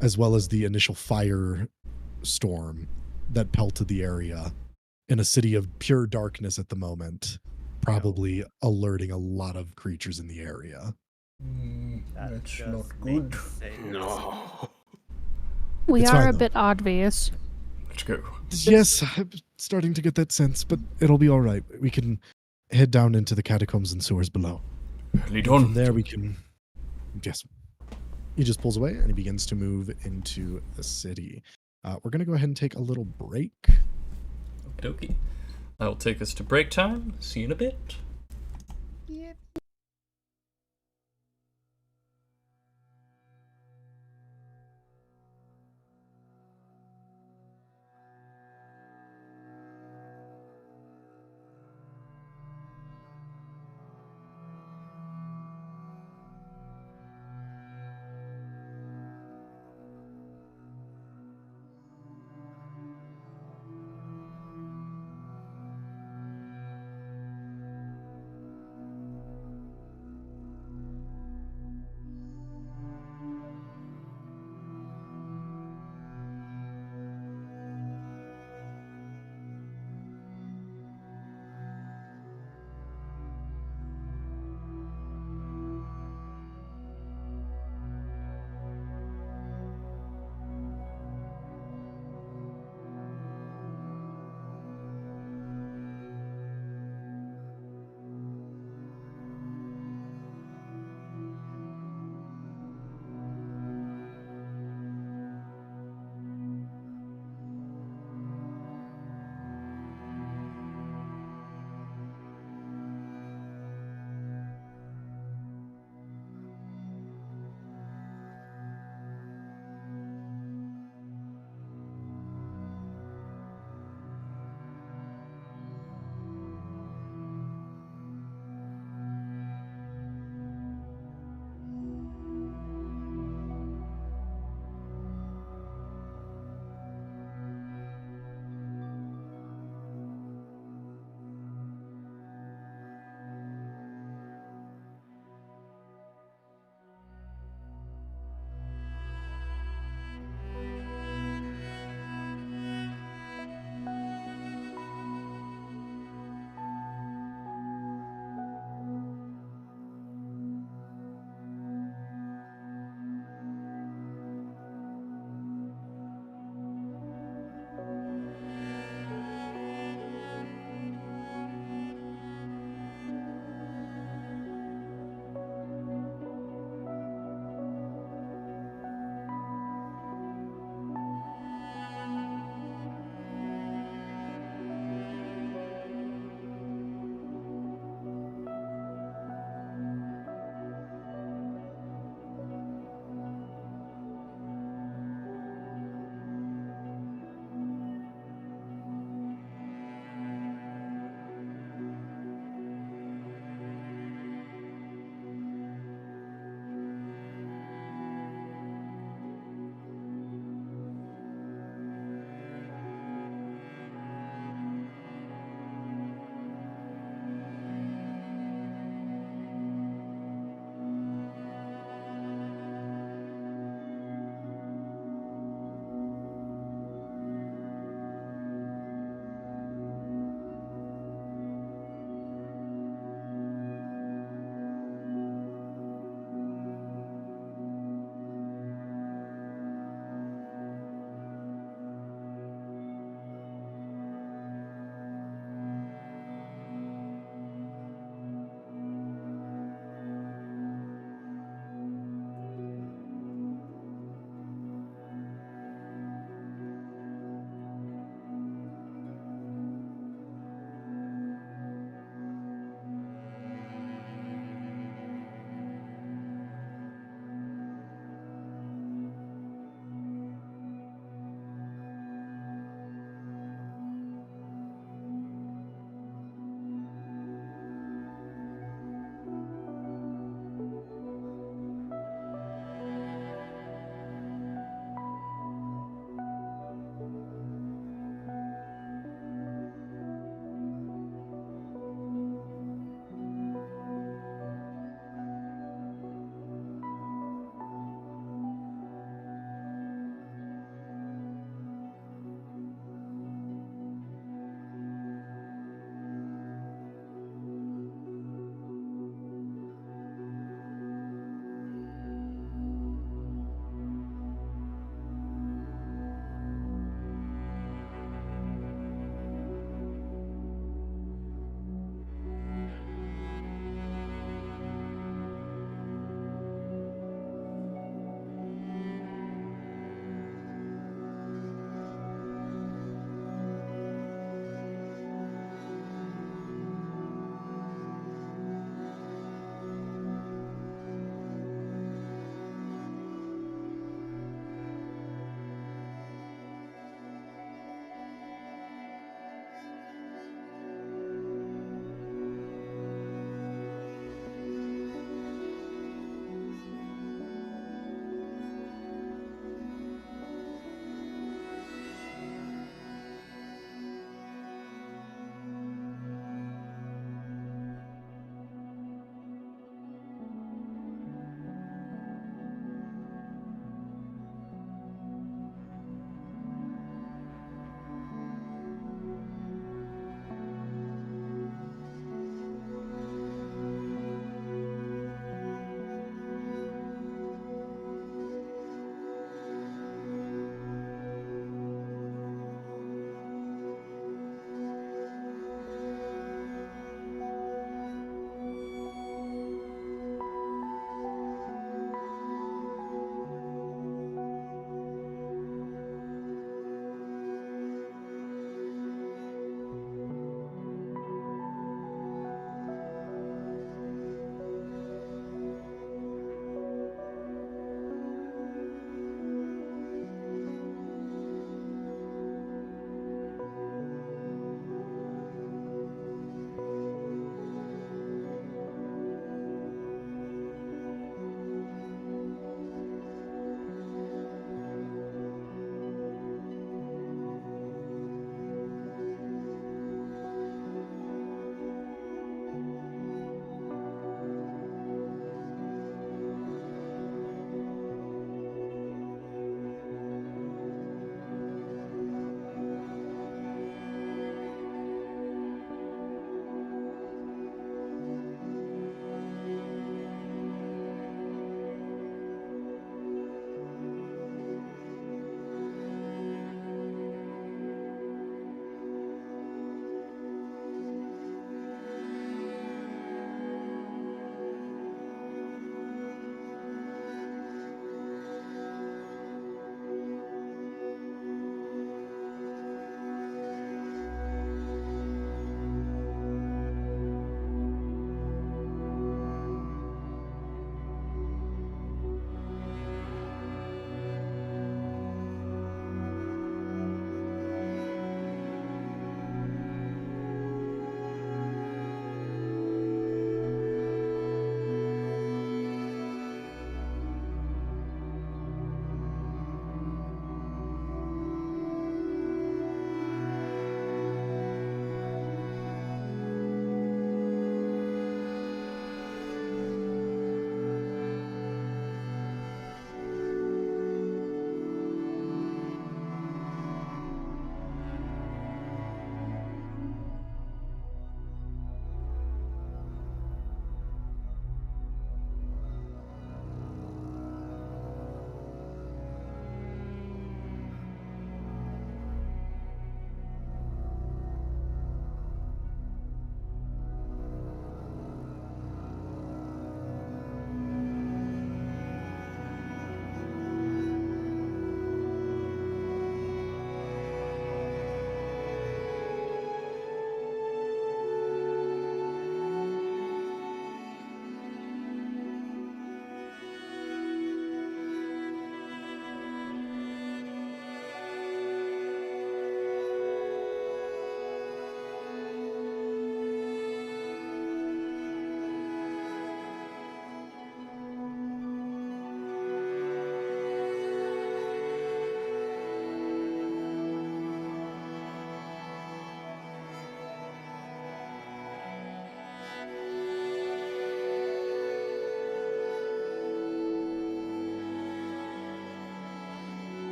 Speaker 3: as well as the initial fire storm that pelted the area in a city of pure darkness at the moment, probably alerting a lot of creatures in the area.
Speaker 2: That's not good.
Speaker 5: No.
Speaker 4: We
Speaker 3: It's
Speaker 4: are
Speaker 3: fine,
Speaker 4: a
Speaker 3: though.
Speaker 4: bit obvious.
Speaker 2: Let's go.
Speaker 3: Yes, I'm starting to get that sense, but it'll be all right. We can head down into the catacombs and sewers below.
Speaker 2: Lead
Speaker 3: And
Speaker 2: on.
Speaker 3: from there, we can... Yes. He just pulls away, and he begins to move into the city. We're going to go ahead and take a little break.
Speaker 8: Okie. I will take us to break time. See you in a bit.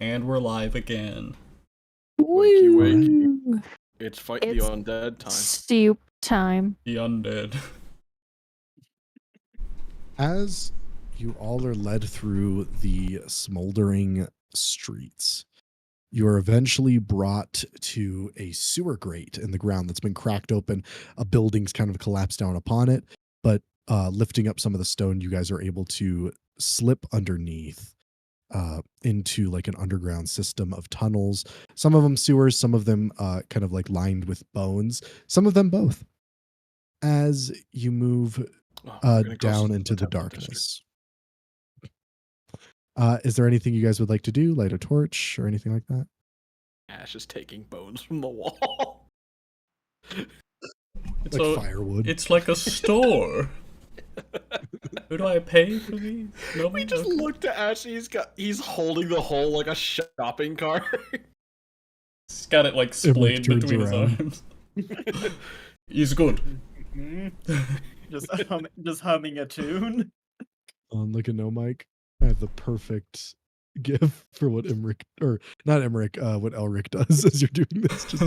Speaker 2: And we're live again.
Speaker 5: Wakey,
Speaker 4: Woo!
Speaker 5: It's fight
Speaker 4: It's
Speaker 5: the undead time.
Speaker 4: Soup time.
Speaker 2: The undead.
Speaker 3: As you all are led through the smoldering streets, you are eventually brought to a sewer grate in the ground that's been cracked open. A building's kind of collapsed down upon it, but lifting up some of the stone, you guys are able to slip underneath into like an underground system of tunnels. Some of them sewers, some of them kind of like lined with bones, some of them both. As you move down into the darkness. Is there anything you guys would like to do? Light a torch or anything like that?
Speaker 5: Ash is taking bones from the wall.
Speaker 2: It's
Speaker 3: Like
Speaker 2: a-
Speaker 3: firewood.
Speaker 2: It's like a store. Who do I pay for these?
Speaker 5: We
Speaker 2: Nobody.
Speaker 5: just
Speaker 2: Okay.
Speaker 5: looked at Ash. He's holding the whole like a shopping cart.
Speaker 2: He's got it like splayed
Speaker 3: turns
Speaker 2: between his
Speaker 3: around.
Speaker 2: arms. He's good.
Speaker 7: just humming a tune.
Speaker 3: Look at no mic. I have the perfect gif for what Emmerich, or not Emmerich, what Elric does as you're doing this. Just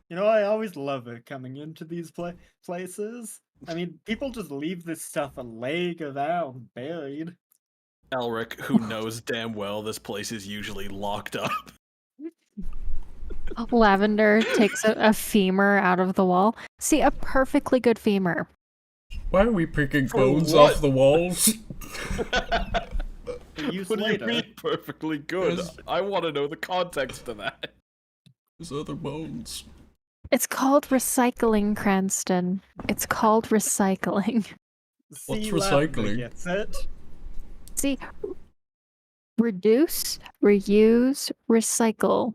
Speaker 7: You know, I always love it coming into these places. I mean, people just leave this stuff laying around, buried.
Speaker 5: Elric, who knows damn well this place is usually locked up.
Speaker 4: Lavender takes a femur out of the wall. See, a perfectly good femur.
Speaker 2: Why are we picking
Speaker 5: For
Speaker 2: bones
Speaker 5: what?
Speaker 2: off the walls?
Speaker 7: Use
Speaker 5: What do you
Speaker 7: later.
Speaker 5: mean perfectly good?
Speaker 2: Yes.
Speaker 5: I want to know the context of that.
Speaker 2: There's other bones.
Speaker 4: It's called recycling, Cranston. It's called recycling.
Speaker 7: See,
Speaker 2: What's
Speaker 7: Lavender
Speaker 2: recycling?
Speaker 7: gets it.
Speaker 4: See, reduce, reuse, recycle.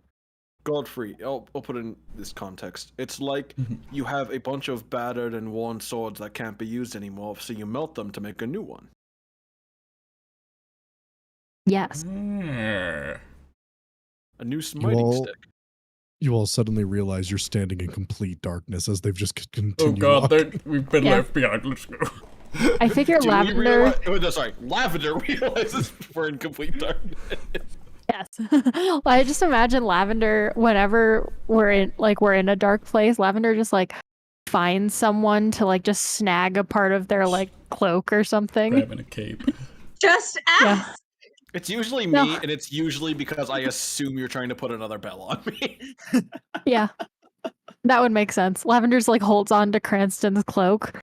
Speaker 5: Godfrey, I'll put in this context. It's like
Speaker 2: Mhm.
Speaker 5: you have a bunch of battered and worn swords that can't be used anymore, so you melt them to make a new one.
Speaker 4: Yes.
Speaker 2: Ah.
Speaker 5: A new smiting
Speaker 3: all-
Speaker 5: stick.
Speaker 3: you all suddenly realize you're standing in complete darkness as they've just
Speaker 2: Oh
Speaker 3: continued.
Speaker 2: god,
Speaker 3: walking.
Speaker 2: we've been
Speaker 4: Yeah.
Speaker 2: left behind. Let's go.
Speaker 4: I figure
Speaker 5: Do we
Speaker 4: Lavender.
Speaker 5: realize, oh, no, sorry, Lavender realizes we're in complete darkness.
Speaker 4: Yes. Well, I just imagine Lavender, whenever we're in a dark place, Lavender just like finds someone to like just snag a part of their like cloak or something.
Speaker 2: Grabbing a cape.
Speaker 6: Just ask.
Speaker 4: Yeah.
Speaker 5: It's usually
Speaker 4: No.
Speaker 5: me, and it's usually because I assume you're trying to put another bell on me.
Speaker 4: Yeah. That would make sense. Lavender's like holds on to Cranston's cloak.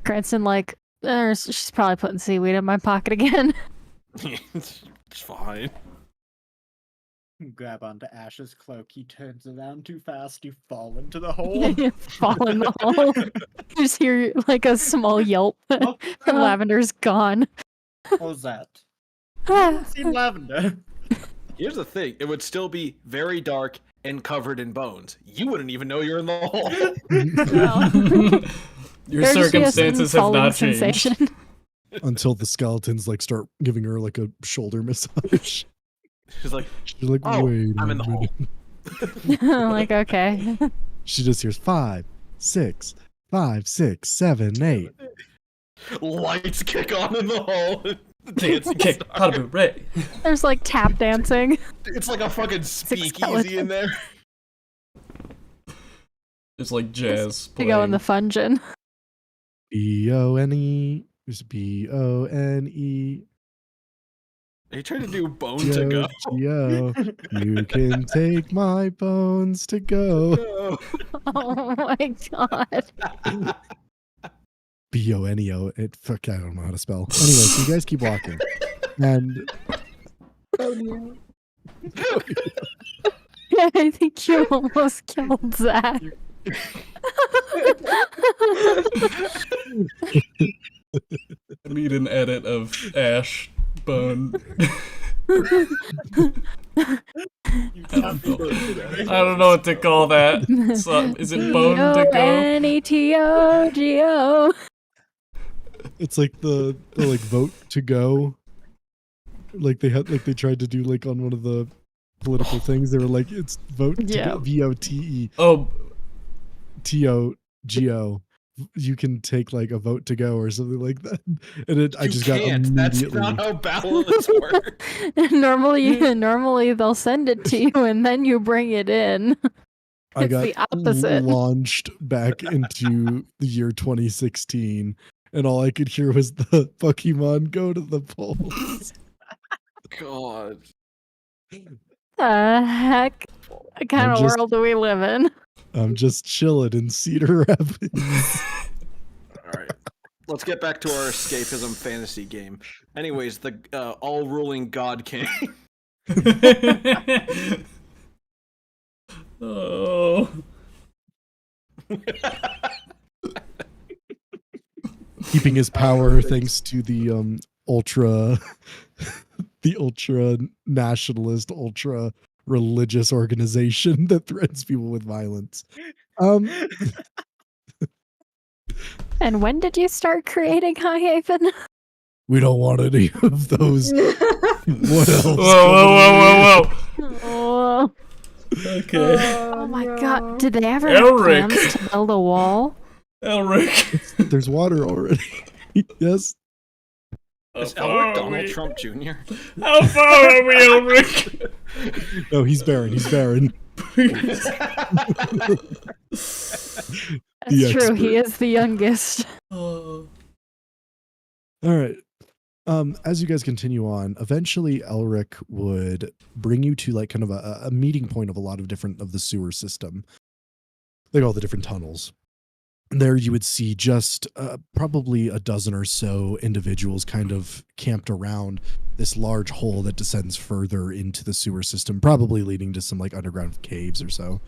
Speaker 4: Cranston like, she's probably putting seaweed in my pocket again.
Speaker 5: It's fine.
Speaker 7: Grab onto Ash's cloak. He turns around too fast. You fall into the hole.
Speaker 4: You fall in the hole. You just hear like a small yelp.
Speaker 7: Oh,
Speaker 4: And Lavender's gone.
Speaker 7: what was that? I haven't seen Lavender.
Speaker 5: Here's the thing: it would still be very dark and covered in bones. You wouldn't even know you're in the hole.
Speaker 4: Well,
Speaker 2: Your
Speaker 4: there's just an
Speaker 2: circumstances have not
Speaker 4: insulting
Speaker 2: changed.
Speaker 4: sensation.
Speaker 3: Until the skeletons like start giving her like a shoulder massage.
Speaker 5: She's like,
Speaker 3: She's like,
Speaker 5: "Oh,
Speaker 3: wait
Speaker 5: I'm
Speaker 3: a
Speaker 5: in the hole."
Speaker 3: minute.
Speaker 4: I'm like, okay.
Speaker 3: She just hears 5, 6, 5, 6, 7, 8.
Speaker 5: Lights kick on in the hole. Dancing
Speaker 2: Okay,
Speaker 5: starts.
Speaker 2: Hadabu, ready.
Speaker 4: There's like tap dancing.
Speaker 5: It's like a fucking speakeasy
Speaker 4: skeleton.
Speaker 5: in there.
Speaker 2: It's like jazz
Speaker 4: To
Speaker 2: playing.
Speaker 4: go in the fungeon.
Speaker 3: B-O-N-E. There's B-O-N-E.
Speaker 5: Are you trying to do bone to go?
Speaker 3: Yo, you can take my bones to go.
Speaker 5: Go.
Speaker 4: Oh my god.
Speaker 3: B-O-N-E-O. Fuck, I don't know how to spell. Anyway, so you guys keep walking. And
Speaker 4: I think you almost killed Zach.
Speaker 2: I need an edit of Ash Bone.
Speaker 7: You
Speaker 2: I don't know what to call that. So, is it Bone to Go?
Speaker 4: Benetogo.
Speaker 3: it's like the like vote to go. Like they tried to do like on one of the political things. They were like, it's vote to
Speaker 4: Yeah.
Speaker 3: go. V-O-T-E.
Speaker 2: Oh,
Speaker 3: T-O-G-O. you can take like a vote to go or something like that. And I
Speaker 5: You
Speaker 3: just got
Speaker 5: can't. That's
Speaker 3: immediately.
Speaker 5: not how ballots work.
Speaker 4: Normally they'll send it to you and then you bring it in.
Speaker 3: I
Speaker 4: It's
Speaker 3: got
Speaker 4: the opposite.
Speaker 3: launched back into the year 2016, and all I could hear was the Pokemon go to the polls.
Speaker 5: God.
Speaker 4: The heck? What kind of world do we live in?
Speaker 3: I'm just chilling in Cedar Rapids.
Speaker 5: All right. Let's get back to our escapism fantasy game. Anyways, the all-ruling God King.
Speaker 2: Oh.
Speaker 3: Keeping his power thanks to the ultra nationalist, ultra religious organization that threatens people with violence.
Speaker 4: And when did you start creating High Haven?
Speaker 3: We don't want any of those. What else?
Speaker 2: Whoa.
Speaker 4: Oh,
Speaker 2: Okay.
Speaker 4: oh my
Speaker 6: no.
Speaker 4: god. Did they ever have
Speaker 2: Elric.
Speaker 4: plans to build a wall?
Speaker 2: Elric.
Speaker 3: There's water already. Yes.
Speaker 5: Is
Speaker 2: How far
Speaker 5: Elric
Speaker 2: are
Speaker 5: Donald
Speaker 2: we?
Speaker 5: Trump Jr.?
Speaker 2: How far are we, Elric?
Speaker 3: No, he's Baron. He's Baron.
Speaker 4: That's
Speaker 3: The
Speaker 4: true. He
Speaker 3: expert.
Speaker 4: is the youngest.
Speaker 2: Oh.
Speaker 3: All right. As you guys continue on, eventually Elric would bring you to like kind of a meeting point of a lot of different of the sewer system, like all the different tunnels. And there you would see just probably a dozen or so individuals kind of camped around this large hole that descends further into the sewer system, probably leading to some like underground caves or so.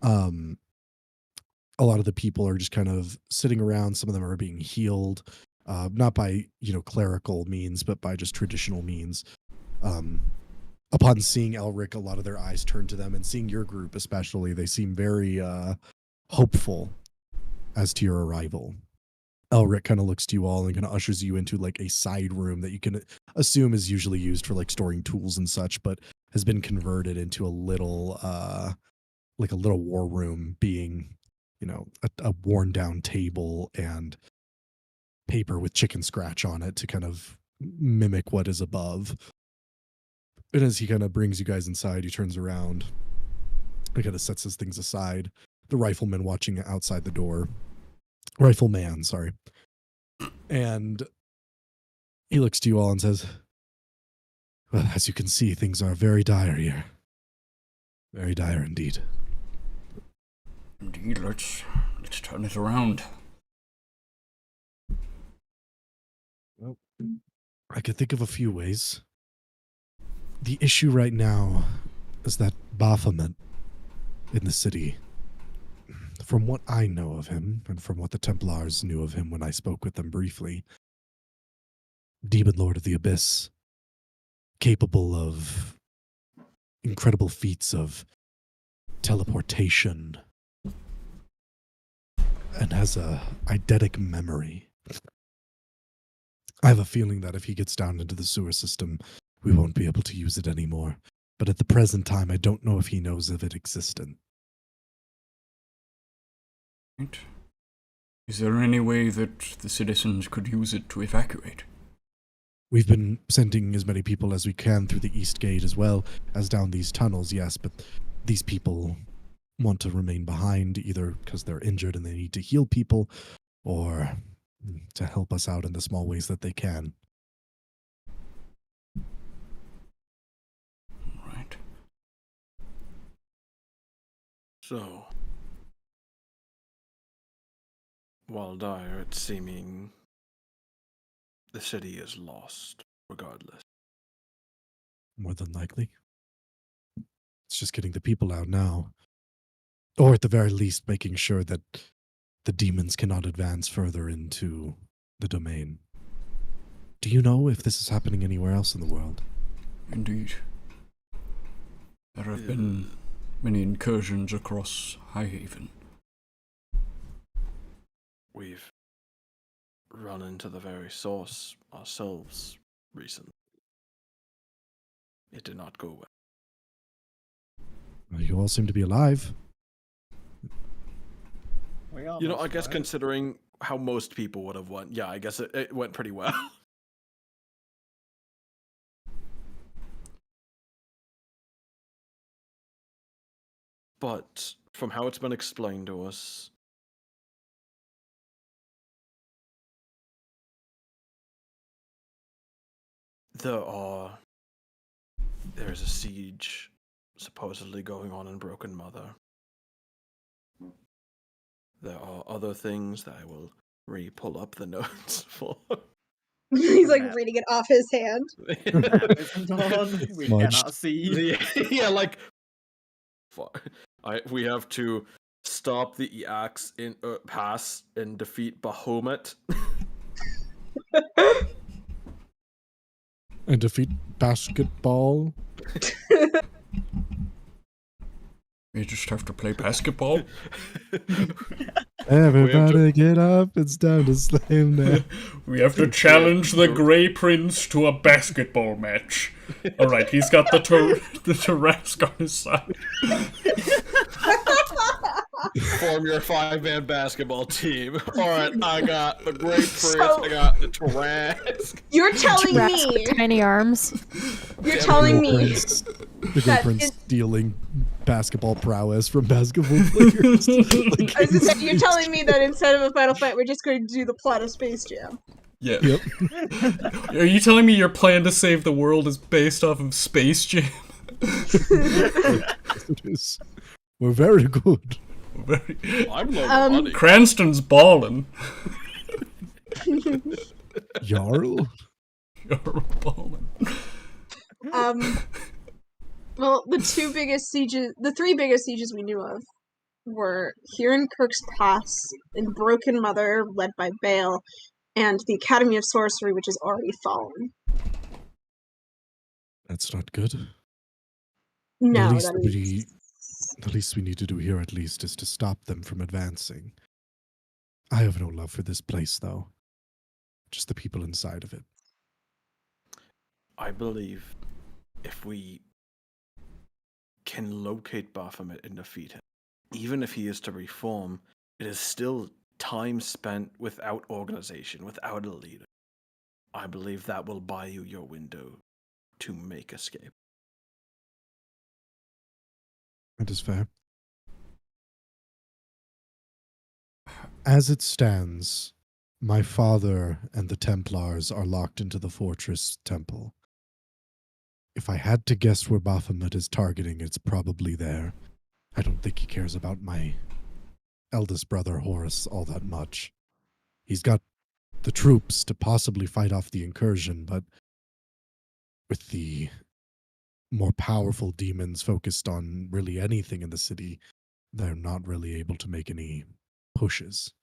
Speaker 3: A lot of the people are just kind of sitting around. Some of them are being healed. Not by, clerical means, but by just traditional means. Upon seeing Elric, a lot of their eyes turn to them, and seeing your group especially, they seem very hopeful as to your arrival. Elric kind of looks to you all and kind of ushers you into like a side room that you can assume is usually used for like storing tools and such, but has been converted into a little war room, being, a worn down table and paper with chicken scratch on it to kind of mimic what is above. And as he kind of brings you guys inside, he turns around and kind of sets his things aside. The rifleman watching outside the door. Rifleman, sorry. And he looks to you all and says, well, as you can see, things are very dire here. Very dire indeed.
Speaker 2: Indeed, let's turn it around.
Speaker 3: Well, I could think of a few ways. The issue right now is that Baphomet in the city, from what I know of him, and from what the Templars knew of him when I spoke with them briefly, Demon Lord of the Abyss, capable of incredible feats of teleportation, and has a eidetic memory. I have a feeling that if he gets down into the sewer system, we won't be able to use it anymore. But at the present time, I don't know if he knows of it existing.
Speaker 2: Right. Is there any way that the citizens could use it to evacuate?
Speaker 3: We've been sending as many people as we can through the East Gate as well as down these tunnels, yes, but these people want to remain behind, either because they're injured and they need to heal people, or to help us out in the small ways that they can.
Speaker 2: Right.
Speaker 5: So, while dire at seeming, the city is lost, regardless.
Speaker 3: More than likely. It's just getting the people out now. Or at the very least, making sure that the demons cannot advance further into the domain. Do you know if this is happening anywhere else in the world?
Speaker 2: Indeed. There have been many incursions across High Haven.
Speaker 5: We've run into the very source ourselves recently. It did not go well.
Speaker 3: Well, you all seem to be alive.
Speaker 7: We
Speaker 5: I
Speaker 7: almost
Speaker 5: guess
Speaker 7: won.
Speaker 5: considering how most people would have won, yeah, I guess it went pretty well. But from how it's been explained to us, there's a siege supposedly going on in Broken Mother. There are other things that I will re-pull up the notes for.
Speaker 6: He's like
Speaker 7: Map.
Speaker 6: reading it off his hand.
Speaker 7: Map isn't on. We
Speaker 3: Smudged.
Speaker 7: cannot see.
Speaker 5: Yeah, like we have to stop the 𝐒𝐮𝐳𝐵𝐵 and defeat Bahamut.
Speaker 3: And defeat basketball.
Speaker 2: You just have to play basketball.
Speaker 3: Everybody get up, it's time to slam now.
Speaker 2: We have to challenge the Grey Prince to a basketball match. Alright, he's got the Tarrasque on his side.
Speaker 5: Form your 5-man basketball team. Alright, I got the Great Prince,
Speaker 6: So-
Speaker 5: I got the Tarrasque.
Speaker 6: You're telling
Speaker 4: Tarrasque
Speaker 6: me.
Speaker 4: with tiny arms.
Speaker 6: You're telling me.
Speaker 3: The
Speaker 6: that
Speaker 3: Prince
Speaker 6: is-
Speaker 3: stealing basketball prowess from basketball players. Like,
Speaker 6: I was gonna say, you're telling me that instead of a final fight, we're just going to do the plot of Space Jam.
Speaker 2: Yeah.
Speaker 3: Yep.
Speaker 2: Are you telling me your plan to save the world is based off of Space Jam?
Speaker 3: it is. We're very good.
Speaker 5: I'm low money.
Speaker 2: Cranston's ballin'.
Speaker 3: Jarl?
Speaker 2: You're ballin'.
Speaker 6: Well, the three biggest sieges we knew of were here in Kirkpass, in Broken Mother, led by Bale, and the Academy of Sorcery, which is already fallen.
Speaker 3: That's not good.
Speaker 6: No,
Speaker 3: the least we need to do here, at least, is to stop them from advancing. I have no love for this place, though. Just the people inside of it.
Speaker 5: I believe if we can locate Baphomet and defeat him, even if he is to reform, it is still time spent without organization, without a leader. I believe that will buy you your window to make escape.
Speaker 3: That is fair. As it stands, my father and the Templars are locked into the fortress temple. If I had to guess where Baphomet is targeting, it's probably there. I don't think he cares about my eldest brother Horus all that much. He's got the troops to possibly fight off the incursion, but with the more powerful demons focused on really anything in the city, they're not really able to make any pushes,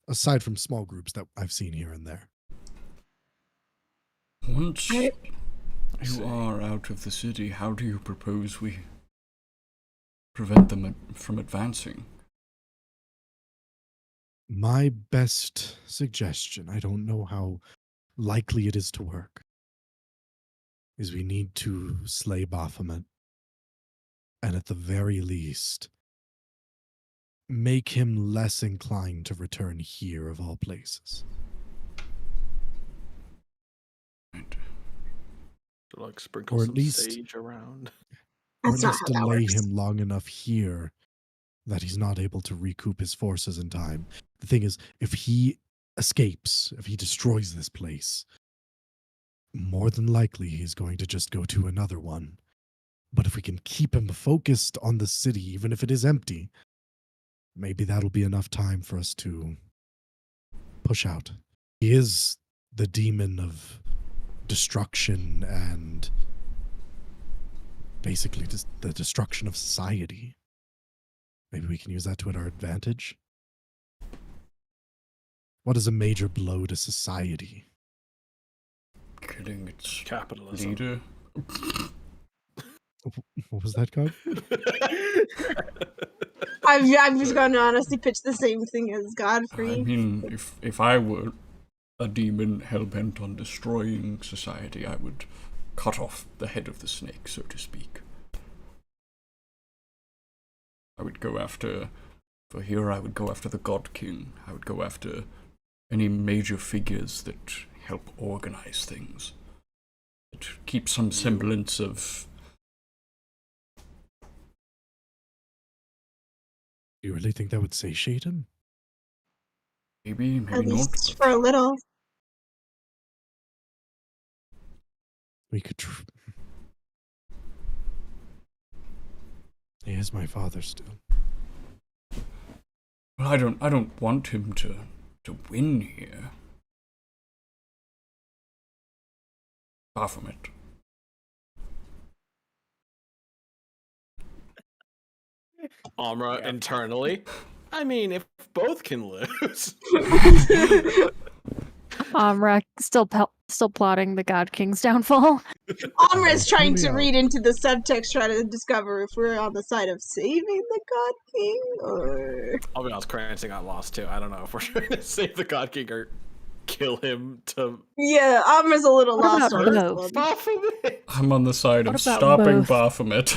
Speaker 3: aside from small groups that I've seen here and there.
Speaker 2: Once you are out of the city, how do you propose we prevent them from advancing?
Speaker 3: My best suggestion, I don't know how likely it is to work, is we need to slay Baphomet, and at the very least, make him less inclined to return here of all places.
Speaker 2: Right.
Speaker 5: So, like, sprinkle
Speaker 3: Or at
Speaker 5: some
Speaker 3: least-
Speaker 5: sage around.
Speaker 3: Or
Speaker 6: That's not
Speaker 3: just
Speaker 6: how that
Speaker 3: delay
Speaker 6: works.
Speaker 3: him long enough here that he's not able to recoup his forces in time. The thing is, if he escapes, if he destroys this place, more than likely he's going to just go to another one. But if we can keep him focused on the city, even if it is empty, maybe that'll be enough time for us to push out. He is the demon of destruction and basically just the destruction of society. Maybe we can use that to our advantage. What is a major blow to society?
Speaker 2: Killing its
Speaker 5: Capitalism.
Speaker 2: leader.
Speaker 3: What was that called?
Speaker 6: I'm just going to honestly pitch the same thing as Godfrey.
Speaker 2: I mean, if I were a demon hell-bent on destroying society, I would cut off the head of the snake, so to speak. I would go after For here I would go after the God King. I would go after any major figures that help organize things. That keep some semblance of...
Speaker 3: You really think that would satiate him?
Speaker 2: Maybe
Speaker 6: At
Speaker 2: not.
Speaker 6: least
Speaker 2: but
Speaker 6: for a little.
Speaker 3: We could. He is my father still.
Speaker 2: Well, I don't want him to win here. Far from it.
Speaker 5: Amra internally. I mean, if both can lose.
Speaker 4: Amra still plotting the God King's downfall.
Speaker 6: Amra is trying to
Speaker 3: Yeah.
Speaker 6: read into the subtext, trying to discover if we're on the side of saving the God King or.
Speaker 5: I'll be honest, Cranston got lost too. I don't know if we're trying to save the God King or kill him to
Speaker 6: Yeah, Amra's a little
Speaker 4: What
Speaker 6: lost
Speaker 4: about
Speaker 6: on this
Speaker 4: both?
Speaker 6: one.
Speaker 5: Baphomet.
Speaker 2: I'm on the side
Speaker 4: What
Speaker 2: of
Speaker 4: about
Speaker 2: stopping
Speaker 4: both?
Speaker 2: Baphomet.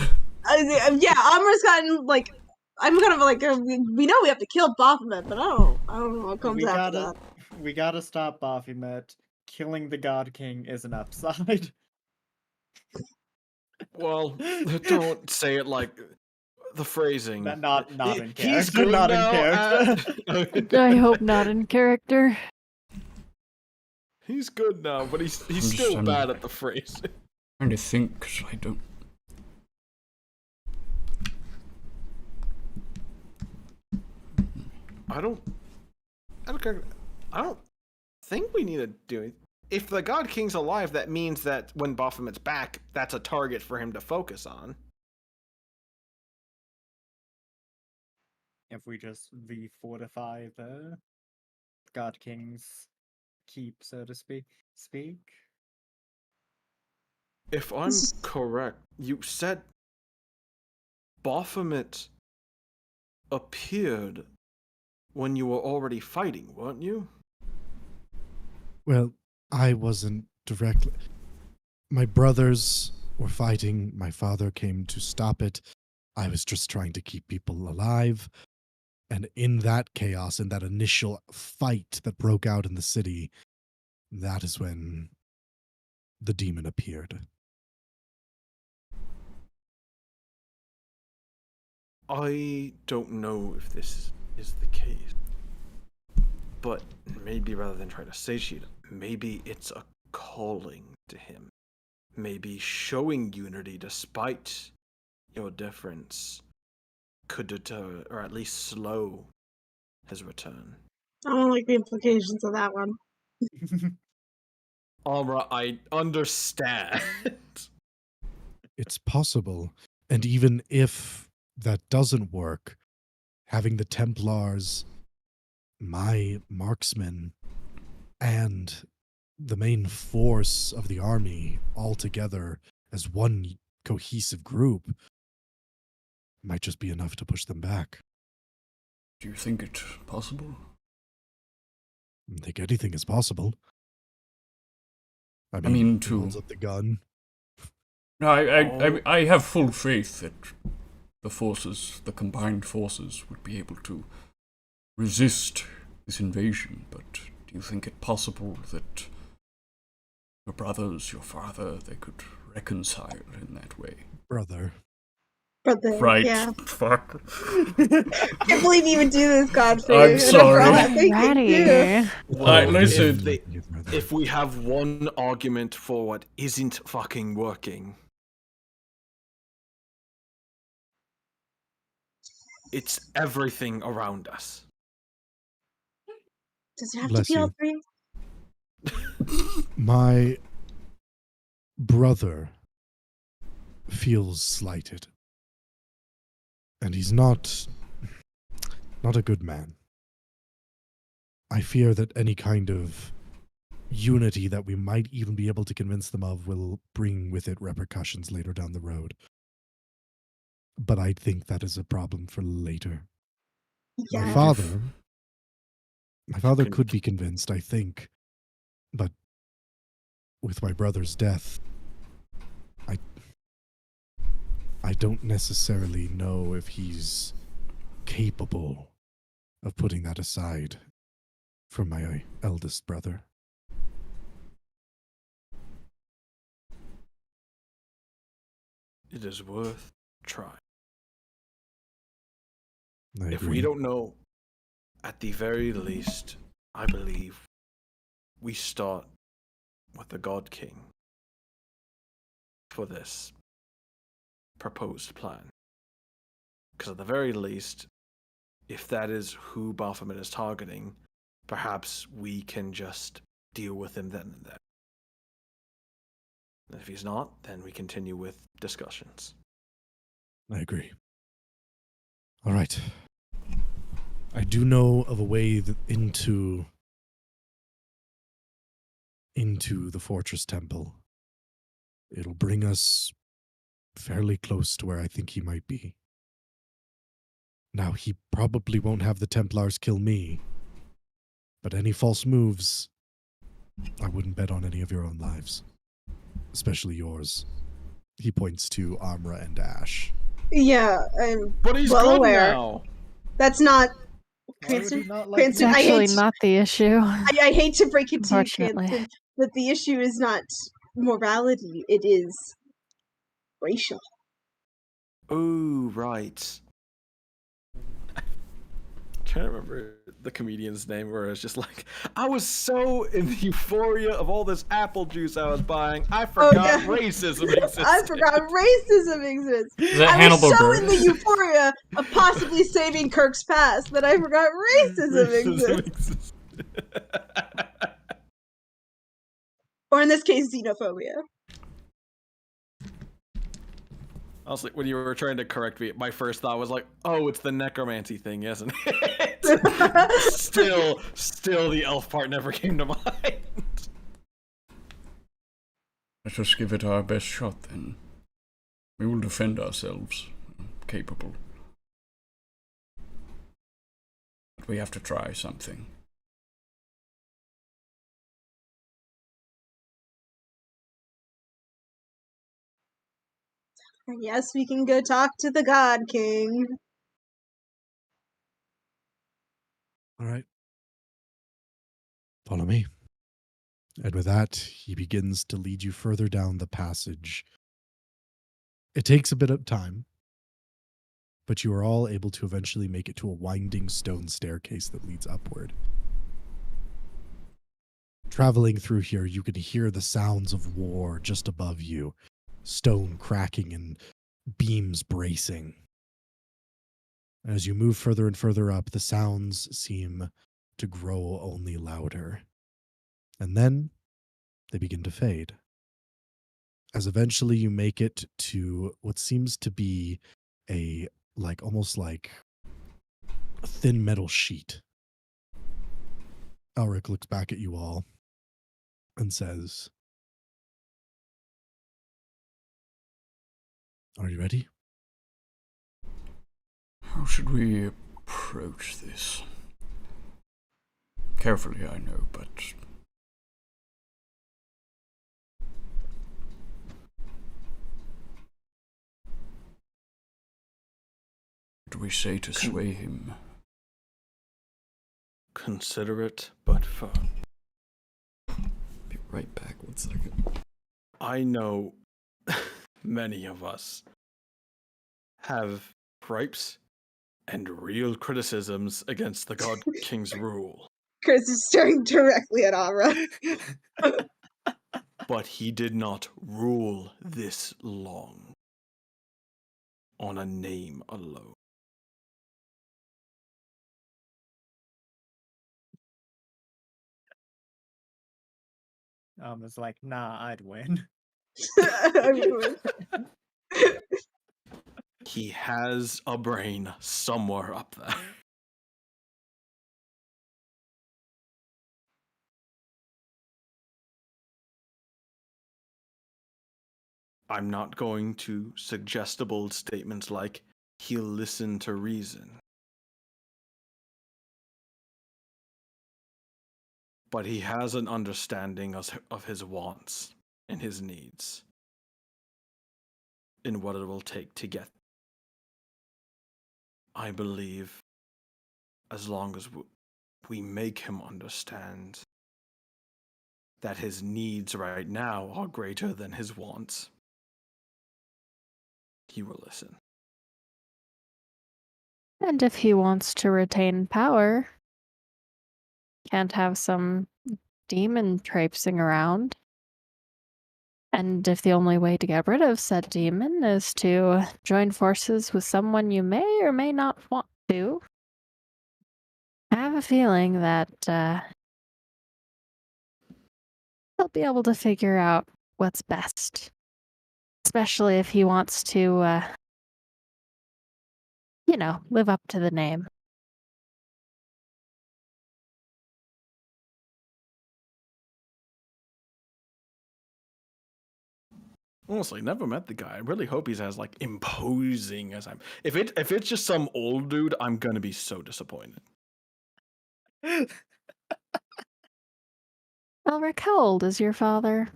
Speaker 6: Yeah, Amra's gotten like. I'm kind of like we know we have to kill Baphomet, but I don't know what comes
Speaker 7: We
Speaker 6: after
Speaker 7: gotta, we gotta stop Baphomet. Killing the God King is an upside.
Speaker 5: Well, don't say it like the phrasing.
Speaker 7: Not in
Speaker 5: He's
Speaker 7: character.
Speaker 5: good
Speaker 7: Not in
Speaker 5: now
Speaker 7: character.
Speaker 4: I hope not in character.
Speaker 5: He's good now, but he's
Speaker 2: just-
Speaker 5: still
Speaker 2: I'm-
Speaker 5: bad at the phrasing.
Speaker 2: Trying to think, 'cause I don't...
Speaker 5: I don't think we need to do it. If the God King's alive, that means that when Baphomet's back, that's a target for him to focus on.
Speaker 7: If we just refortify the God King's keep, so to speak.
Speaker 5: If I'm correct, you said Baphomet appeared when you were already fighting, weren't you?
Speaker 3: Well, I wasn't directly. My brothers were fighting. My father came to stop it. I was just trying to keep people alive. And in that chaos, in that initial fight that broke out in the city, that is when the demon appeared.
Speaker 5: I don't know if this is the case, but maybe rather than try to satiate it, maybe it's a calling to him. Maybe showing unity despite your difference could deter, or at least slow, his return.
Speaker 6: I don't like the implications of that one.
Speaker 5: Alra, I understand.
Speaker 3: It's possible. And even if that doesn't work, having the Templars, my marksmen, and the main force of the army all together as one cohesive group might just be enough to push them back.
Speaker 2: Do you think it possible?
Speaker 3: I think anything is possible. I
Speaker 2: mean,
Speaker 3: mean, he
Speaker 2: to-
Speaker 3: holds up the gun.
Speaker 2: No, I have full faith that the forces, the combined forces, would be able to resist this invasion, but do you think it possible that your brothers, your father, they could reconcile in that way?
Speaker 3: Brother.
Speaker 2: Right.
Speaker 6: Yeah.
Speaker 2: Fuck.
Speaker 6: I can't believe you would do this, Godfrey.
Speaker 2: I'm
Speaker 6: And for
Speaker 2: sorry.
Speaker 6: all that thinking, too.
Speaker 4: Alrighty.
Speaker 2: Right, listen.
Speaker 5: If we have one argument for what isn't fucking working, it's everything around us.
Speaker 6: Does it have
Speaker 3: Bless
Speaker 6: to be all
Speaker 3: you.
Speaker 6: three?
Speaker 3: My brother feels slighted. And he's not a good man. I fear that any kind of unity that we might even be able to convince them of will bring with it repercussions later down the road. But I think that is a problem for later.
Speaker 6: Yeah.
Speaker 3: My father could be convinced, I think, but with my brother's death, I don't necessarily know if he's capable of putting that aside for my eldest brother.
Speaker 5: It is worth trying.
Speaker 3: I
Speaker 5: If
Speaker 3: agree.
Speaker 5: we don't know, at the very least, I believe we start with the God King for this proposed plan. Because at the very least, if that is who Baphomet is targeting, perhaps we can just deal with him then and there. And if he's not, then we continue with discussions.
Speaker 3: I agree. All right. I do know of a way into the fortress temple. It'll bring us fairly close to where I think he might be. Now, he probably won't have the Templars kill me, but any false moves, I wouldn't bet on any of your own lives, especially yours. He points to Amra and Ash.
Speaker 6: Yeah, I'm
Speaker 5: But he's
Speaker 6: well
Speaker 5: good
Speaker 6: aware.
Speaker 5: now.
Speaker 6: That's not
Speaker 7: Why would
Speaker 6: Cranston.
Speaker 7: he not like
Speaker 6: Cranston,
Speaker 4: It's
Speaker 7: me?
Speaker 6: I
Speaker 4: actually
Speaker 6: hate
Speaker 4: not the issue.
Speaker 6: I hate to break it to you,
Speaker 4: Unfortunately.
Speaker 6: Cranston, but the issue is not morality, it is racial.
Speaker 5: Oh, right. I'm trying to remember the comedian's name where it's just like, I was so in the euphoria of all this apple juice I was buying, I forgot
Speaker 6: yeah.
Speaker 5: racism existed.
Speaker 6: I forgot racism exists.
Speaker 8: Is that
Speaker 6: I
Speaker 8: Hannibal
Speaker 6: was so
Speaker 8: Buress?
Speaker 6: in the euphoria of possibly saving Kirkpass that I forgot racism exists. Or in this case, xenophobia.
Speaker 5: Honestly, when you were trying to correct me, my first thought was like, oh, it's the necromancy thing, isn't it? still the elf part never came to mind.
Speaker 2: Let us give it our best shot then. We will defend ourselves. Capable. But we have to try something.
Speaker 6: Yes, we can go talk to the God King.
Speaker 3: All right. Follow me. And with that, he begins to lead you further down the passage. It takes a bit of time, but you are all able to eventually make it to a winding stone staircase that leads upward. Traveling through here, you can hear the sounds of war just above you, stone cracking and beams bracing. As you move further and further up, the sounds seem to grow only louder. And then they begin to fade. As eventually you make it to what seems to be almost like a thin metal sheet. Elric looks back at you all and says, "Are you ready?"
Speaker 2: How should we approach this? Carefully, I know, but... What do we say to sway him?
Speaker 5: Considerate, but firm.
Speaker 8: Be right back, 1 second.
Speaker 5: I know many of us have gripes and real criticisms against the God King's rule.
Speaker 6: Chris is staring directly at Amra.
Speaker 5: But he did not rule this long on a name alone.
Speaker 7: It's like, nah, I'd win.
Speaker 5: He has a brain somewhere up there. I'm not going to suggestible statements like, he'll listen to reason. But he has an understanding of his wants and his needs, and what it will take to get. I believe as long as we make him understand that his needs right now are greater than his wants, he will listen.
Speaker 4: And if he wants to retain power, can't have some demon traipsing around. And if the only way to get rid of said demon is to join forces with someone you may or may not want to, I have a feeling that he'll be able to figure out what's best. Especially if he wants to, live up to the name.
Speaker 5: Honestly, never met the guy. I really hope he's as like imposing as I'm. If it's just some old dude, I'm gonna be so disappointed.
Speaker 4: Elric, how old is your father?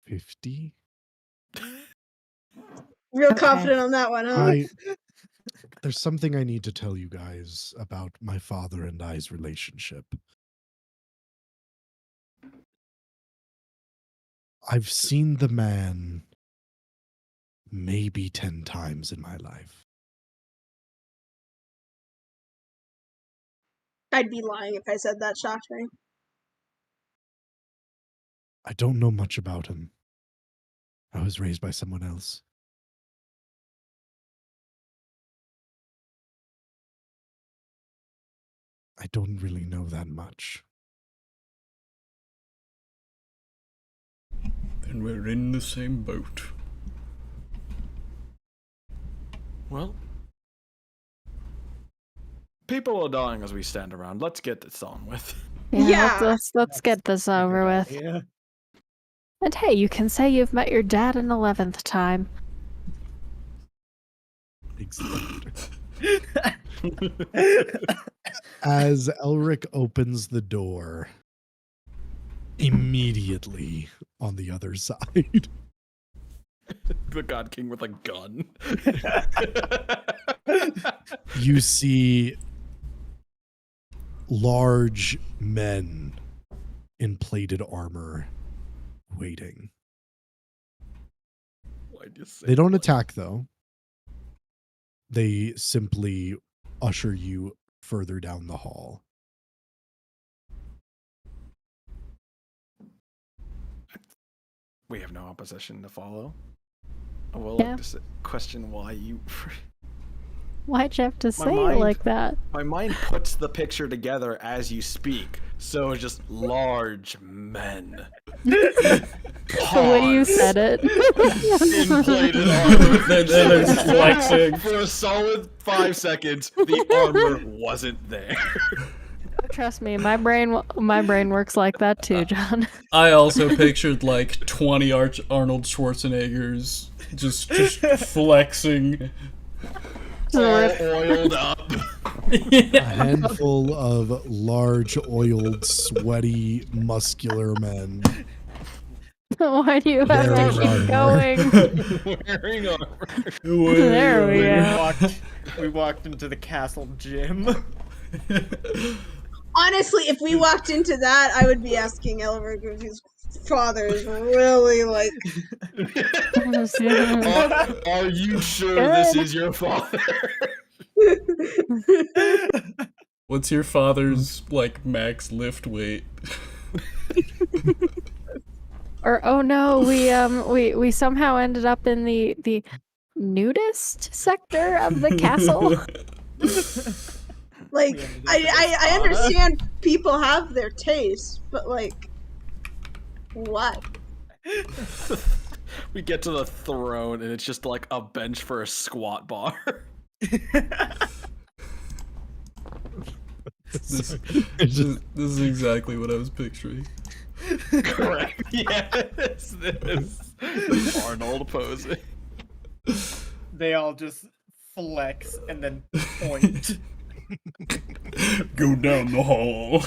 Speaker 3: 50?
Speaker 6: Real
Speaker 4: Okay.
Speaker 6: confident on that one, huh?
Speaker 3: There's something I need to tell you guys about my father and I's relationship. I've seen the man maybe 10 times in my life.
Speaker 6: I'd be lying if I said that shocked me.
Speaker 3: I don't know much about him. I was raised by someone else. I don't really know that much.
Speaker 2: Then we're in the same boat.
Speaker 5: Well, people are dying as we stand around. Let's get this on with.
Speaker 6: Yeah.
Speaker 4: Let's get this over with.
Speaker 7: Yeah.
Speaker 4: And hey, you can say you've met your dad an 11th time.
Speaker 3: Exactly. As Elric opens the door, immediately on the other side,
Speaker 5: The God King with a gun.
Speaker 3: you see large men in plated armor waiting.
Speaker 5: Why'd you say
Speaker 3: They don't
Speaker 5: that?
Speaker 3: attack, though. They simply usher you further down the hall.
Speaker 5: We have no opposition to follow. I will
Speaker 4: Yeah.
Speaker 5: like to question why you.
Speaker 4: Why'd you have to say it
Speaker 5: mind-
Speaker 4: like that?
Speaker 5: My mind puts the picture together as you speak, so it's just large men.
Speaker 4: The way you said it.
Speaker 5: In plated armor.
Speaker 2: They're flexing.
Speaker 5: For a solid 5 seconds, the armor wasn't there.
Speaker 4: Trust me, my brain works like that too, John.
Speaker 2: I also pictured like 20 Arnold Schwarzeneggers just flexing.
Speaker 5: All oiled up.
Speaker 3: A handful of large, oiled, sweaty, muscular men.
Speaker 4: Why do you have to
Speaker 3: Wearing
Speaker 4: keep
Speaker 3: armor.
Speaker 4: going?
Speaker 5: Wearing armor.
Speaker 4: There we go.
Speaker 7: We walked into the castle gym.
Speaker 6: Honestly, if we walked into that, I would be asking Elric if his father is really like.
Speaker 5: Are you sure this is your father?
Speaker 2: What's your father's like max lift weight?
Speaker 4: Or oh no, we somehow ended up in the nudist sector of the castle.
Speaker 6: Like, I understand people have their taste, but like, what?
Speaker 5: We get to the throne and it's just like a bench for a squat bar.
Speaker 2: This is exactly what I was picturing.
Speaker 5: Correct. Yes. This Arnold posing.
Speaker 7: They all just flex and then point.
Speaker 2: Go down the hall.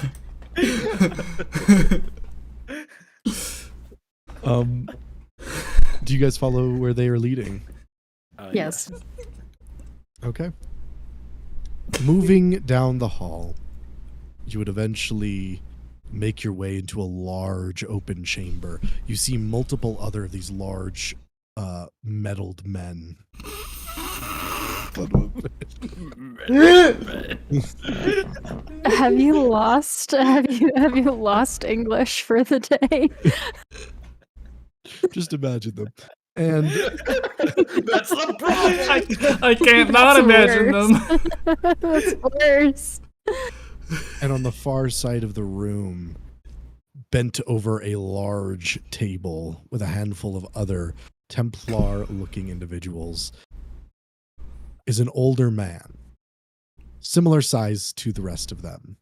Speaker 3: Do you guys follow where they are leading?
Speaker 4: Yes.
Speaker 3: Okay. Moving down the hall, you would eventually make your way into a large open chamber. You see multiple other of these large metalled men.
Speaker 4: Have you lost? Have you lost English for the day?
Speaker 3: Just imagine them. And
Speaker 5: That's the problem.
Speaker 2: I can't not imagine them.
Speaker 4: That's worse.
Speaker 3: And on the far side of the room, bent over a large table with a handful of other Templar-looking individuals, is an older man, similar size to the rest of them,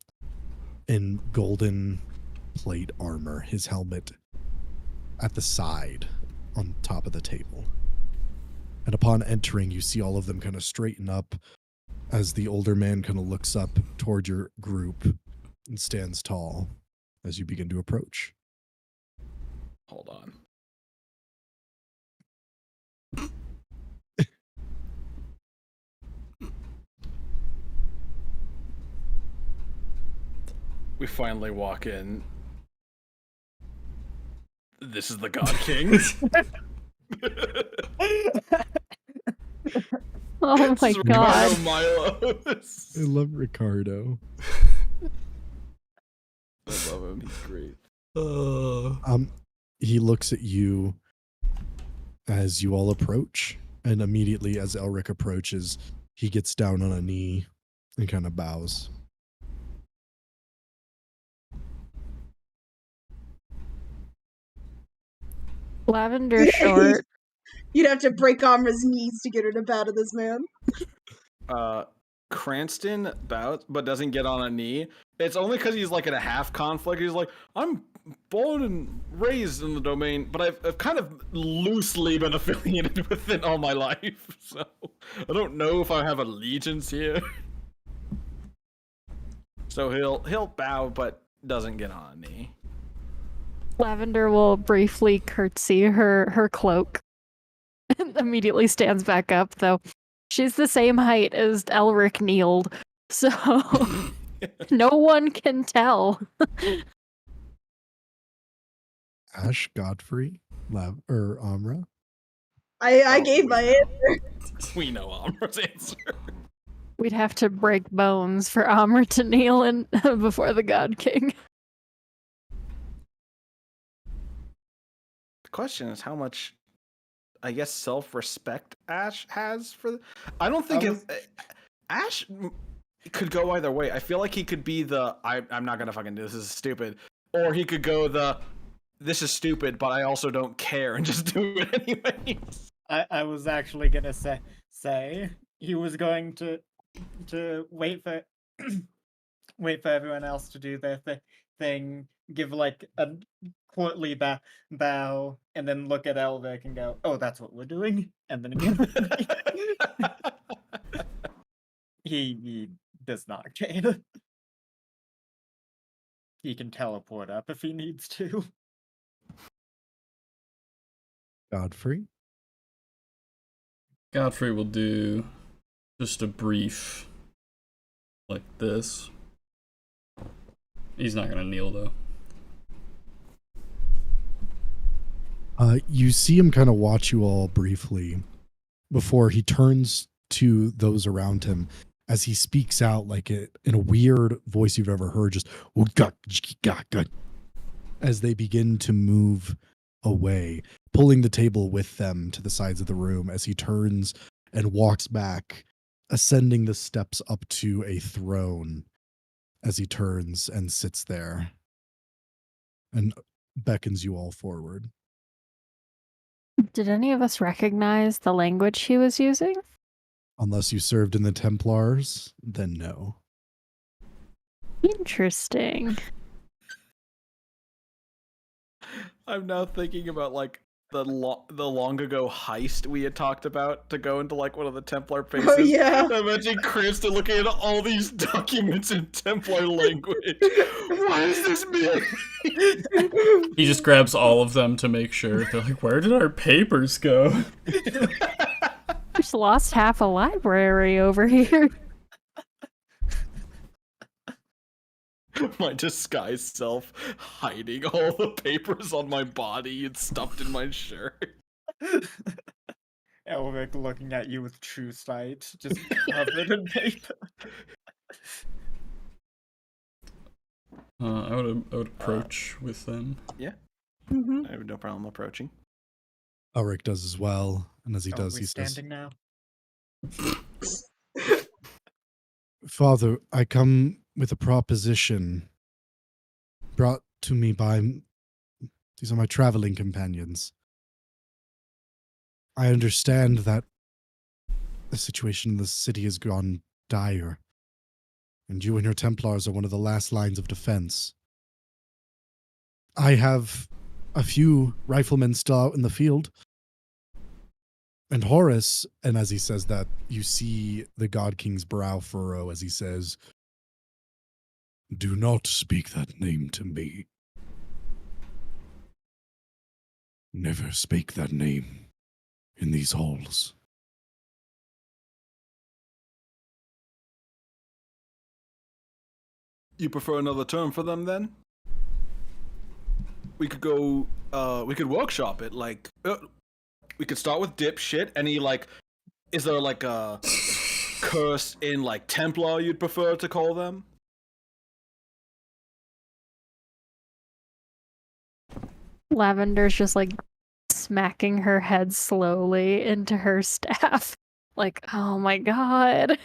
Speaker 3: in golden plate armor, his helmet at the side on top of the table. And upon entering, you see all of them kind of straighten up as the older man kind of looks up toward your group and stands tall as you begin to approach.
Speaker 5: Hold on. We finally walk in. This is the God King.
Speaker 4: Oh my god.
Speaker 5: Milos.
Speaker 3: I love Ricardo.
Speaker 5: I love him. He's great.
Speaker 3: He looks at you as you all approach, and immediately as Elric approaches, he gets down on a knee and kind of bows.
Speaker 4: Lavender short.
Speaker 6: You'd have to break Amra's knees to get her to bow to this man.
Speaker 5: Cranston bows, but doesn't get on a knee. It's only because he's like in a half conflict. He's like, I'm born and raised in the domain, but I've kind of loosely been affiliated with it all my life. So I don't know if I have allegiance here. So he'll bow, but doesn't get on a knee.
Speaker 4: Lavender will briefly curtsy her cloak and immediately stands back up, though she's the same height as Elric kneeled, so no one can tell.
Speaker 3: Ash, Godfrey, Amra.
Speaker 6: I gave my answer.
Speaker 5: We know Amra's answer.
Speaker 4: We'd have to break bones for Amra to kneel in before the God King.
Speaker 5: The question is how much, I guess, self-respect Ash has for. I don't think Ash could go either way. I feel like he could be the I'm not gonna fucking do this. This is stupid, or he could go the this is stupid, but I also don't care and just do it anyways.
Speaker 7: I was actually gonna say he was going to wait for wait for everyone else to do their thing, give like a courtly bow, and then look at Elvic and go, "Oh, that's what we're doing," and then again, he does not care. He can teleport up if he needs to.
Speaker 3: Godfrey.
Speaker 2: Godfrey will do just a brief like this. He's not gonna kneel though.
Speaker 3: You see him kind of watch you all briefly before he turns to those around him as he speaks out like in a weird voice you've ever heard, just as they begin to move away, pulling the table with them to the sides of the room as he turns and walks back, ascending the steps up to a throne as he turns and sits there and beckons you all forward.
Speaker 4: Did any of us recognize the language he was using?
Speaker 3: Unless you served in the Templars, then no.
Speaker 4: Interesting.
Speaker 5: I'm now thinking about like the long ago heist we had talked about to go into like one of the Templar places.
Speaker 6: Oh yeah.
Speaker 5: Imagine Krista looking at all these documents in Templar language. What does this mean?
Speaker 2: He just grabs all of them to make sure. They're like, where did our papers go?
Speaker 4: much lost half a library over here.
Speaker 5: My disguised self hiding all the papers on my body and stuffed in my shirt.
Speaker 7: Elric looking at you with true sight, just covered in paper.
Speaker 2: I would approach with them.
Speaker 5: Yeah,
Speaker 6: Mm-hmm.
Speaker 5: I have no problem approaching.
Speaker 3: Elric does as well, and as he
Speaker 7: Are
Speaker 3: does,
Speaker 7: we
Speaker 3: he says,
Speaker 7: standing now?
Speaker 3: Father, I come with a proposition brought to me by, these are my traveling companions. I understand that the situation in the city has gone dire, and you and your Templars are one of the last lines of defense. I have a few riflemen still out in the field, and Horus, and as he says that, you see the God King's brow furrow as he says, "Do not speak that name to me. Never speak that name in these halls."
Speaker 5: You prefer another term for them then? We could go, we could workshop it, like, we could start with dipshit. Any, like, is there, like, a curse in, like, Templar you'd prefer to call them?
Speaker 4: Lavender's just like smacking her head slowly into her staff. Like, oh my god.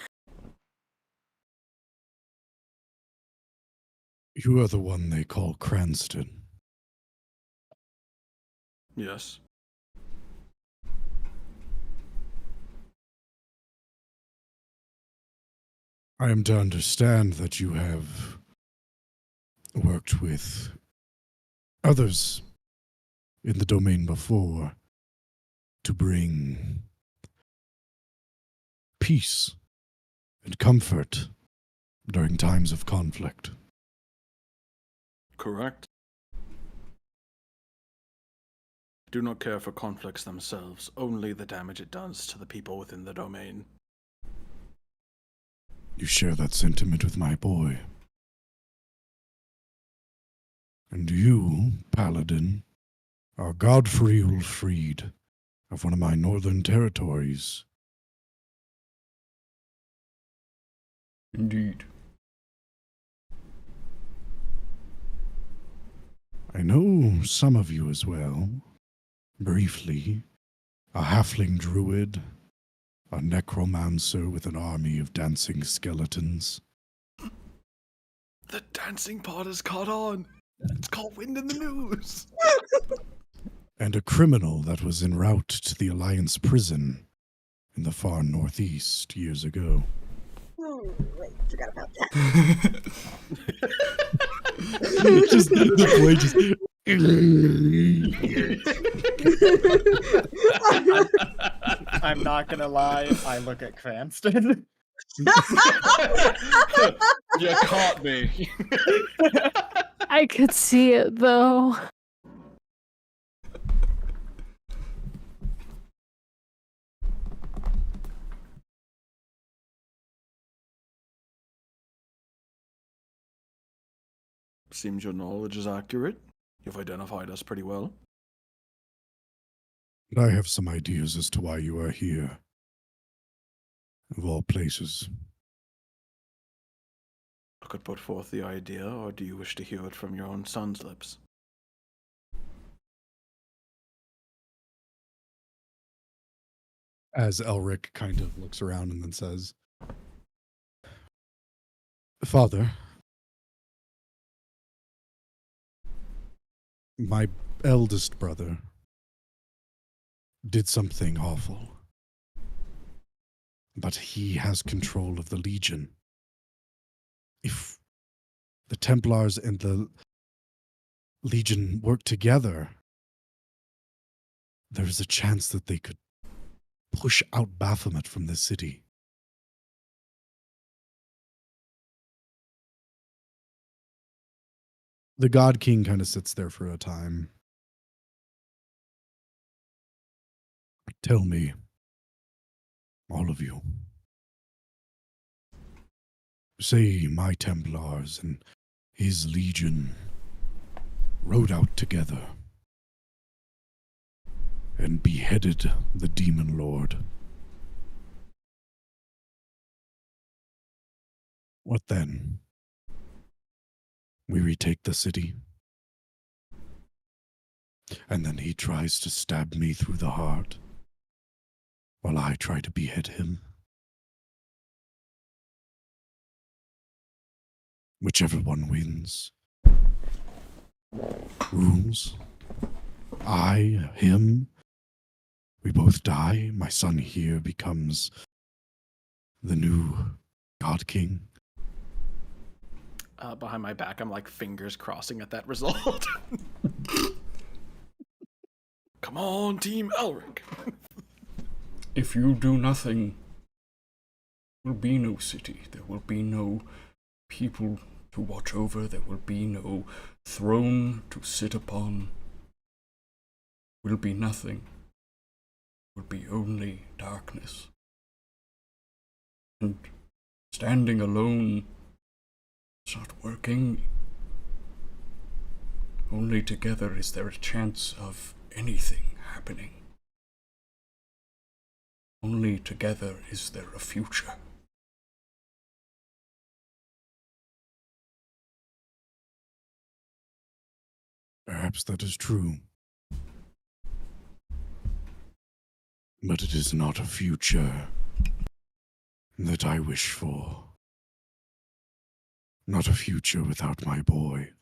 Speaker 1: You are the one they call Cranston.
Speaker 5: Yes.
Speaker 1: I am to understand that you have worked with others in the domain before to bring peace and comfort during times of conflict.
Speaker 5: Correct. Do not care for conflicts themselves, only the damage it does to the people within the domain.
Speaker 1: You share that sentiment with my boy. And you, Paladin, are Godfrey Ulfried of one of my northern territories.
Speaker 2: Indeed.
Speaker 1: I know some of you as well. Briefly, a halfling druid, a necromancer with an army of dancing skeletons.
Speaker 5: The dancing part has caught on! It's called Wind in the News!
Speaker 1: And a criminal that was en route to the Alliance prison in the far northeast years ago.
Speaker 6: Oh, right, forgot about that.
Speaker 3: Just the boy just
Speaker 7: I'm not gonna lie, I look at Cranston.
Speaker 5: You caught me!
Speaker 4: I could see it though.
Speaker 5: Seems your knowledge is accurate. You've identified us pretty well.
Speaker 1: But I have some ideas as to why you are here. Of all places.
Speaker 5: I could put forth the idea, or do you wish to hear it from your own son's lips?
Speaker 3: as Elric kind of looks around and then says, "Father, my eldest brother did something awful, but he has control of the Legion. If the Templars and the Legion work together, there is a chance that they could push out Baphomet from this city." The God King kind of sits there for a time. "Tell me,
Speaker 1: All of you. Say my Templars and his legion rode out together and beheaded the demon lord. What then? We retake the city, and then he tries to stab me through the heart while I try to behead him. Whichever one wins. Rules. I, him, we both die. My son here becomes the new God King.
Speaker 5: Behind my back, I'm like fingers crossing at that result. Come on, Team Elric.
Speaker 2: If you do nothing, there will be no city. There will be no people to watch over. There will be no throne to sit upon. Will be nothing. Will be only darkness. And standing alone is not working. Only together is there a chance of anything happening. Only together is there a future.
Speaker 1: Perhaps that is true. But it is not a future that I wish for. Not a future without my boy.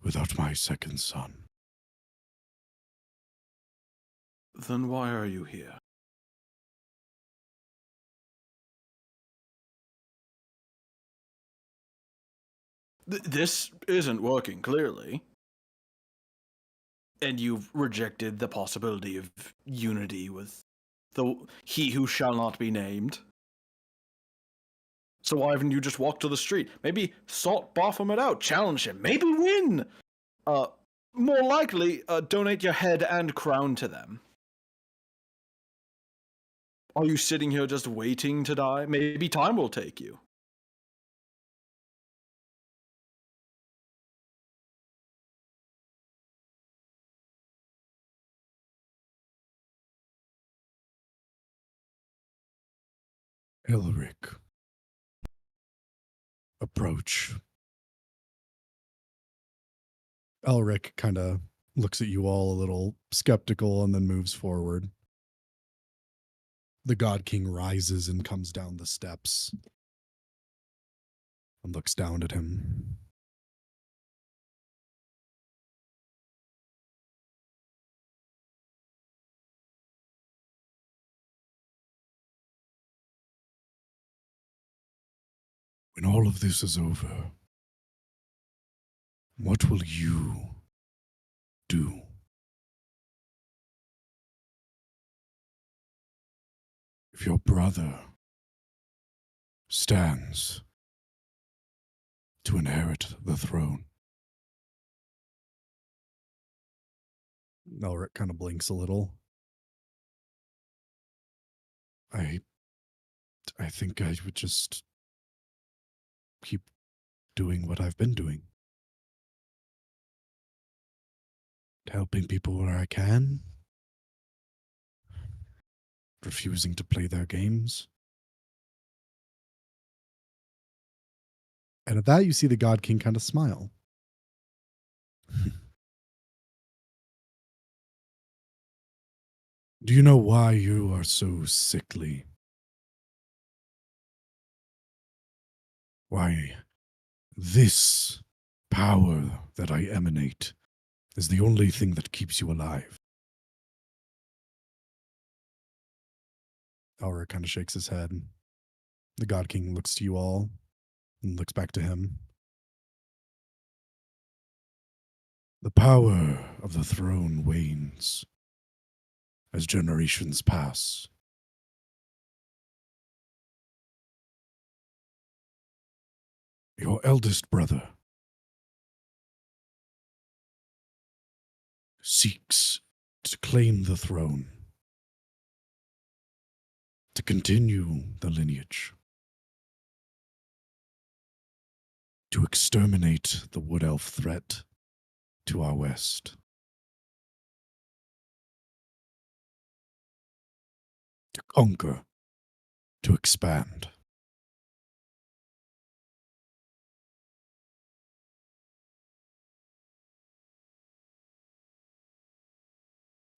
Speaker 1: Without my second son.
Speaker 5: Then why are you here? This isn't working, clearly. And you've rejected the possibility of unity with he who shall not be named. So why haven't you just walked to the street? Maybe salt Baphomet out, challenge him, maybe win! More likely, donate your head and crown to them. Are you sitting here just waiting to die? Maybe time will take you.
Speaker 1: Elric. Approach.
Speaker 3: Elric kind of looks at you all a little skeptical and then moves forward. The God King rises and comes down the steps and looks down at him.
Speaker 1: When all of this is over, what will you do? If your brother stands to inherit the throne.
Speaker 3: Elric kind of blinks a little.
Speaker 1: I think I would just keep doing what I've been doing. Helping people where I can. Refusing to play their games.
Speaker 3: And at that, you see the God King kind of smile.
Speaker 1: Do you know why you are so sickly? Why this power that I emanate is the only thing that keeps you alive?
Speaker 3: Elric kind of shakes his head. The God King looks to you all and looks back to him.
Speaker 1: The power of the throne wanes as generations pass. Your eldest brother seeks to claim the throne.
Speaker 3: to continue the lineage, to exterminate the wood elf threat to our west, to conquer, to expand.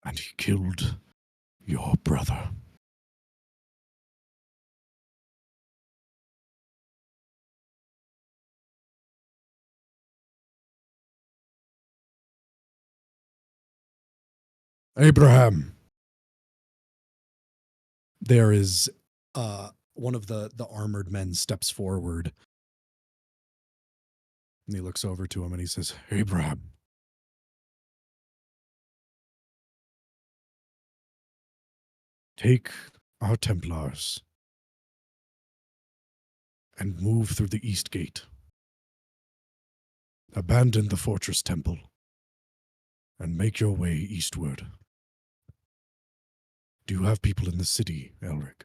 Speaker 3: And he killed your brother. Abraham. There is one of the armored men steps forward. And he looks over to him and he says, Abraham. Take our Templars and move through the east gate. Abandon the fortress temple and make your way eastward. Do you have people in the city, Elric?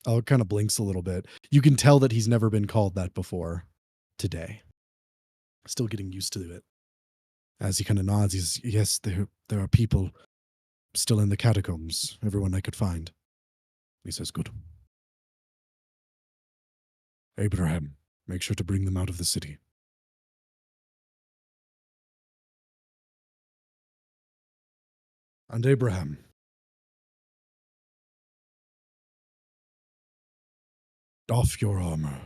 Speaker 3: Oh, it kind of blinks a little bit. You can tell that he's never been called that before today. Still getting used to it. As he kind of nods, he's, yes, there are people still in the catacombs, everyone I could find. He says, good. Abraham, make sure to bring them out of the city. And Abraham, doff your armor.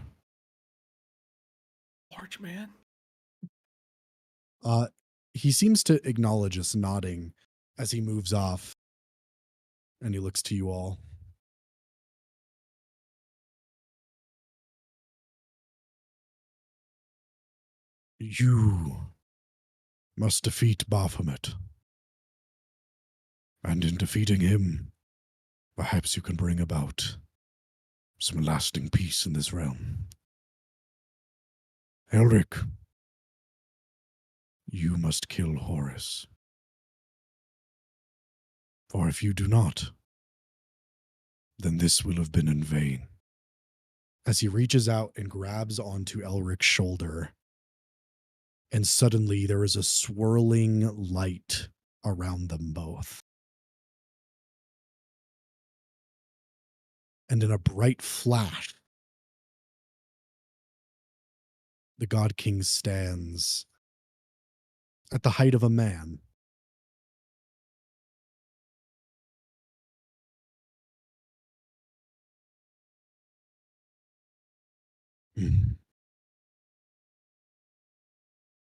Speaker 5: Large man?
Speaker 3: He seems to acknowledge us, nodding as he moves off, and he looks to you all. You must defeat Baphomet. And in defeating him, perhaps you can bring about some lasting peace in this realm. Elric, you must kill Horus. For if you do not, then this will have been in vain. As he reaches out and grabs onto Elric's shoulder, and suddenly there is a swirling light around them both. And in a bright flash, the God King stands at the height of a man.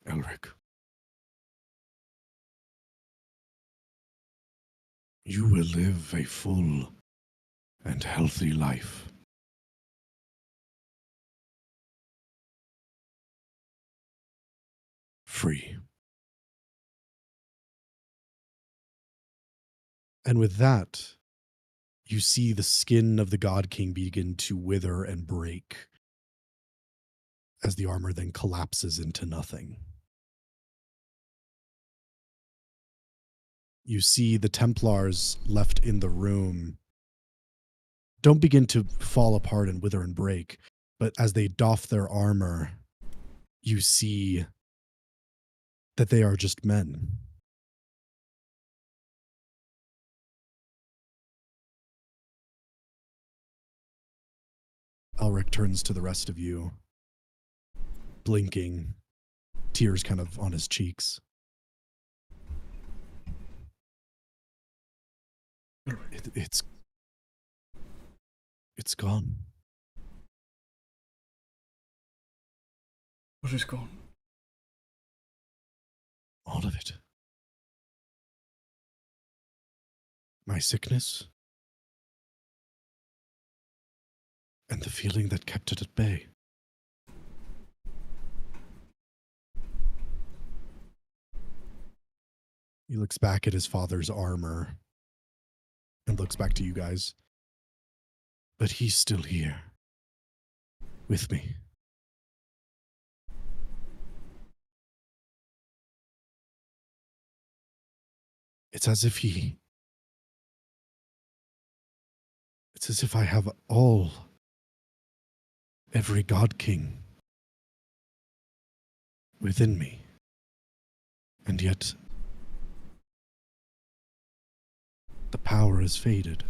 Speaker 3: Elric, you will live a full and healthy life. Free. And with that, you see the skin of the God King begin to wither and break as the armor then collapses into nothing. You see the Templars left in the room don't begin to fall apart and wither and break, but as they doff their armor, you see that they are just men. Elric turns to the rest of you, blinking, tears kind of on his cheeks. It's gone.
Speaker 2: What is gone?
Speaker 3: All of it. My sickness. And the feeling that kept it at bay. He looks back at his father's armor and looks back to you guys. But he's still here. With me. It's as if he It's as if I have every God King within me. And yet, the power has faded.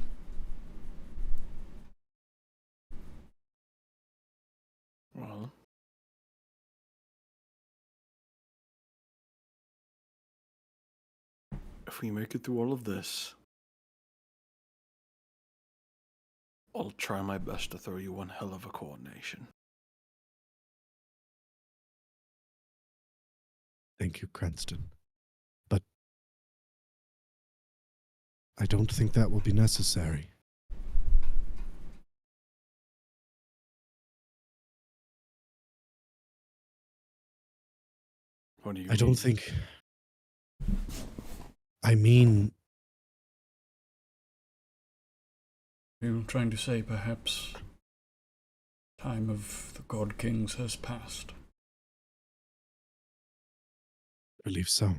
Speaker 5: Well, if we make it through all of this, I'll try my best to throw you one hell of a coronation.
Speaker 3: Thank you, Cranston. But I don't think that will be necessary.
Speaker 5: What do you
Speaker 3: I don't
Speaker 5: mean?
Speaker 3: think... I mean...
Speaker 2: You're trying to say perhaps time of the God Kings has passed.
Speaker 3: I believe so.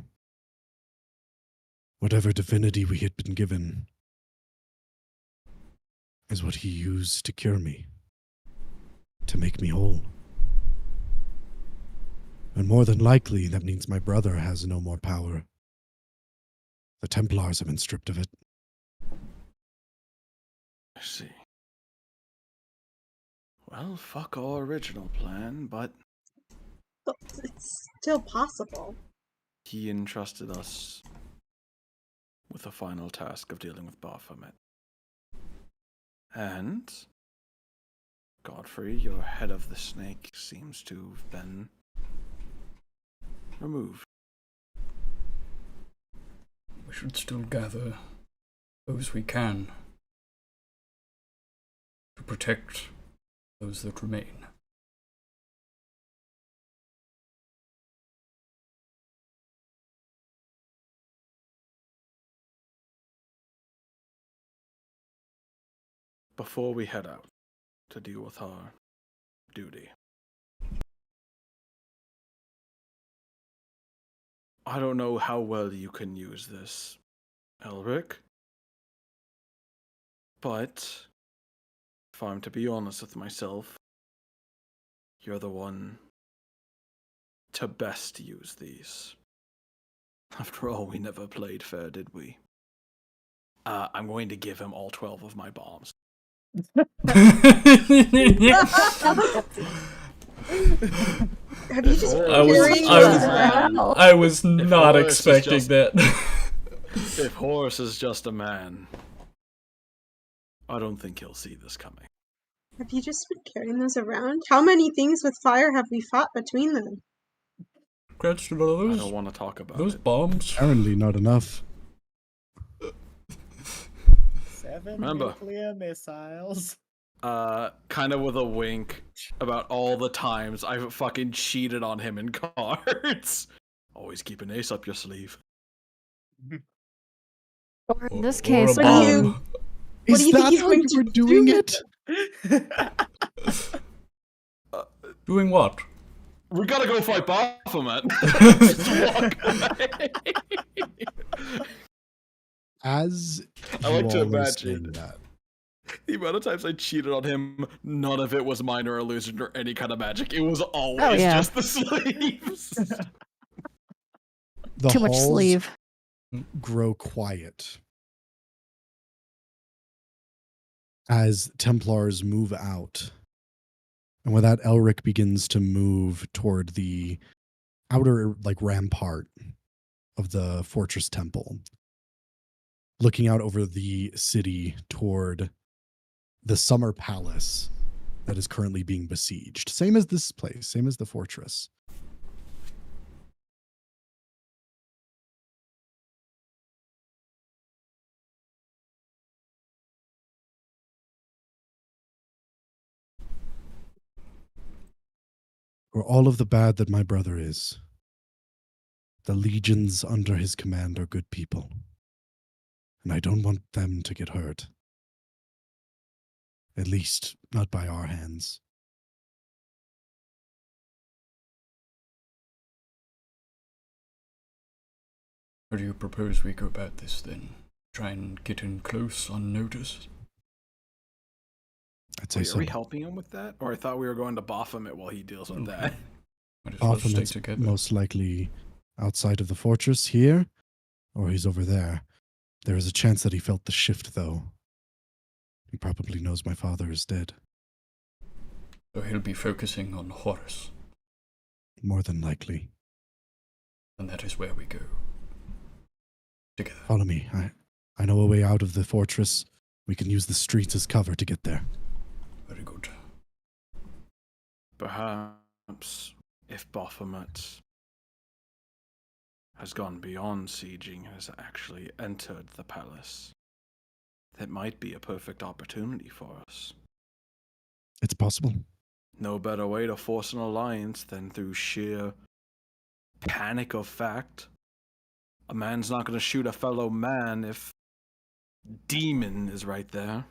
Speaker 3: Whatever divinity we had been given is what he used to cure me, to make me whole. And more than likely, that means my brother has no more power. The Templars have been stripped of it.
Speaker 5: I see. Well, fuck our original plan, but
Speaker 6: But it's still possible.
Speaker 5: he entrusted us with the final task of dealing with Baphomet. And Godfrey, your head of the snake, seems to have been removed.
Speaker 2: We should still gather those we can to protect those that remain.
Speaker 5: Before we head out to deal with our duty, I don't know how well you can use this, Elric, but if I'm to be honest with myself, you're the one to best use these. After all, we never played fair, did we? I'm going to give him all 12 of my bombs.
Speaker 6: Have you just been carrying those around?
Speaker 2: I was not
Speaker 5: Horace is
Speaker 2: expecting
Speaker 5: just-
Speaker 2: that.
Speaker 5: If Horace is just a man, I don't think he'll see this coming.
Speaker 6: Have you just been carrying those around? How many things with fire have we fought between them?
Speaker 2: Cranston, are
Speaker 5: I
Speaker 2: those,
Speaker 5: don't want to talk about
Speaker 2: those
Speaker 5: it.
Speaker 2: bombs?
Speaker 3: Apparently not enough.
Speaker 7: 7
Speaker 5: Remember.
Speaker 7: nuclear missiles.
Speaker 5: Kind of with a wink about all the times I've fucking cheated on him in cards. Always keep an ace up your sleeve.
Speaker 4: Or in this
Speaker 2: Or
Speaker 4: case,
Speaker 2: a
Speaker 6: What do you-
Speaker 2: bomb.
Speaker 6: What
Speaker 3: Is
Speaker 6: do you think
Speaker 3: that
Speaker 6: he's
Speaker 3: how
Speaker 6: going
Speaker 3: you
Speaker 6: to
Speaker 3: were doing
Speaker 6: do?
Speaker 3: it?
Speaker 2: Doing what?
Speaker 5: We gotta go fight Baphomet.
Speaker 3: As
Speaker 5: I like to
Speaker 3: you all are
Speaker 5: imagine.
Speaker 3: saying that,
Speaker 5: The amount of times I cheated on him, none of it was minor illusion or any kind of magic. It was always
Speaker 4: Oh, yeah.
Speaker 5: just the sleeves.
Speaker 3: the
Speaker 4: too much
Speaker 3: halls
Speaker 4: sleeve.
Speaker 3: grow quiet as Templars move out. And with that, Elric begins to move toward the outer rampart of the fortress temple, looking out over the city toward the summer palace that is currently being besieged. Same as this place, same as the fortress. For all of the bad that my brother is, the legions under his command are good people. And I don't want them to get hurt. At least, not by our hands.
Speaker 2: How do you propose we go about this then? Try and get in close, unnoticed?
Speaker 3: I'd say
Speaker 5: Wait,
Speaker 3: so.
Speaker 5: are we helping him with that? Or I thought we were going to Baphomet while he deals with that.
Speaker 2: Might as well stay
Speaker 3: Baphomet's
Speaker 2: together.
Speaker 3: most likely outside of the fortress here, or he's over there. There is a chance that he felt the shift, though. He probably knows my father is dead.
Speaker 2: So he'll be focusing on Horus.
Speaker 3: More than likely.
Speaker 2: And that is where we go. Together.
Speaker 3: Follow me. I know a way out of the fortress. We can use the streets as cover to get there.
Speaker 2: Very good.
Speaker 5: Perhaps if Baphomet has gone beyond sieging and has actually entered the palace, that might be a perfect opportunity for us.
Speaker 3: It's possible.
Speaker 5: No better way to force an alliance than through sheer panic of fact. A man's not going to shoot a fellow man if demon is right there.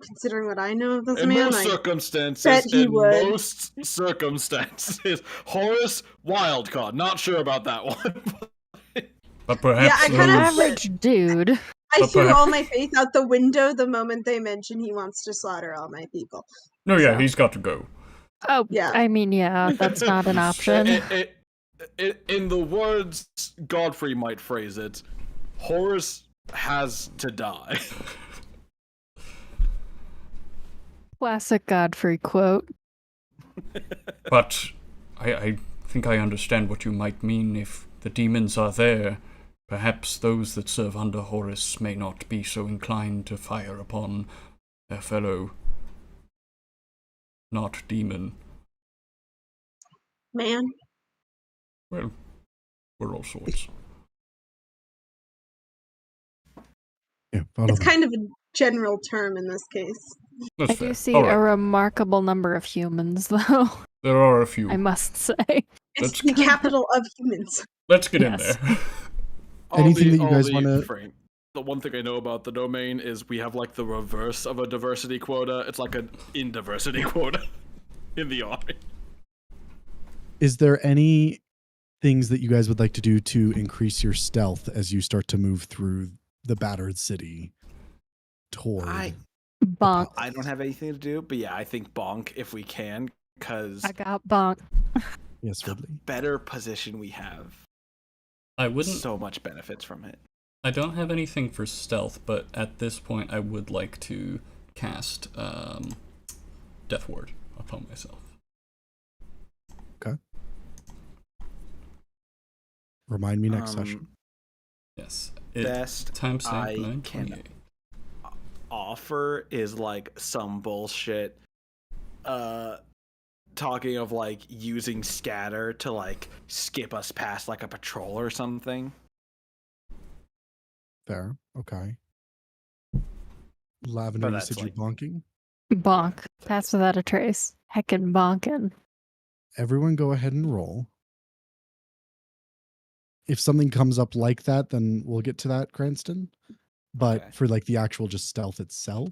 Speaker 6: Considering what I know of this
Speaker 5: In
Speaker 6: man,
Speaker 5: most
Speaker 6: I
Speaker 5: circumstances,
Speaker 6: bet he would.
Speaker 5: most circumstances, Horus wildcard. Not sure about that one.
Speaker 2: But perhaps
Speaker 6: I kinda-
Speaker 4: Average dude.
Speaker 6: I
Speaker 2: But
Speaker 6: threw
Speaker 2: perhaps-
Speaker 6: all my faith out the window the moment they mentioned he wants to slaughter all my people.
Speaker 2: No, yeah,
Speaker 6: So-
Speaker 2: he's got to go.
Speaker 4: Oh,
Speaker 6: Yeah.
Speaker 4: I mean, yeah, that's not an option.
Speaker 5: In the words Godfrey might phrase it, Horus has to die.
Speaker 4: Classic Godfrey quote.
Speaker 2: But I think I understand what you might mean. If the demons are there, perhaps those that serve under Horus may not be so inclined to fire upon their fellow not demon.
Speaker 6: Man.
Speaker 2: Well, we're all sorts.
Speaker 3: Yeah, follow
Speaker 6: It's
Speaker 3: me.
Speaker 6: kind of a general term in this case.
Speaker 2: That's
Speaker 4: I
Speaker 2: fair.
Speaker 4: do see
Speaker 2: All right.
Speaker 4: a remarkable number of humans, though,
Speaker 2: There are a few.
Speaker 4: I must say.
Speaker 6: It's
Speaker 2: That's
Speaker 6: the
Speaker 2: good.
Speaker 6: capital of humans.
Speaker 2: Let's get in
Speaker 4: Yes.
Speaker 2: there.
Speaker 3: Anything that you guys wanna-
Speaker 5: The one thing I know about the domain is we have like the reverse of a diversity quota. It's like an indiversity quota in the army.
Speaker 3: Is there any things that you guys would like to do to increase your stealth as you start to move through the battered city toward?
Speaker 4: Bonk.
Speaker 5: I don't have anything to do, but yeah, I think bonk if we can, because
Speaker 4: I got bonk.
Speaker 3: Yes, Ridley.
Speaker 5: better position we have,
Speaker 2: I wouldn't.
Speaker 5: so much benefits from it.
Speaker 2: I don't have anything for stealth, but at this point, I would like to cast Death Ward upon myself.
Speaker 3: Remind me next
Speaker 5: Um,
Speaker 3: session.
Speaker 2: Yes.
Speaker 5: Best
Speaker 2: Times
Speaker 5: I
Speaker 2: 928.
Speaker 5: offer is like some bullshit talking of like using scatter to like skip us past like a patrol or something.
Speaker 3: Fair. Okay. Lavender, you
Speaker 5: that's
Speaker 3: said
Speaker 5: like-
Speaker 3: you're bonking?
Speaker 4: Bonk. Pass without a trace. Heckin' bonkin'.
Speaker 3: Everyone go ahead and roll. If something comes up like that, then we'll get to that, Cranston. But
Speaker 5: Okay.
Speaker 3: for like the actual just stealth itself,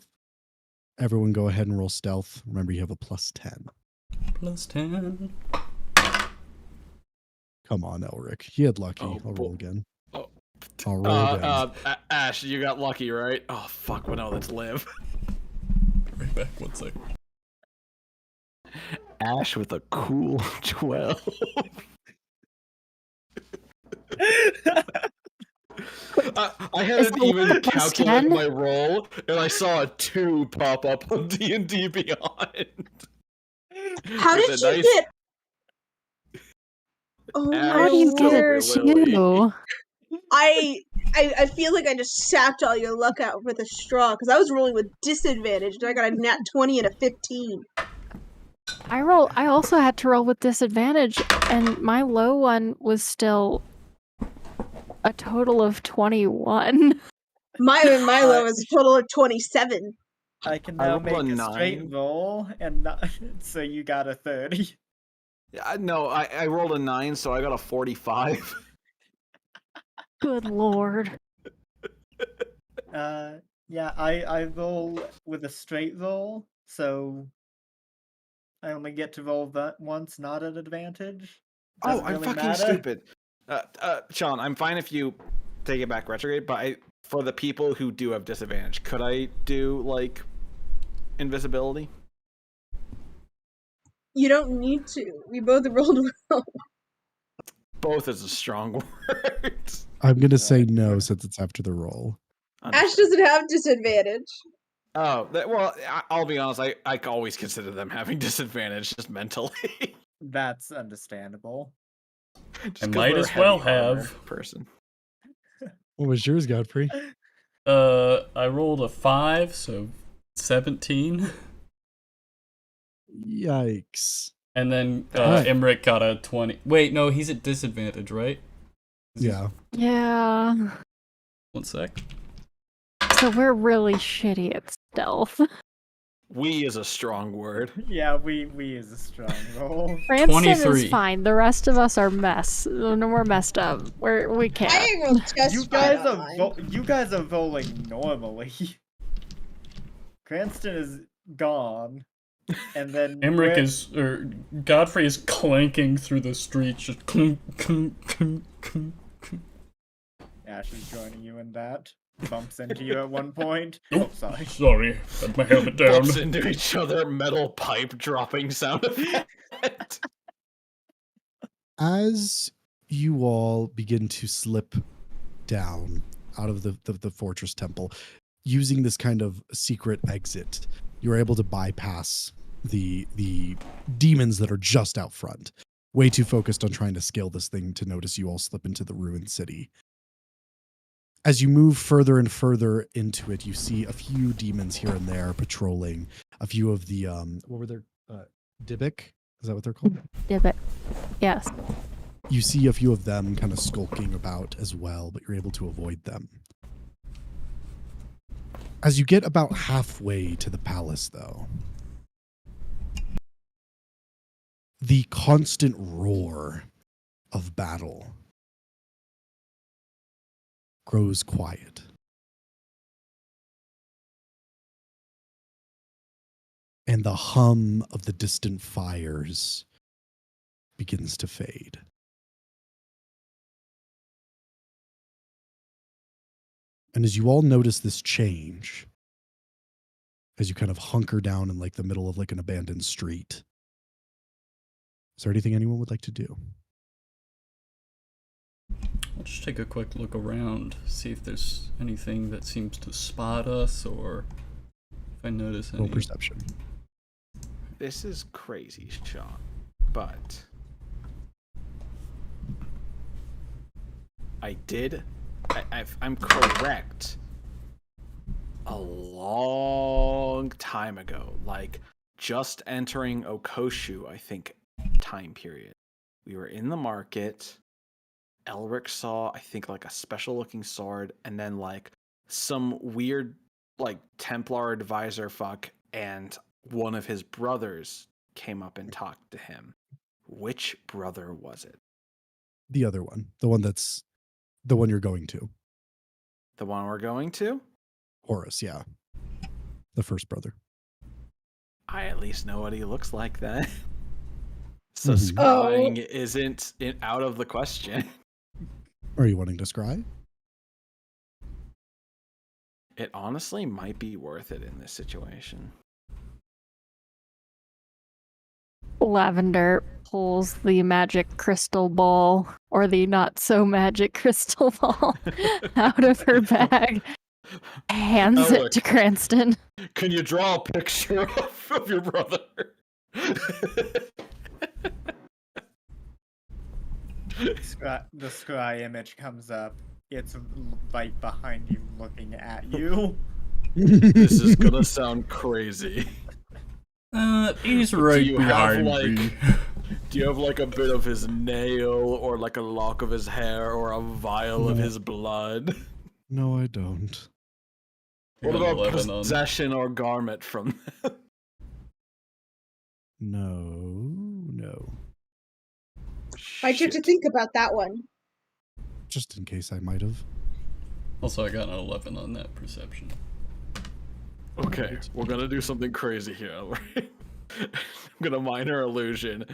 Speaker 3: everyone go ahead and roll stealth. Remember, you have a +10.
Speaker 2: +10.
Speaker 3: Come on, Elric. He had lucky.
Speaker 5: Oh,
Speaker 3: I'll roll again.
Speaker 5: oh.
Speaker 3: I'll roll again.
Speaker 5: Ash, you got lucky, right? Oh fuck! Well, no, let's live.
Speaker 2: Right back, 1 sec.
Speaker 5: Ash with a cool 12. I
Speaker 4: Is
Speaker 5: hadn't
Speaker 4: the
Speaker 5: even
Speaker 4: one
Speaker 5: calculated
Speaker 4: +10?
Speaker 5: my roll, and I saw a 2 pop up on D&D Beyond.
Speaker 6: How
Speaker 5: With
Speaker 6: did
Speaker 5: a
Speaker 6: you
Speaker 5: nice-
Speaker 6: get? Oh
Speaker 5: How
Speaker 4: How
Speaker 6: my
Speaker 4: do you
Speaker 5: Still
Speaker 4: get
Speaker 6: word!
Speaker 5: really-
Speaker 4: two?
Speaker 6: I feel like I just sapped all your luck out with a straw because I was rolling with disadvantage and I got a nat 20 and a 15.
Speaker 4: I also had to roll with disadvantage, and my low one was still a total of 21.
Speaker 6: My low is a total of 27.
Speaker 7: I can
Speaker 5: I
Speaker 7: now
Speaker 5: rolled
Speaker 7: make
Speaker 5: a
Speaker 7: a straight
Speaker 5: 9.
Speaker 7: roll, and not, so you got a 30.
Speaker 5: Yeah, no, I rolled a 9, so I got a 45.
Speaker 4: Good lord.
Speaker 7: Yeah, I roll with a straight roll, so I only get to roll that once, not at advantage.
Speaker 5: Oh,
Speaker 7: Doesn't
Speaker 5: I'm
Speaker 7: really
Speaker 5: fucking
Speaker 7: matter.
Speaker 5: stupid. Sean, I'm fine if you take it back retrograde, but I for the people who do have disadvantage, could I do like invisibility?
Speaker 6: You don't need to. We both rolled well.
Speaker 5: Both is a strong word.
Speaker 3: I'm gonna say no since it's after the roll.
Speaker 6: Ash doesn't have disadvantage.
Speaker 5: Oh, well, I'll be honest. I always consider them having disadvantage just mentally.
Speaker 7: That's understandable.
Speaker 5: Just
Speaker 2: I
Speaker 5: 'cause
Speaker 2: might
Speaker 5: they're
Speaker 2: as well
Speaker 5: heavy armor
Speaker 2: have.
Speaker 5: person.
Speaker 3: What was yours, Godfrey?
Speaker 2: I rolled a 5, so 17.
Speaker 3: Yikes.
Speaker 2: And then
Speaker 3: Alright.
Speaker 2: Emmerich got a 20. Wait, no, he's at disadvantage, right?
Speaker 3: Yeah.
Speaker 4: Yeah.
Speaker 2: 1 sec.
Speaker 4: So we're really shitty at stealth.
Speaker 5: We is a strong word.
Speaker 7: Yeah, we is a strong roll.
Speaker 4: Cranston
Speaker 2: 23.
Speaker 4: is fine. The rest of us are we're messed up. We can't.
Speaker 6: I ain't gonna test
Speaker 7: You guys are rolling normally. Cranston is gone, and then
Speaker 2: Emmerich Godfrey is clanking through the streets, just clink, clink, clink, clink, clink.
Speaker 7: Ash is joining you in that. Bumps into you at one point. Oh, sorry.
Speaker 2: Sorry, had my helmet down.
Speaker 5: Bumps into each other, metal pipe dropping sound effect.
Speaker 3: As you all begin to slip down out of the fortress temple, using this kind of secret exit, you're able to bypass the demons that are just out front. Way too focused on trying to scale this thing to notice you all slip into the ruined city. As you move further and further into it, you see a few demons here and there patrolling. A few of the what were their Dybbuk? Is that what they're called?
Speaker 4: Dybbuk. Yes.
Speaker 3: You see a few of them kind of skulking about as well, but you're able to avoid them. As you get about halfway to the palace, though, the constant roar of battle grows quiet. And the hum of the distant fires begins to fade. And as you all notice this change, as you kind of hunker down in like the middle of like an abandoned street, is there anything anyone would like to do?
Speaker 2: I'll just take a quick look around, see if there's anything that seems to spot us, or if I notice any.
Speaker 3: Roll perception.
Speaker 5: This is crazy, Sean, but I'm correct. A long time ago, like just entering Okoshu, I think, time period. We were in the market. Elric saw, I think, like a special looking sword, and then like some weird like Templar advisor fuck, and one of his brothers came up and talked to him. Which brother was it?
Speaker 3: The other one. The one that's the one you're going to.
Speaker 5: The one we're going to?
Speaker 3: Horus, yeah. The first brother.
Speaker 5: I at least know what he looks like then. So
Speaker 3: Mhm.
Speaker 5: scrying isn't out of the question.
Speaker 3: Are you wanting to scry?
Speaker 5: It honestly might be worth it in this situation.
Speaker 4: Lavender pulls the magic crystal ball, or the not so magic crystal ball, out of her bag, hands
Speaker 5: Oh,
Speaker 4: it
Speaker 5: look.
Speaker 4: to Cranston.
Speaker 5: Can you draw a picture of your brother?
Speaker 7: The scry image comes up. It's right behind you, looking at you.
Speaker 5: This is gonna sound crazy.
Speaker 2: He's right
Speaker 5: you have,
Speaker 2: behind
Speaker 5: like,
Speaker 2: me.
Speaker 5: Do you have like a bit of his nail, or like a lock of his hair, or a vial of
Speaker 3: No.
Speaker 5: his blood?
Speaker 3: No, I don't.
Speaker 5: What
Speaker 2: I got
Speaker 5: about
Speaker 2: 11 on.
Speaker 5: possession or garment from them?
Speaker 3: No.
Speaker 6: I get to
Speaker 5: Shit.
Speaker 6: think about that one.
Speaker 3: Just in case I might have.
Speaker 2: Also, I got an 11 on that perception.
Speaker 5: Okay, we're gonna do something crazy here. I'm gonna minor illusion.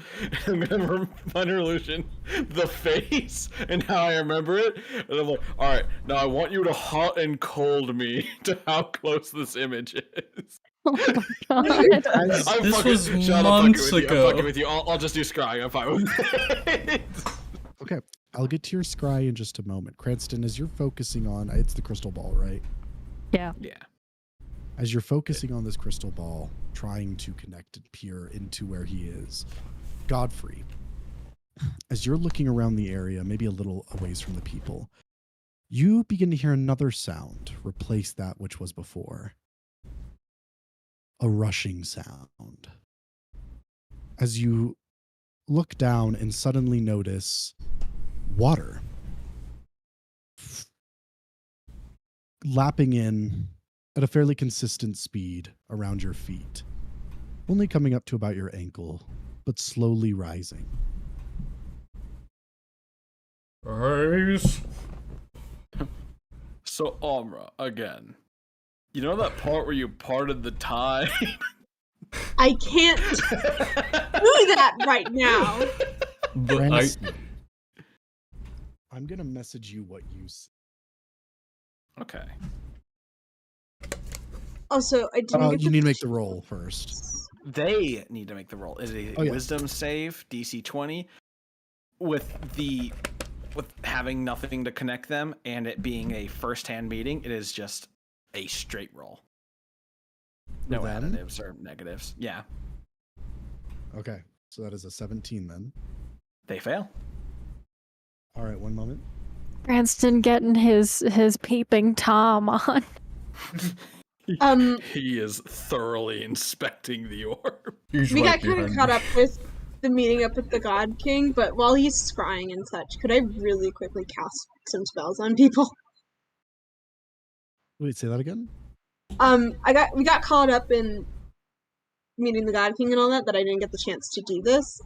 Speaker 5: I'm gonna minor illusion the face and how I remember it. And I'm like, all right, now I want you to hot and cold me to how close this image is.
Speaker 4: Oh my god.
Speaker 8: This was
Speaker 5: Sean,
Speaker 8: months
Speaker 5: I'm
Speaker 8: ago.
Speaker 5: fucking with you. I'll just do scrying. I'm fine with it.
Speaker 3: Okay, I'll get to your scry in just a moment. Cranston, as you're focusing on, it's the crystal ball, right?
Speaker 4: Yeah.
Speaker 5: Yeah.
Speaker 3: As you're focusing on this crystal ball, trying to connect and peer into where he is, Godfrey, as you're looking around the area, maybe a little a ways from the people, you begin to hear another sound replace that which was before. A rushing sound. As you look down and suddenly notice water lapping in at a fairly consistent speed around your feet, only coming up to about your ankle, but slowly rising.
Speaker 2: Guys.
Speaker 5: So Amra, again. You know that part where you parted the tide?
Speaker 6: I can't do that right now.
Speaker 2: But
Speaker 3: Cranston, I'm going to message you what you see.
Speaker 5: Okay.
Speaker 6: Also, I didn't get
Speaker 3: You
Speaker 6: the
Speaker 3: need to make the roll first.
Speaker 5: They need to make the roll. Is it a wisdom save, DC 20, with having nothing to connect them and it being a first-hand meeting, it is just a straight roll. No
Speaker 3: For them?
Speaker 5: additives or negatives. Yeah.
Speaker 3: Okay, so that is a 17 then.
Speaker 5: They fail.
Speaker 3: All right, one moment.
Speaker 4: Cranston getting his peeping Tom on.
Speaker 5: He is thoroughly inspecting the orb.
Speaker 2: he's
Speaker 6: We
Speaker 2: right
Speaker 6: got kind of
Speaker 2: behind
Speaker 6: caught
Speaker 2: me.
Speaker 6: up with the meeting up with the God King, but while he's scrying and such, could I really quickly cast some spells on people?
Speaker 3: Wait, say that again?
Speaker 6: We got caught up in meeting the God King and all that I didn't get the chance to do this.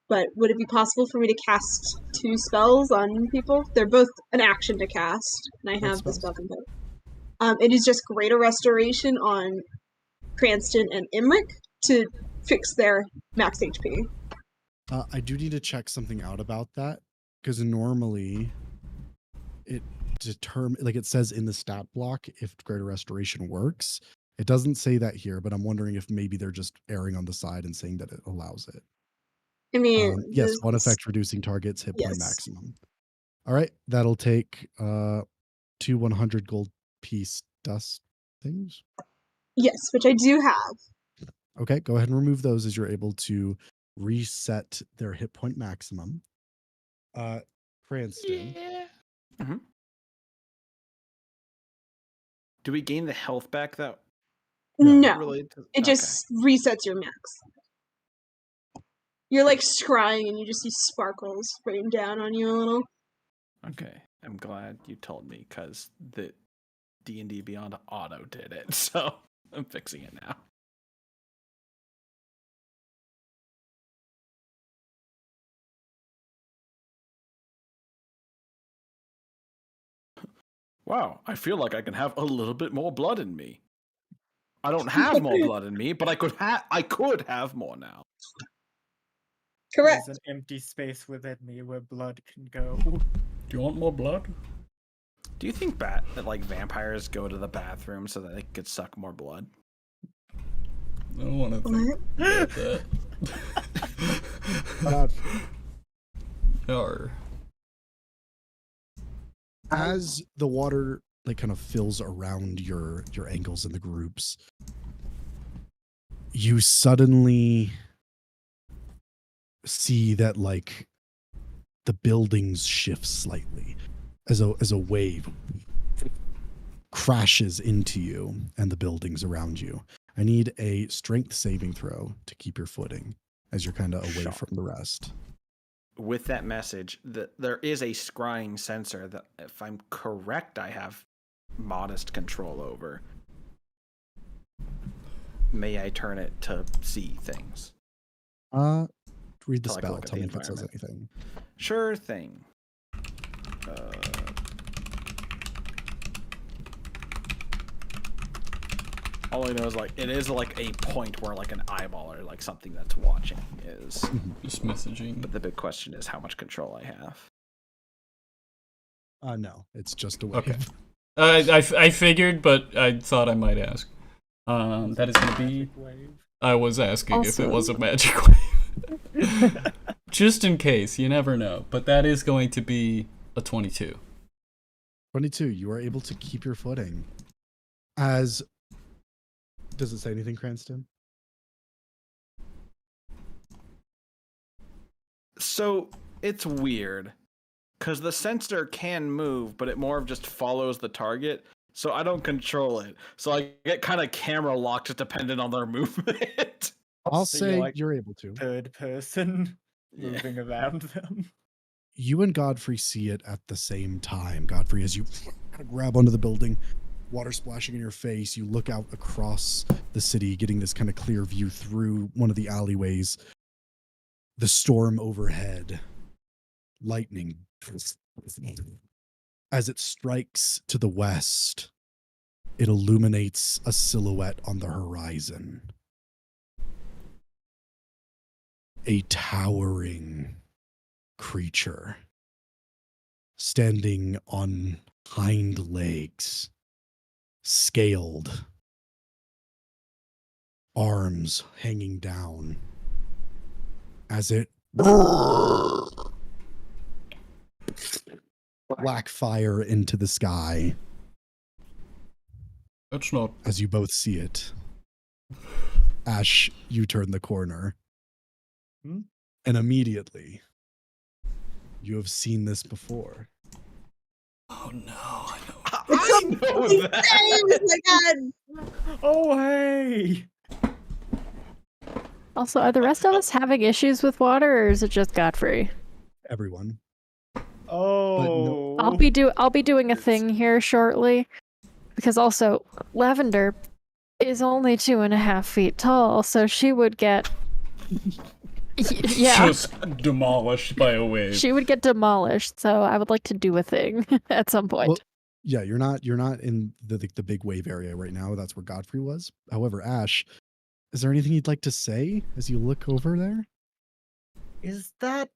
Speaker 6: But would it be possible for me to cast 2 spells on people? They're both an action to cast, and I have the spell component. It is just Greater Restoration on Cranston and Imric to fix their max HP.
Speaker 3: I do need to check something out about that, because normally it it says in the stat block if Greater Restoration works. It doesn't say that here, but I'm wondering if maybe they're just erring on the side and saying that it allows it.
Speaker 6: I mean,
Speaker 3: Yes, one effect reducing targets hit point
Speaker 6: Yes.
Speaker 3: maximum. All right, that'll take 2 100 gold piece dust things.
Speaker 6: Yes, which I do have.
Speaker 3: Okay, go ahead and remove those as you're able to reset their hit point maximum. Cranston.
Speaker 5: Mm-hmm. Do we gain the health back that
Speaker 6: No,
Speaker 5: related to
Speaker 6: it just resets your max. You're like scrying and you just see sparkles rain down on you a little.
Speaker 5: Okay. I'm glad you told me, because the D&D Beyond Auto did it, so I'm fixing it now. Wow, I feel like I can have a little bit more blood in me. I don't have more blood in me, but I could have more now.
Speaker 6: Correct.
Speaker 7: There's an empty space within me where blood can go.
Speaker 2: Do you want more blood?
Speaker 5: Do you think like vampires go to the bathroom so that they could suck more blood?
Speaker 2: I don't want to think about that. Or
Speaker 3: As the water kind of fills around your ankles and the groups, you suddenly see that the buildings shift slightly as a wave crashes into you and the buildings around you. I need a strength saving throw to keep your footing as you're kind of away from the rest.
Speaker 5: With that message, there is a scrying sensor that, if I'm correct, I have modest control over. May I turn it to see things?
Speaker 3: Read the
Speaker 5: To, like,
Speaker 3: spell.
Speaker 5: look at
Speaker 3: Tell
Speaker 5: the
Speaker 3: me if it says
Speaker 5: environment.
Speaker 3: anything.
Speaker 5: Sure thing. All I know is like it is like a point where like an eyeball or like something that's watching is.
Speaker 2: Just messaging.
Speaker 5: But the big question is how much control I have.
Speaker 3: No, it's just a wave.
Speaker 2: Okay. I figured, but I thought I might ask. That is going to be. I was asking if it was a magic wave. Just in case, you never know. But that is going to be a 22.
Speaker 3: 22, you are able to keep your footing. As does it say anything, Cranston?
Speaker 5: So it's weird because the sensor can move, but it more of just follows the target. So I don't control it. So I get kind of camera locked dependent on their movement.
Speaker 3: I'll
Speaker 7: So
Speaker 3: say
Speaker 7: like
Speaker 3: you're able to.
Speaker 7: third person moving around them.
Speaker 3: You and Godfrey see it at the same time. Godfrey, as you grab onto the building, water splashing in your face, you look out across the city, getting this kind of clear view through one of the alleyways. The storm overhead, lightning. As it strikes to the west, it illuminates a silhouette on the horizon. A towering creature standing on hind legs, scaled, arms hanging down as it black fire into the sky.
Speaker 2: That's not.
Speaker 3: As you both see it, Ash, you turn the corner. And immediately, you have seen this before.
Speaker 2: Oh no, I know.
Speaker 5: I know that.
Speaker 6: Oh my god!
Speaker 7: Oh, hey!
Speaker 4: Also, are the rest of us having issues with water, or is it just Godfrey?
Speaker 3: Everyone.
Speaker 7: Oh.
Speaker 4: I'll be doing a thing here shortly, because also Lavender is only 2.5 feet tall, so she would get yeah,
Speaker 2: Just demolished by a wave.
Speaker 4: she would get demolished. So I would like to do a thing at some point.
Speaker 3: Well, yeah, you're not in the big wave area right now. That's where Godfrey was. However, Ash, is there anything you'd like to say as you look over there?
Speaker 7: Is that...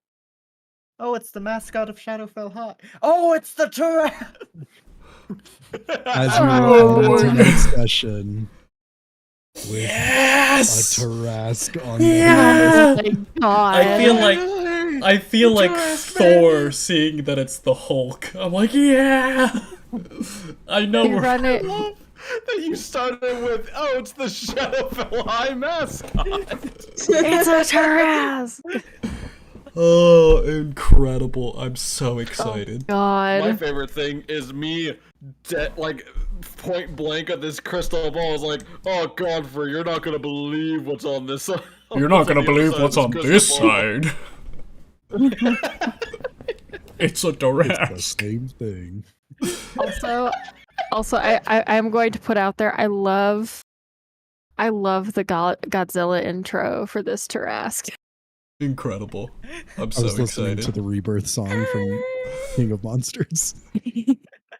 Speaker 7: Oh, it's the mascot of Shadowfell High. Oh, it's the giraffe!
Speaker 3: As you walk into tonight's session with
Speaker 2: Yes!
Speaker 3: a Tarask on
Speaker 4: Oh my god!
Speaker 2: I feel like Thor seeing that it's the Hulk. I'm like, yeah. I know
Speaker 4: They
Speaker 2: we're.
Speaker 4: run it.
Speaker 5: That you started with, oh, it's the Shadowfell High mascot.
Speaker 4: It's a Tarask!
Speaker 2: Oh, incredible! I'm so excited.
Speaker 5: My
Speaker 4: God.
Speaker 5: favorite thing is me, like, point blank at this crystal ball. Is like, oh, Godfrey, you're not gonna believe what's on this side.
Speaker 2: You're not gonna believe what's on this side. It's a
Speaker 3: It's
Speaker 2: Tarask.
Speaker 3: the same thing.
Speaker 4: Also, I'm going to put out there. I love the Godzilla intro for this Tarask.
Speaker 2: Incredible. I'm
Speaker 3: I
Speaker 2: so
Speaker 3: was listening
Speaker 2: excited.
Speaker 3: to the Rebirth song from King of Monsters.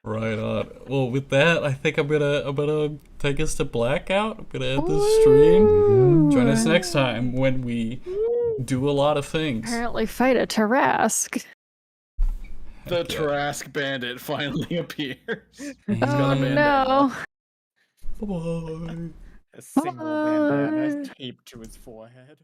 Speaker 2: Right on. Well, with that, I think I'm gonna take us to blackout. I'm gonna end the stream. Join us next time when we do a lot of things.
Speaker 4: Apparently, fight a Tarask.
Speaker 5: The
Speaker 2: Heck yeah.
Speaker 5: Tarask bandit finally appears.
Speaker 2: And
Speaker 4: Oh
Speaker 5: bandana.
Speaker 4: no!
Speaker 2: bye-bye.
Speaker 7: A single bandana taped to his forehead.